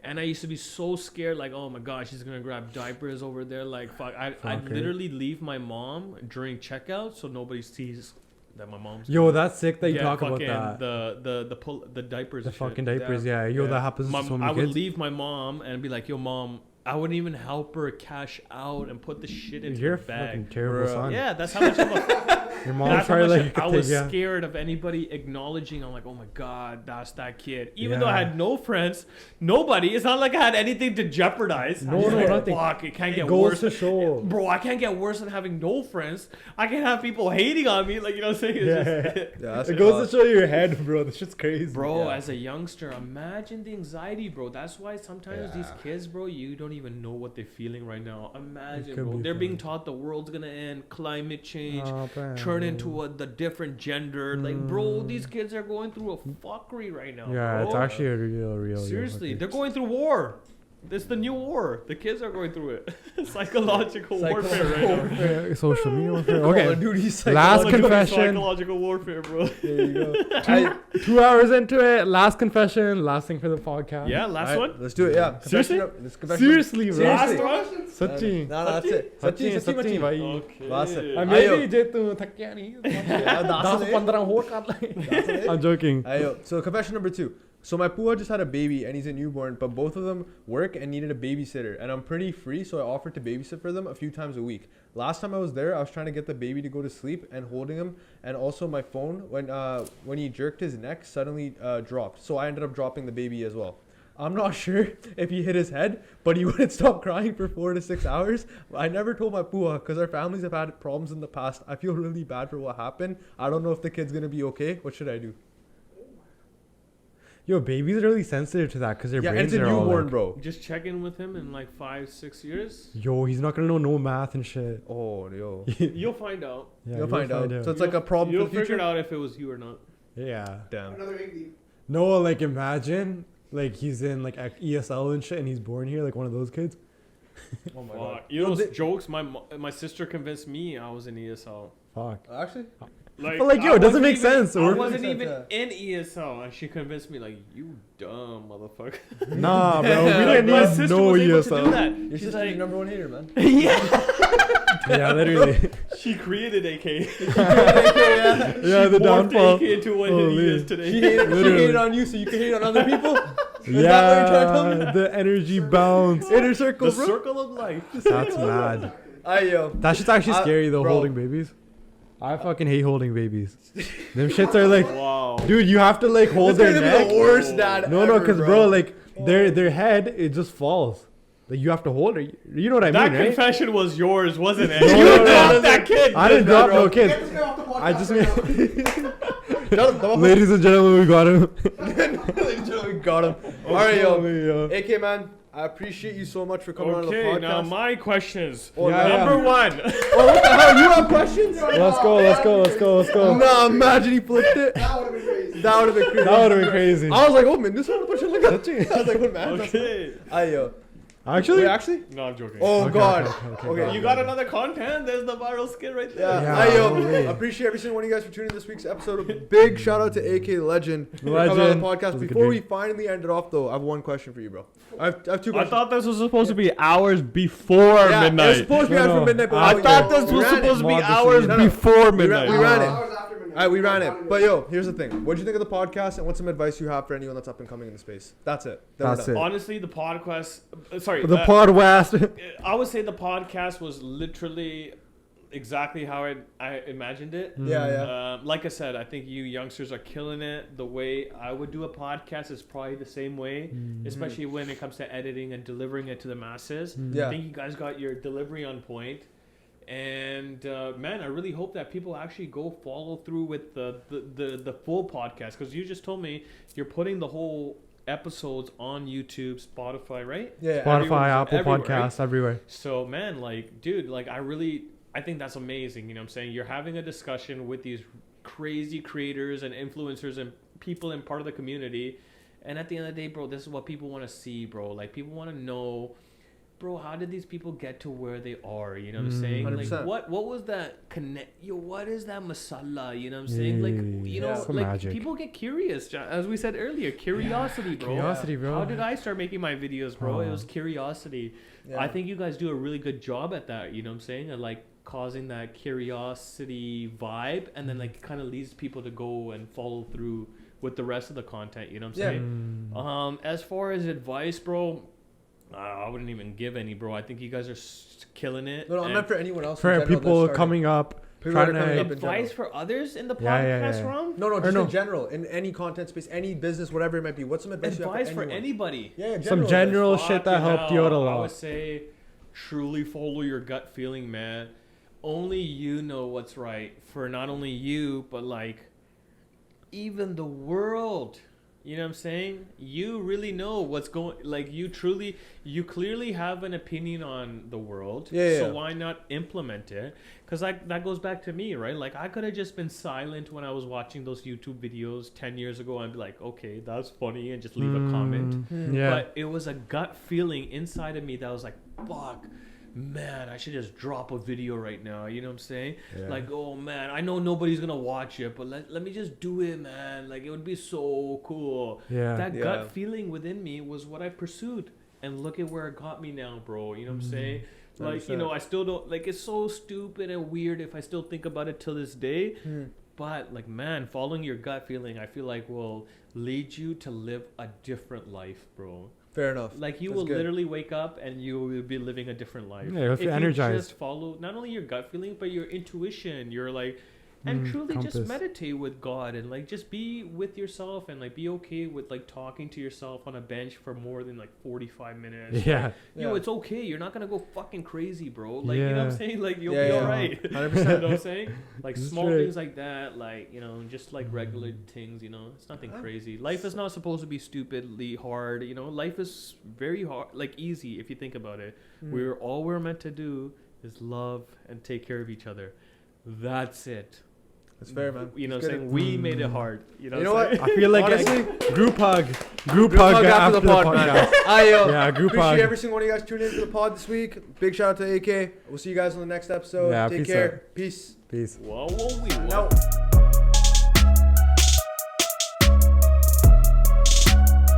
And I used to be so scared, like, oh my gosh, she's gonna grab diapers over there. Like, fuck. I'd literally leave my mom during checkout so nobody sees that my mom's. Yo, that's sick that you talk about fucking that. The diapers. The and fucking shit. diapers, yeah. Yo, that happens to so many I would kids. leave my mom and be like, yo, mom. I wouldn't even help her cash out and put the shit into You're her a bag. fucking terrible son. Yeah, that's how much of a Your mom that's how probably much like I was yeah. scared of anybody acknowledging. I'm like, oh my god, that's that kid. Even Yeah. though I had no friends, nobody. It's not like I had anything to jeopardize. No, I'm just no, like, nothing. Fuck, it can't It get goes worse. to show. Bro, I can't get worse than having no friends. I can have people hating on me. Like, you know what I'm saying? It's Yeah. just, Yeah, It goes to show your head, bro. This shit's crazy. bro, Yeah. as a youngster, imagine the anxiety, bro. That's why sometimes these kids, bro, you don't even know what they're feeling right now. Imagine, could bro. be They're being fun. taught the world's gonna end, climate change, Oh, man. turn into the different gender. Like, bro, these kids are going through a fuckery right now. Yeah, bro. it's actually a real. Seriously, they're going through war. It's the new war. The kids are going through it. Psychological warfare right now. Yeah, social media warfare. Call of Okay. Duty Last Psychological- confession. Psychological warfare, bro. There you go. 2 hours into it. Last confession. Last thing for the podcast. Yeah, last one. Let's do it. Yeah. Seriously? Seriously, bro. Last Seriously. one. Sachi. No, that's it. Sachi भाई. Okay. Last it. Maybe ਜੇ ਤੂੰ ਥੱਕਿਆ ਨਹੀਂ 10-15 ਹੋਰ ਕਰ ਲੈ. I'm joking. So confession number 2. So my pua just had a baby and he's a newborn, but both of them work and needed a babysitter. And I'm pretty free, so I offered to babysit for them a few times a week. Last time I was there, I was trying to get the baby to go to sleep and holding him. And also my phone, when he jerked his neck, suddenly dropped. So I ended up dropping the baby as well. I'm not sure if he hit his head, but he wouldn't stop crying for 4 to 6 hours. I never told my pua because our families have had problems in the past. I feel really bad for what happened. I don't know if the kid's going to be okay. What should I do? Yo, babies are really sensitive to that because their brains and it's are a all newborn, like, bro. Just check in with him in like 5-6 years. Yo, he's not gonna know no math and shit. Oh, yo. You'll find out. Yeah, You'll find out. So it's like a problem You'll for the future? figure it out if it was you or not. Yeah. Damn. Another Iggy. No, like imagine like he's in like ESL and shit and he's born here like one of those kids. Oh my god. You know those jokes? My sister convinced me I was in ESL. Fuck. Actually? But like, yo, it doesn't make sense. I Or wasn't even in ESL, and she convinced me like, "You dumb motherfucker." nah, bro, we didn't My need sister no was able to do ESL. that. Your She's sister's like, your number one hater, man. Yeah, literally. she created AK. Yeah, the Morphed downfall. AK into what he Holy. is today. She hated on you so you can hate on other people? Is that what you're Yeah, trying to tell me? the energy bounce. Inner circle, The bro. circle of life. That's mad. Yo. That shit's actually scary though, bro. holding babies. I fucking hate holding babies. Them shits are like, Wow. dude, you have to like hold This their gonna neck. be the worst dad No, ever, because bro, like their head, it just falls. Like you have to hold it. You know what I That mean, right? confession was yours, wasn't it? No, You no, no, dropped no, that kid. I didn't drop no Get kid. this guy off the podcast I just right now. Ladies and gentlemen, we got him. We got him. Alright, yo. Yo. AK, man, I appreciate you so much for coming on the Okay, podcast. now my questions. Oh, Yeah, Number one. Oh, what the hell? You have questions? Let's go. Nah, imagine he flipped it. That would have been crazy. That would have been crazy. That would have been crazy. I was like, oh man, this one question like that. I was like, what man? Okay. Yo. Actually, Wait, actually? No, I'm joking. Oh Okay, god. okay. You got another content? There's the viral skit right there. Yeah. Yeah, Yo. holy. Appreciate every single one of you guys for tuning in this week's episode. A big shout out to AK Legend for coming on the Legend. podcast. That was a good Before we dream. finally end it off, though, I have one question for you, bro. I have two I questions. thought this was supposed to be hours before Yeah, midnight. it was supposed to be No, after no. midnight, but I we thought ran this it. was We ran it. supposed to be Mod the hours season. No, no. before We midnight. ran it. Hours after midnight. Alright, we ran it. But yo, here's the thing. What do you think of the podcast, and what's some advice you have for anyone that's up and coming in the space? That's it. Then we're That's done. it. Honestly, the podcast. Sorry. The podcast. I would say the podcast was literally exactly how I imagined it. Yeah. Like I said, I think you youngsters are killing it. The way I would do a podcast is probably the same way, especially when it comes to editing and delivering it to the masses. Yeah. I think you guys got your delivery on point. And man, I really hope that people actually go follow through with the full podcast, because you just told me you're putting the whole episodes on YouTube, Spotify, right? Yeah. Spotify, Everywhere, Apple everywhere, Podcasts, everywhere. So man, like, dude, like I think that's amazing. You know what I'm saying? You're having a discussion with these crazy creators and influencers and people in part of the community. And at the end of the day, bro, this is what people want to see, bro. Like, people want to know, bro, how did these people get to where they are? You know what I'm saying? 100%. Like, what was that connect? Yo, what is that masala? You know what I'm saying? Like, you know, Yeah. Some like magic. people get curious, as we said earlier. Curiosity, bro. Curiosity, bro. How did I start making my videos, bro? It Oh. was curiosity. Yeah. I think you guys do a really good job at that. You know what I'm saying? And like causing that curiosity vibe, and then like kind of leads people to go and follow through with the rest of the content. You know what I'm Yeah. saying? As far as advice, bro, I wouldn't even give any, bro. I think you guys are killing it. No, I And meant for anyone else. in For general people that's starting. coming up, People that are trying coming to up in general. advice for others in the podcast Yeah. realm? No, Or just no. in general, in any content space, any business, whatever it might be. What's some advice you have Advice for for anyone? anybody. Yeah, some general shit that Fucking helped you out a hell, I would lot. say truly follow your gut feeling, man. Only you know what's right for not only you, but like even the world. You know what I'm saying? You really know what's going, like you clearly have an opinion on the world. Yeah. So why not implement it? Because that goes back to me, right? Like I could have just been silent when I was watching those YouTube videos 10 years ago and be like, okay, that's funny, and just leave a comment. Yeah. But it was a gut feeling inside of me that was like, fuck, man, I should just drop a video right now. You know what I'm saying? Yeah. Like, oh man, I know nobody's gonna watch it, but let me just do it, man. Like, it would be so cool. Yeah. That Yeah. gut feeling within me was what I pursued, and look at where it got me now, bro. You know what I'm saying? Like, you know, I still don't, like, it's so stupid and weird if I still think about it till this day. But like, man, following your gut feeling, I feel like will lead you to live a different life, bro. Fair enough. Like you That's will good. literally wake up and you will be living a different life. Yeah, if you're energized. You just follow not only your gut feeling, but your intuition. You're like, and truly compass. just meditate with God and like just be with yourself and like be okay with like talking to yourself on a bench for more than like 45 minutes. Yeah. Like, yo, it's okay. You're not gonna go fucking crazy, bro. Like you know what I'm saying? Like you'll be Yeah. alright. 100%. You know what I'm saying? Like This is small right. things like that, like, you know, just like regular things, you know. It's nothing crazy. Life is not supposed to be stupidly hard, you know. Life is very hard, like easy if you think about it. All we're meant to do is love and take care of each other. That's it. That's fair, man. You know It's what I'm good. saying? We made it hard. You know, You know what? what? I feel like Honestly, group hug Group hug after the pod, man. podcast. Yeah, group appreciate hug. every single one of you guys tuning into the pod this week. Big shout out to AK. We'll see you guys on the next episode. Yeah, Take peace care. out. Peace. Peace. Whoa, whoa, whoa. Out.